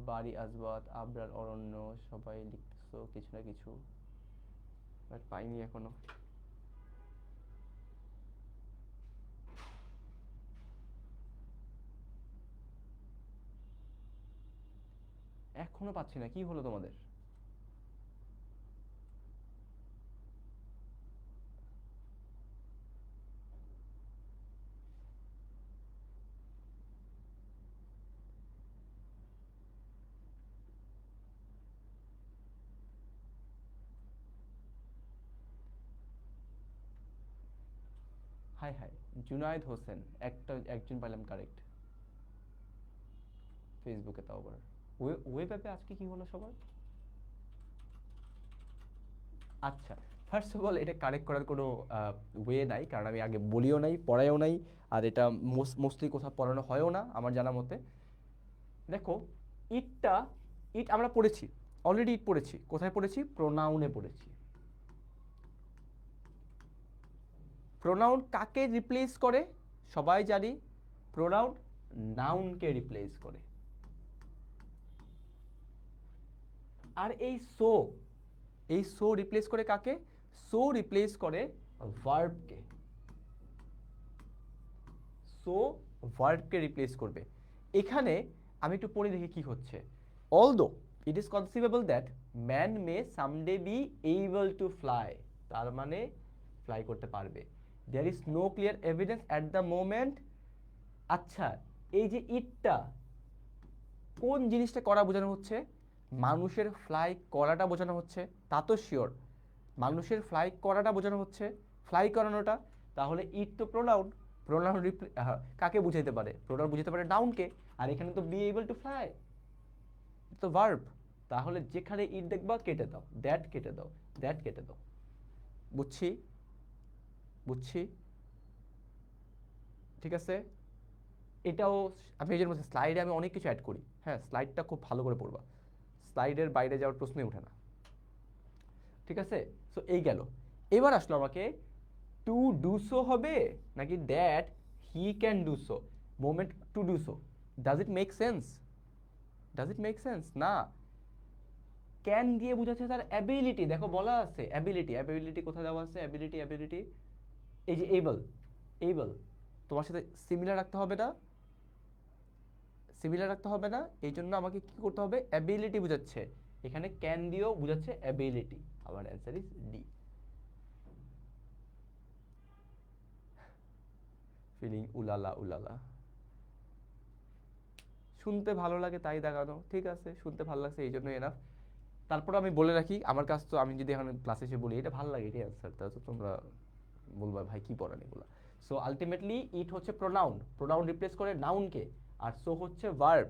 বাড়ি, আজবাত, আবরার, অরণ্য, সবাই লিখতেছো কিছু না কিছু, বাট পাইনি এখনো। এখনো পাচ্ছি না, কি হলো তোমাদের? হাই হাই, জুনায়েদ হোসেন, একজন পাইলাম কারেক্ট, ফেসবুকে তাও আবার। ওয়েব অ্যাপে আজকে কি হলো সবার? আচ্ছা, ফার্স্ট অফ অল এটা কারেক্ট করার কোনো ওয়ে নাই, কারণ আমি আগে বলিও নাই, পড়াইও নাই, আর এটা মোস্টলি কোথাও পড়ানো হয়ও না আমার জানা মতে। দেখো, ইটটা, ইট আমরা পড়েছি, অলরেডি ইট পড়েছি, কোথায় পড়েছি, প্রোনাউনে পড়েছি। প্রোনাউন কাকে রিপ্লেস করে, সবাই জানি, প্রোনাউন নাউনকে রিপ্লেস করে। আর এই সো রিপ্লেস করে কাকে, সো রিপ্লেস করে ভার্বকে, সো ভার্বকে রিপ্লেস করবে। এখানে আমি একটু পড়ে দেখি কি হচ্ছে। Although it is conceivable that man may someday be able to fly, তার মানে ফ্লাই করতে পারবে। There is no clear evidence at the moment. আচ্ছা, এই যে ইটটা, কোন জিনিসটা করা বোঝানো হচ্ছে, মানুষের ফ্লাই করাটা বোঝানো হচ্ছে, তা তো শিওর, মানুষের ফ্লাই করাটা বোঝানো হচ্ছে, ফ্লাই করানোটা। তাহলে ইট তো প্রোনাউন, প্রোনাউন কাকে বুঝাইতে পারে, প্রোনাউন বুঝাইতে পারে নাউনকে, আর এখানে তো বি এবল টু ফ্লাই তো ভার্ব। তাহলে যেখানে ইট দেখবা কেটে দাও, দ্যাট কেটে দাও, দ্যাট কেটে দাও। বুঝছি, বুঝছি, ঠিক আছে। এটাও আমি এই জন্য স্লাইডে আমি অনেক কিছু অ্যাড করি, হ্যাঁ, স্লাইডটা খুব ভালো করে পড়বা, স্লাইডের বাইরে যাওয়ার প্রশ্নই ওঠে না, ঠিক আছে। সো এই গেল। এবার আসলো আমাকে টু ডু সো হবে নাকি that he can do so, moment to do so, does it make sense, does it make sense না। ক্যান দিয়ে বোঝাচ্ছে তার অ্যাবিলিটি, দেখো বলা আছে অ্যাবিলিটি, অ্যাবিলিটি কোথায় দেওয়া আছে, অ্যাবিলিটি, অ্যাবিলিটি, এই যে এবল, এবল, তোমার সাথে সিমিলার রাখতে হবে না, সিমিলার রাখতে হবে না, এই জন্য আমাকে কি করতে হবে, অ্যাবিলিটি বোঝাচ্ছে, এখানে ক্যান দিয়েও বোঝাচ্ছে অ্যাবিলিটি। আমার অ্যান্সার ইজ ডি। ফিলিং উলালা উলালা, শুনতে ভালো লাগে তাই দেখানো, ঠিক আছে, শুনতে ভালো লাগছে এই জন্য এনাফ। তারপর আমি বলে রাখি, আমার কাছে তো আমি যদি এখন ক্লাসে এসে বলি এটা ভালো লাগে, এটাই অ্যান্সার, তা তো তোমরা বলবা ভাই কি পড়ান এগুলা। সো আলটিমেটলি ইট হচ্ছে প্রোনাউন, প্রোনাউন রিপ্লেস করে নাউনকে, আর সো হচ্ছে ভার্ব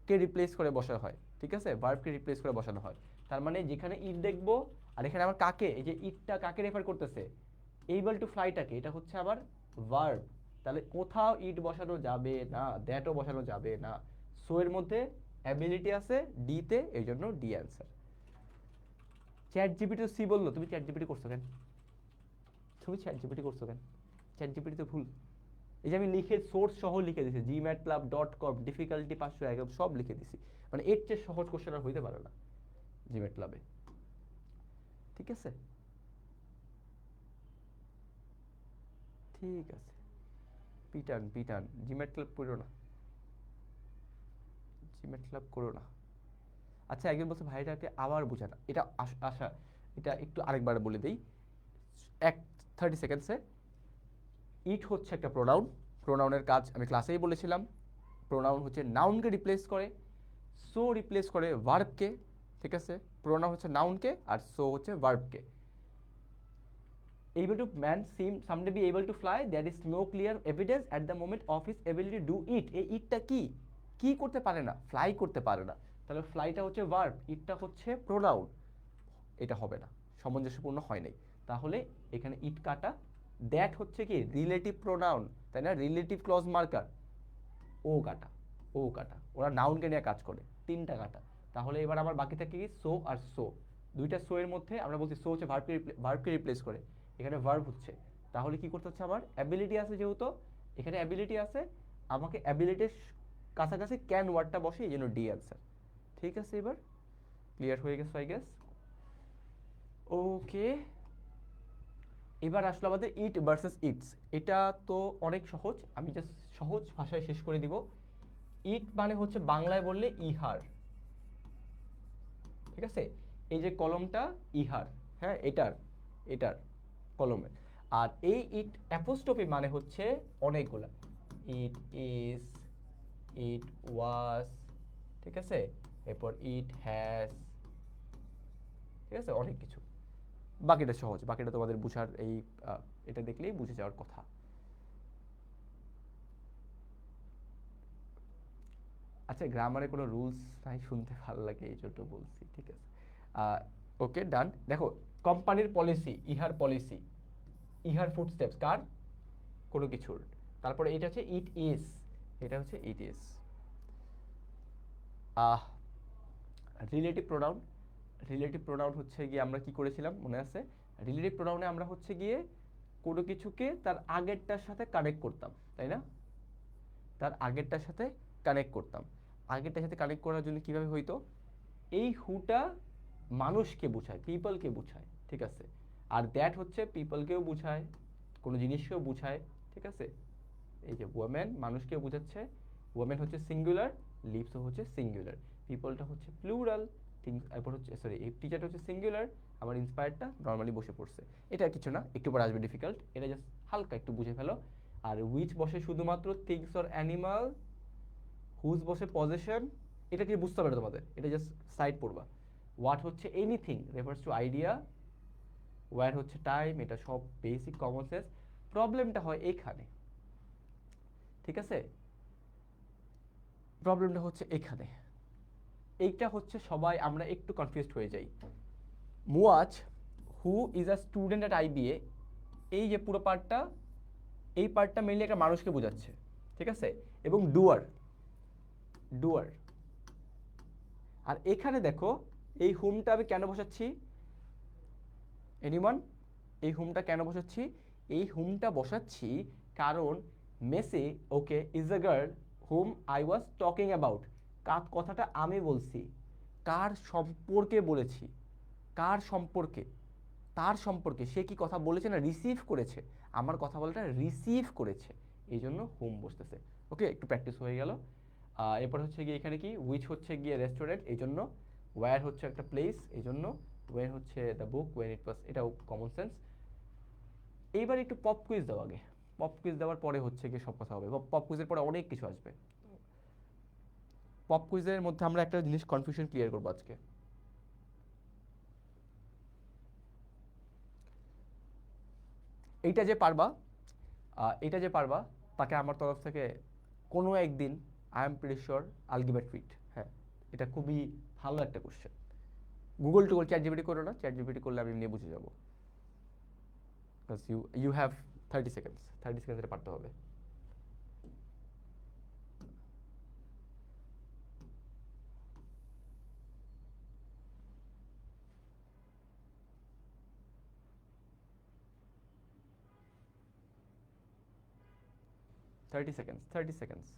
কে রিপ্লেস করে বসানো হয়, ঠিক আছে, ভার্বকে রিপ্লেস করে বসানো হয়। তার মানে যেখানে ইট দেখবো, আর এখানে আমার কাকে, এই যে ইটটা কাকে রেফার করতেছে, এইবল টু ফ্লাইটাকে, এটা হচ্ছে আবার ভার্ব। তাহলে কোথাও ইট বসানো যাবে না, দ্যাটও বসানো যাবে না। সো এর মধ্যে অ্যাবিলিটি আছে ডি তে, এই জন্য ডি অ্যান্সার। চ্যাট জিপিটি তো সি বললো, তুমি চ্যাট জিপিটি করছো কেন? তুমি চ্যাট জিপিটি করছো কেন? চ্যাট জিপিটি তো ভুল। এই যে আমি লিখে সোর্স সহ লিখে দিছি, gmatlab.com ডিফিকাল্টি 500 একদম সব লিখে দিছি, মানে এর চেয়ে সহজ কোশ্চেন আর হইতে পারে না জিম্যাটল্যাবে। ঠিক আছে, ঠিক আছে, পিটান পিটান, জিম্যাটল্যাব করো না, জিম্যাটল্যাব করো না। আচ্ছা, একজন বলছে ভাইটাকে আবার বোঝা না, এটা আশা, এটা একটু আরেকবার বলে দেই, এক 30 সেকেন্ডসে। ইট হচ্ছে একটা প্রোনাউন, প্রোনাউনের কাজ আমি ক্লাসেই বলেছিলাম, প্রোনাউন হচ্ছে নাউনকে রিপ্লেস করে, সো রিপ্লেস করে ভার্বকে। ঠিক আছে, প্রোনাউন হচ্ছে নাউনকে আর সো হচ্ছে ভার্বকে। able to man seem someday be able to fly, there is no clear evidence at the moment of his ability to do it। এই ইটটা কি কি করতে পারে না, ফ্লাই করতে পারে না, তাহলে ফ্লাইটা হচ্ছে ভার্ব, ইটটা হচ্ছে প্রোনাউন, এটা হবে না, সামঞ্জস্যপূর্ণ হয় নাই। তাহলে এখানে ইট কাটা, দ্যাট হচ্ছে কি রিলেটিভ প্রোনাউন, তাই না, রিলেটিভ ক্লজ মার্কার, ও কাটা, ও কাটা, ওরা নাউনকে নিয়ে কাজ করে, তিনটা কাটা। তাহলে এবার আমার বাকি থাকে কি সো আর সো, দুইটা সো এর মধ্যে আমরা বলছি সো হচ্ছে ভার্বকে রিপ্লেস করে, এখানে ভার্ব হচ্ছে, তাহলে কি করতে হচ্ছে আমার অ্যাবিলিটি আছে, যেহেতু এখানে অ্যাবিলিটি আছে, আমাকে অ্যাবিলিটির কাছাকাছি ক্যান ওয়ার্ডটা বসে, এই জন্য ডি অ্যান্সার। ঠিক আছে, এবার ক্লিয়ার হয়ে গেছে আই গেস। ওকে, এবার আসলো আমাদের ইট ভার্সেস ইটস। এটা তো অনেক সহজ, আমি জাস্ট সহজ ভাষায় শেষ করে দিব। ইট মানে হচ্ছে বাংলায় বললে ইহার, ঠিক আছে, এই যে কলমটা ইহার, হ্যাঁ এটার, এটার কলমের। আর এই ইট অ্যাপোস্ট্রফি মানে হচ্ছে অনেকগুলা, ইট ইজ, ইট ওয়াজ, ঠিক আছে, এরপর ইট হ্যাজ, ঠিক আছে, অনেক কিছু। বাকিটা সহজ, বাকিটা তোমাদের বুঝার এই এটা দেখলেই বুঝে যাওয়ার কথা। আচ্ছা, গ্রামারে কোনো রুলস নাই, শুনতে ভালো লাগে এই জন্য বলছি, ঠিক আছে। ওকে ডান। দেখো, কোম্পানির পলিসি, ইহার পলিসি, ইহার ফুটস্টেপস কার, কোনো কিছুর। তারপরে এটা হচ্ছে ইট ইজ, এটা হচ্ছে it is. Relative pronoun, relative pronoun হচ্ছে গিয়ে আমরা কি করেছিলাম মনে আছে, রিলেটিভ প্রোনাউনে আমরা হচ্ছে গিয়ে কোনো কিছুকে তার আগেরটার সাথে কানেক্ট করতাম, তাই না, তার আগেরটার সাথে কানেক্ট করতাম। আগেরটার সাথে কানেক্ট করার জন্য কিভাবে হইতো, এই হুটা মানুষকে বোঝায়, পিপলকে বোঝায়, ঠিক আছে, আর দ্যাট হচ্ছে পিপলকেও বোঝায়, কোনো জিনিসকেও বোঝায়, ঠিক আছে। এই যে ওয়ামেন মানুষকেও বোঝাচ্ছে, ওয়ামেন হচ্ছে সিঙ্গুলার, লিভসও হচ্ছে সিঙ্গুলার, পিপলটা হচ্ছে প্লুরাল, এরপর হচ্ছে সরি এই টিচারটা হচ্ছে সিঙ্গুলার, আমার ইন্সপায়ারটা নর্মালি বসে পড়ছে। এটা কিছু না, একটু পরে আসবে ডিফিকাল্ট, এটা জাস্ট হালকা একটু বুঝে ফেলো। আর উইচ বসে শুধুমাত্র থিংস অর অ্যানিমাল, হুজ বসে পজেশন, এটা কি বুঝতে পারো তোমাদের, এটা জাস্ট সাইড পড়বা। হোয়াট হচ্ছে anything, refers to idea, where হচ্ছে টাইম, এটা সব বেসিক কমন সেন্স। প্রবলেমটা হয় এইখানে, ঠিক আছে, প্রবলেমটা হচ্ছে এখানে, এইটা হচ্ছে সবাই আমরা একটু কনফিউজড হয়ে যাই। Muaz who is a student at IBA, এই যে পুরো পার্টটা, এই পার্টটা মেনলি একটা মানুষকে বোঝাচ্ছে, ঠিক আছে, এবং ডুয়ার, ডুয়ার। আর এখানে দেখো এই হুমটা আমি কেন বসাচ্ছি, এনিওয়ান, এই হুমটা কেন বসাচ্ছি, এই হুমটা বসাচ্ছি কারণ Messi okay is a girl hmm I was talking about, কথাটা আমি বলছি, কার সম্পর্কে বলেছি, কার সম্পর্কে, তার সম্পর্কে, সে কি কথা বলেছে না রিসিভ করেছে, আমার কথা বলাটা রিসিভ করেছে, এই জন্য হুম বসতেছে। ওকে, একটু প্র্যাকটিস হয়ে গেল। এরপর হচ্ছে গিয়ে এখানে কি, উইচ হচ্ছে গিয়ে রেস্টুরেন্ট, এই জন্য, ওয়্যার হচ্ছে একটা প্লেস, এই জন্য, ওয়েন হচ্ছে দ্য বুক, ওয়েন ইট ওয়াজ, এটাও কমন সেন্স। এইবার একটু পপ কুইজ দাও আগে, পপ কুইজ দেওয়ার পরে হচ্ছে গিয়ে সব কথা হবে, পপ কুইজের পরে অনেক কিছু আসবে। পপ কুইজের মধ্যে আমরা একটা জিনিস কনফিউশন ক্লিয়ার করবো আজকে। এইটা যে পারবা, এটা যে পারবা তাকে আমার তরফ থেকে কোনো একদিন আই এম প্রিটি শিওর আইল গিভ আ ট্রিট। হ্যাঁ, এটা খুবই ভালো একটা question. Google toggle chat GPT করো না, চ্যাট জিপিটি করলে আমি এমনি বুঝে যাবো, বিকজ ইউ হ্যাভ 30 সেকেন্ডস, 30 সেকেন্ডে পারতে হবে। Thirty seconds.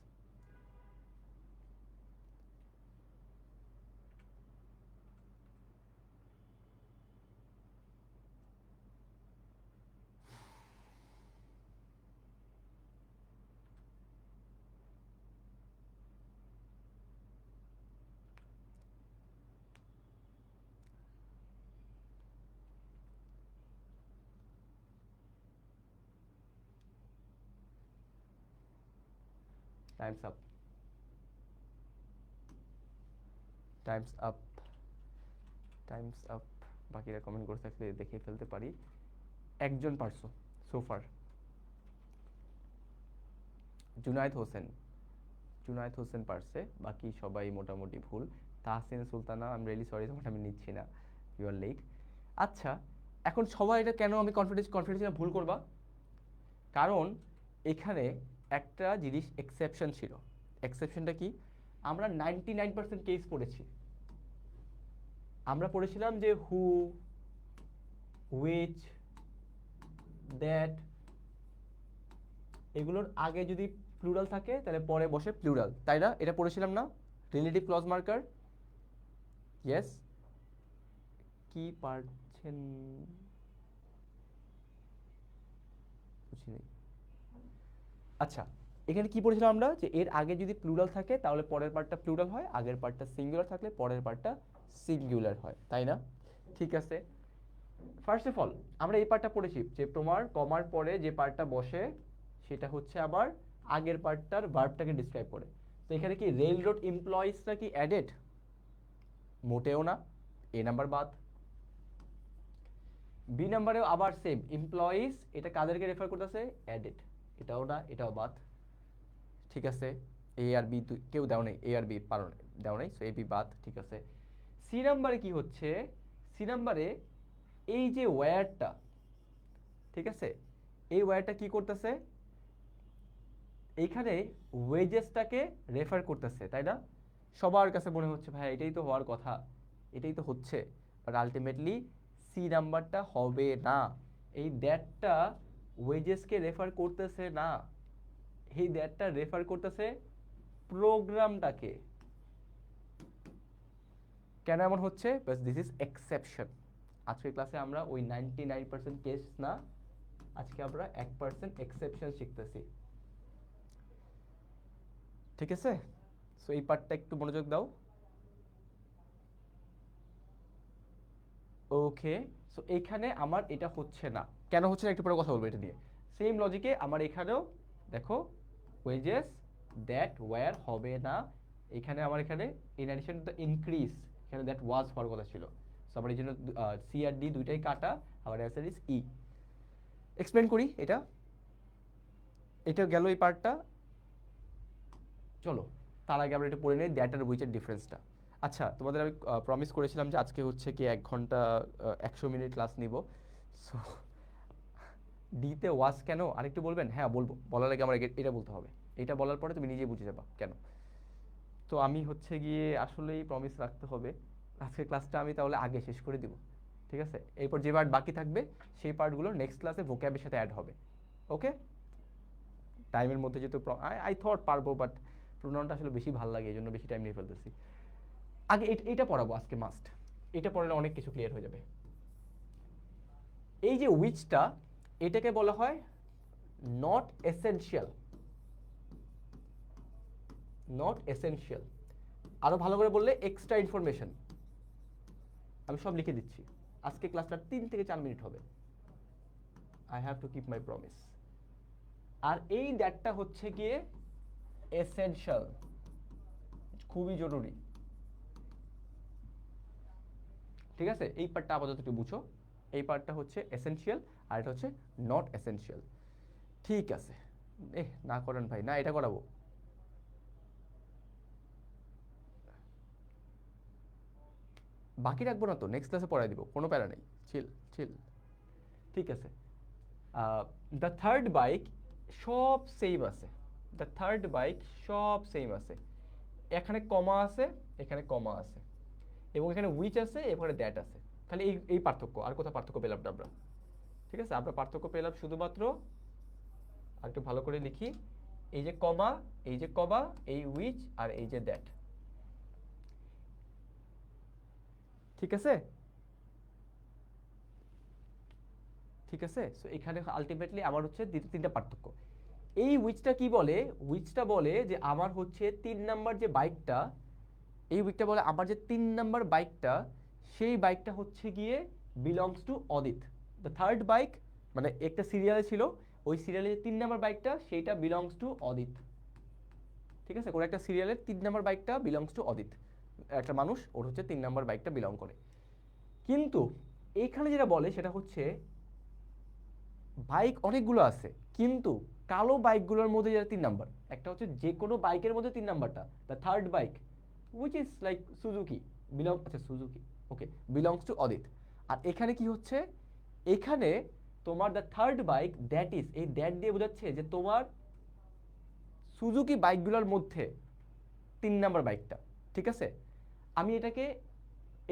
Times up, Times up, Times up. বাকিরা কমেন্ট করে থাকলে দেখে ফেলতে পারি। একজন পারছো সোফার, জুনায়েদ হোসেন, জুনায়েদ হোসেন পারছে, বাকি সবাই মোটামুটি ভুল। Tahsin Sultana, I am really sorry, তোমাকে আমি নিচ্ছি না, ইউ আর লেট। আচ্ছা, এখন সবাই এটা কেন আমি কনফিডেন্স ভুল করবা, কারণ এখানে একটা জিনিস এক্সেপশন ছিল। এক্সেপশনটা কি? আমরা 99% কেস পড়েছি। আমরা পড়েছিলাম যে হু, হুইচ, দ্যাট, এগুলোর আগে যদি প্লুরাল থাকে তাহলে পরে বসে প্লুরাল, তাই না? এটা পড়েছিলাম না, রিলেটিভ ক্লজ মার্কার। ইয়েস, কি পারছেন? বুঝি নেই। আচ্ছা, এখানে কি পড়েছিলাম আমরা, যে এর আগে যদি প্লুরাল থাকে তাহলে পরের পার্টটা প্লুরাল হয়, আগের পার্টটা সিঙ্গুলার থাকলে পরের পার্টটা সিঙ্গুলার হয়, তাই না? ঠিক আছে, ফার্স্ট অফ অল আমরা এই পার্টটা পড়েছি যে তোমার কমার পরে যে পার্টটা বসে সেটা হচ্ছে আবার আগের পার্টটার ভার্বটাকে ডিসক্রাইব করে। তো এখানে কি রেল রোড এমপ্লয়িজটা কি অ্যাডেড? মোটেও না, এ নাম্বার বাদ। বি নাম্বারেও আবার সেম, এমপ্লয়িজ, এটা কাদেরকে রেফার করতেছে? অ্যাডেড, এটাও না, এটাও বাদ। ঠিক আছে, এ আর বি কেউ দেও নেই, এ আর বি পারো দেও নেই, সো এ বি বাদ। ঠিক আছে, সি নাম্বারে কি হচ্ছে? সি নাম্বারে এই যে ওয়্যারটা, ঠিক আছে, এই ওয়্যারটা কি করতেছে? এইখানে ওয়েজেসটাকে রেফার করতেছে, তাই না? সবার কাছে মনে হচ্ছে ভাই এটাই তো হওয়ার কথা, এটাই তো হচ্ছে, বাট আলটিমেটলি সি নাম্বারটা হবে না। এই দ্যাটটা ওয়েজেসকে রেফার করতেছে না, এই দ্যাটটা রেফার করতেছে প্রোগ্রামটাকে। কেন এমন হচ্ছে? বাস দিস ইজ এক্সেপশন। আজকের ক্লাসে আমরা ওই 99% কেস না, আজকে আমরা 1% এক্সেপশন শিখতেছি। ঠিক আছে, সো এই পার্টটা একটু মনোযোগ দাও। ওকে, সো এইখানে আমার এটা হচ্ছে না, কেন হচ্ছে না একটু পরে কথা বলবো এটা নিয়ে। সেম লজিকে আমার এখানেও দেখো, ওয়েজেস দ্যাট ওয়্যার হবে না। এখানে আমার এখানে in addition to the increase, এখানে দ্যাট ওয়াজ হওয়ার কথা ছিল। সো আমার এই জন্য সি আর ডি দুইটাই কাটা, আমার অ্যান্সার ইজ ই। এক্সপ্লেন করি এটা, এটা গেল এই পার্টটা। চলো তার আগে আমরা এটা পড়ে নিই দ্যাট আর উইচের ডিফারেন্সটা। আচ্ছা, তোমাদের আমি প্রমিস করেছিলাম যে আজকে হচ্ছে কি 1 ঘন্টা 100 মিনিট ক্লাস নিব। সো ডিতে ওয়াজ কেন আরেকটু বলবেন? হ্যাঁ বলবো, বলার আগে আমার এটা বলতে হবে, এটা বলার পরে তুমি নিজেই বুঝে যাবা কেন। তো আমি হচ্ছে গিয়ে আসলেই প্রমিস রাখতে হবে, আজকের ক্লাসটা আমি তাহলে আগে শেষ করে দিব। ঠিক আছে, এরপর যে পার্ট বাকি থাকবে সেই পার্টগুলো নেক্সট ক্লাসে ভোক্যাবের সাথে অ্যাড হবে। ওকে, টাইমের মধ্যে যেহেতু আই থট পারবো, বাট প্রোনাউনটা আসলে বেশি ভালো লাগে, এই জন্য বেশি টাইম নিয়ে ফেলতেছি। আগে এটা পড়াবো আজকে মাস্ট, এটা পড়ালে অনেক কিছু ক্লিয়ার হয়ে যাবে। এই যে উইচটা, এটাকে বলা হয় নট এসেনশিয়াল, নট এসেনশিয়াল। আরো ভালো করে বললে এক্সট্রা ইনফরমেশন। আমি সব লিখে দিচ্ছি, আজকে ক্লাসটা 3 থেকে 4 মিনিট হবে। I have to keep my promise. আর এই দ্যাটটা হচ্ছে গিয়ে এসেনশিয়াল, খুবই জরুরি। ঠিক আছে, এই পার্টটা আপাতত একটু বুঝো, এই পার্টটা হচ্ছে এসেনশিয়াল আর এটা হচ্ছে নট এসেনশিয়াল। ঠিক আছে, না করেন ভাই, না এটা করাবো। বাকি রাখবো না তো, নেক্সট ক্লাসে পড়াই দিব, কোনো প্যারা নেই, চিল চিল। ঠিক আছে, দ্য থার্ড বাইক সব সেম আছে, দ্য থার্ড বাইক সব সেম আছে, এখানে কমা আছে, এখানে কমা আছে, এবং এখানে উইচ আছে, এখানে দ্যাট আছে, খালি এই এই পার্থক্য, আর কোথাও পার্থক্য পেলাম না আমরা। ঠিক আছে, আমরা পার্থক্য পেলাম শুধুমাত্র, আর একটু ভালো করে লিখি, এই যে কমা, এই যে কমা, এই উইচ আর এই যে দ্যাট। ঠিক আছে, ঠিক আছে। সো এখানে আলটিমেটলি আমার হচ্ছে তিনটা পার্থক্য। এই উইচটা কি বলে, উইচটা বলে যে আমার হচ্ছে 3 নাম্বার যে বাইকটা, এই উইকটা বলে আমার যে 3 নাম্বার বাইকটা, সেই বাইকটা হচ্ছে গিয়ে belongs to Adit. The third bike মানে একটা সিরিয়ালে ছিল, ওই সিরিয়ালে যে 3 নাম্বার বাইকটা সেইটা বিলংস টু অদিত। ঠিক আছে, কোনো একটা সিরিয়ালের 3 নাম্বার বাইকটা বিলংস টু অদিত, একটা মানুষ ওর হচ্ছে 3 নাম্বার বাইকটা বিলং করে। কিন্তু এইখানে যেটা বলে সেটা হচ্ছে বাইক অনেকগুলো আছে, কিন্তু কালো বাইকগুলোর মধ্যে যেটা 3 নাম্বার, একটা হচ্ছে যে কোনো বাইকের মধ্যে 3 নাম্বারটা, the third bike which is like Suzuki, আচ্ছা সুজুকি, ওকে, বিলংস টু অদিত। আর এখানে কি হচ্ছে, এখানে তোমার the third bike that is, এই দ্যাট দিয়ে বোঝাচ্ছে যে তোমার সুজুকি বাইকগুলোর মধ্যে 3 নাম্বার বাইকটা। ঠিক আছে, আমি এটাকে,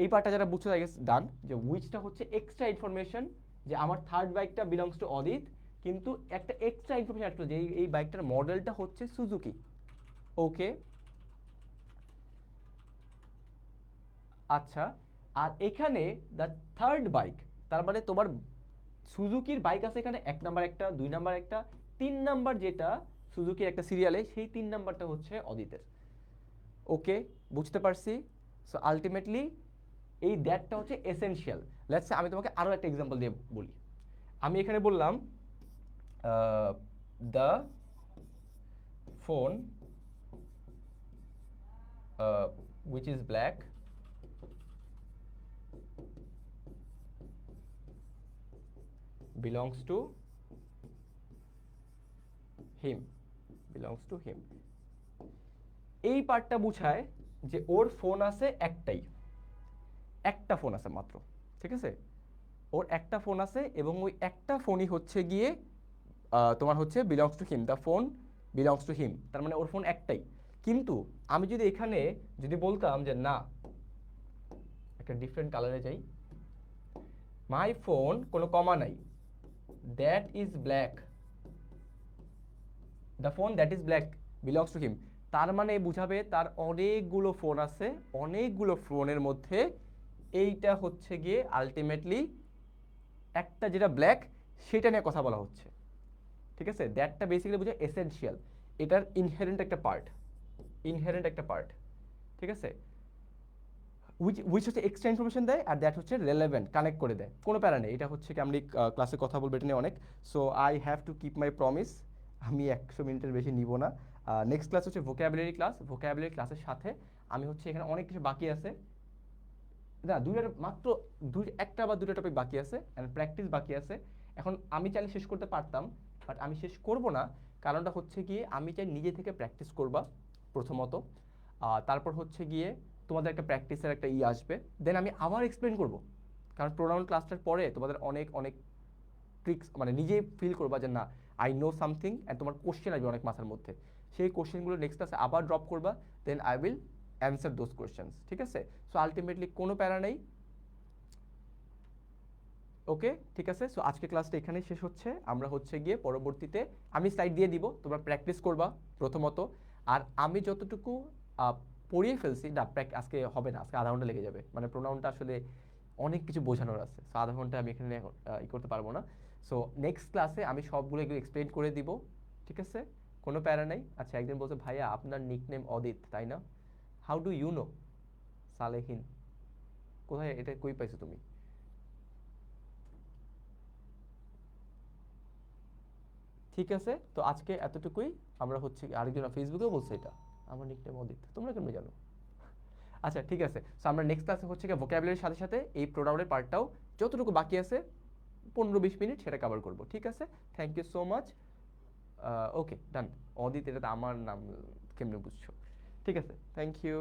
এই পার্টটা যারা বুঝছো আই গেস ডান, যে উইচটা হচ্ছে এক্সট্রা ইনফরমেশন, যে আমার থার্ড বাইকটা বিলংস টু অদিত, কিন্তু একটা এক্সট্রা ইনফরমেশন আসলো যে এই বাইকটার মডেলটা হচ্ছে সুজুকি। ওকে, আচ্ছা, আর এখানে দ্য থার্ড বাইক, তার মানে তোমার সুজুকির বাইক আছে এখানে 1 নাম্বার একটা, 2 নাম্বার একটা, 3 নাম্বার যেটা সুজুকির একটা সিরিয়ালে, সেই 3 নাম্বারটা হচ্ছে অদিতের। ওকে, বুঝতে পারছি। সো আলটিমেটলি এই দ্যাটটা হচ্ছে এসেনশিয়াল। লেটস সে আমি তোমাকে আরো একটা এক্সাম্পল দিয়ে বলি। আমি এখানে বললাম the phone which is black belongs to him, belongs to him। এই পার্টটা বুঝায় যে ওর ফোন আছে একটাই, একটা ফোন আছে মাত্র। ঠিক আছে, ওর একটা ফোন আছে এবং ওই একটা ফোনই হচ্ছে গিয়ে তোমার হচ্ছে belongs to him, the phone belongs to him, তার মানে ওর ফোন একটাই। কিন্তু আমি যদি এখানে যদি বলতাম যে না, একটা ডিফারেন্ট কালারে যাই, মাই ফোন কোনো কমা নাই, that is black, the phone that is black belongs to him, তার মানে বুঝাবে তার অনেকগুলো ফোন আছে, অনেকগুলো ফোনের মধ্যে এইটা হচ্ছে গিয়ে আলটিমেটলি একটা যেটা ব্ল্যাক সেটা নিয়ে কথা বলা হচ্ছে। ঠিক আছে, দ্যাটটা বেসিক্যালি বোঝায় এসেনশিয়াল, এটার ইনহেরেন্ট একটা পার্ট, ইনহেরেন্ট একটা পার্ট। ঠিক আছে, উইচ হচ্ছে এক্সট্রা ইনফরমেশন দেয়, আর দ্যাট হচ্ছে রেলেভেন্ট, কানেক্ট করে দেয়, কোনো প্যারা নেই। এটা হচ্ছে কি আমি ক্লাসে কথা বলবো এটা নিয়ে অনেক। So I have to keep my promise, আমি 100 মিনিটের বেশি নিব না। নেক্সট ক্লাস হচ্ছে ভোকাবুলারি ক্লাস, ভোকাবুলারি ক্লাসের সাথে আমি হচ্ছে এখানে অনেক কিছু বাকি আছে, না মাত্র একটা বা দুটো টপিক বাকি আছে, অ্যান্ড প্র্যাকটিস বাকি আছে। এখন আমি চাইলে শেষ করতে পারতাম, বাট আমি শেষ করব না। কারণটা হচ্ছে গিয়ে আমি চাই নিজে থেকে প্র্যাকটিস করবা প্রথমত, তারপর হচ্ছে গিয়ে তোমাদের একটা প্র্যাকটিসের একটা আসবে, দেন আমি আবার এক্সপ্লেন করব। কারণ প্রোনাউন ক্লাসটার পরে তোমাদের অনেক অনেক ট্রিক্স মানে নিজেই ফিল করবা যে না আই নো সামথিং, অ্যান্ড তোমার কোশ্চেন আসবে অনেক মাথার মধ্যে, সেই কোশ্চেনগুলো নেক্সট ক্লাসে আবার ড্রপ করবা, then I will answer those questions. ঠিক আছে, সো আলটিমেটলি কোনো প্যারা নেই। ওকে, ঠিক আছে। সো আজকে ক্লাসটা এখানেই শেষ হচ্ছে। আমরা হচ্ছে গিয়ে পরবর্তীতে আমি স্লাইড দিয়ে দিব, তোমরা প্র্যাকটিস করবা প্রথমত। আর আমি যতটুকু পড়িয়ে ফেলছি না, আজকে হবে না, আজকে আধা ঘন্টা লেগে যাবে, মানে প্রোনাউনটা আসলে অনেক কিছু বোঝানোর আছে, সো আধা ঘন্টা আমি এখানে করতে পারবো না। সো নেক্সট ক্লাসে আমি সবগুলো এগুলো এক্সপ্লেন করে দিব। ঠিক আছে, কোনো প্যারা নেই। আচ্ছা, একদিন বলছে ভাইয়া আপনার নিকনেম অদিত তাই না, how do you know? Salehin, কোথায় এটা কই পাইছো তুমি? ঠিক আছে, তো আজকে এতটুকুই। আমরা হচ্ছে আরেকজন ফেসবুকেও বলছে এটা আমার নিকনেম অদিত, তোমরা কেমন জানো? আচ্ছা, ঠিক আছে। সো আমরা নেক্সট ক্লাসে হচ্ছে গিয়ে ভোকাবুলারির সাথে সাথে এই প্রোনাউনের পার্টটাও যতটুকু বাকি আছে 15-20 মিনিট সেটা কভার করব। ঠিক আছে, থ্যাংক ইউ সো মাচ। ওকে, ডান। অদিত এটা তো আমার নাম, কেমনে বুঝছো? ঠিক আছে, থ্যাংক ইউ।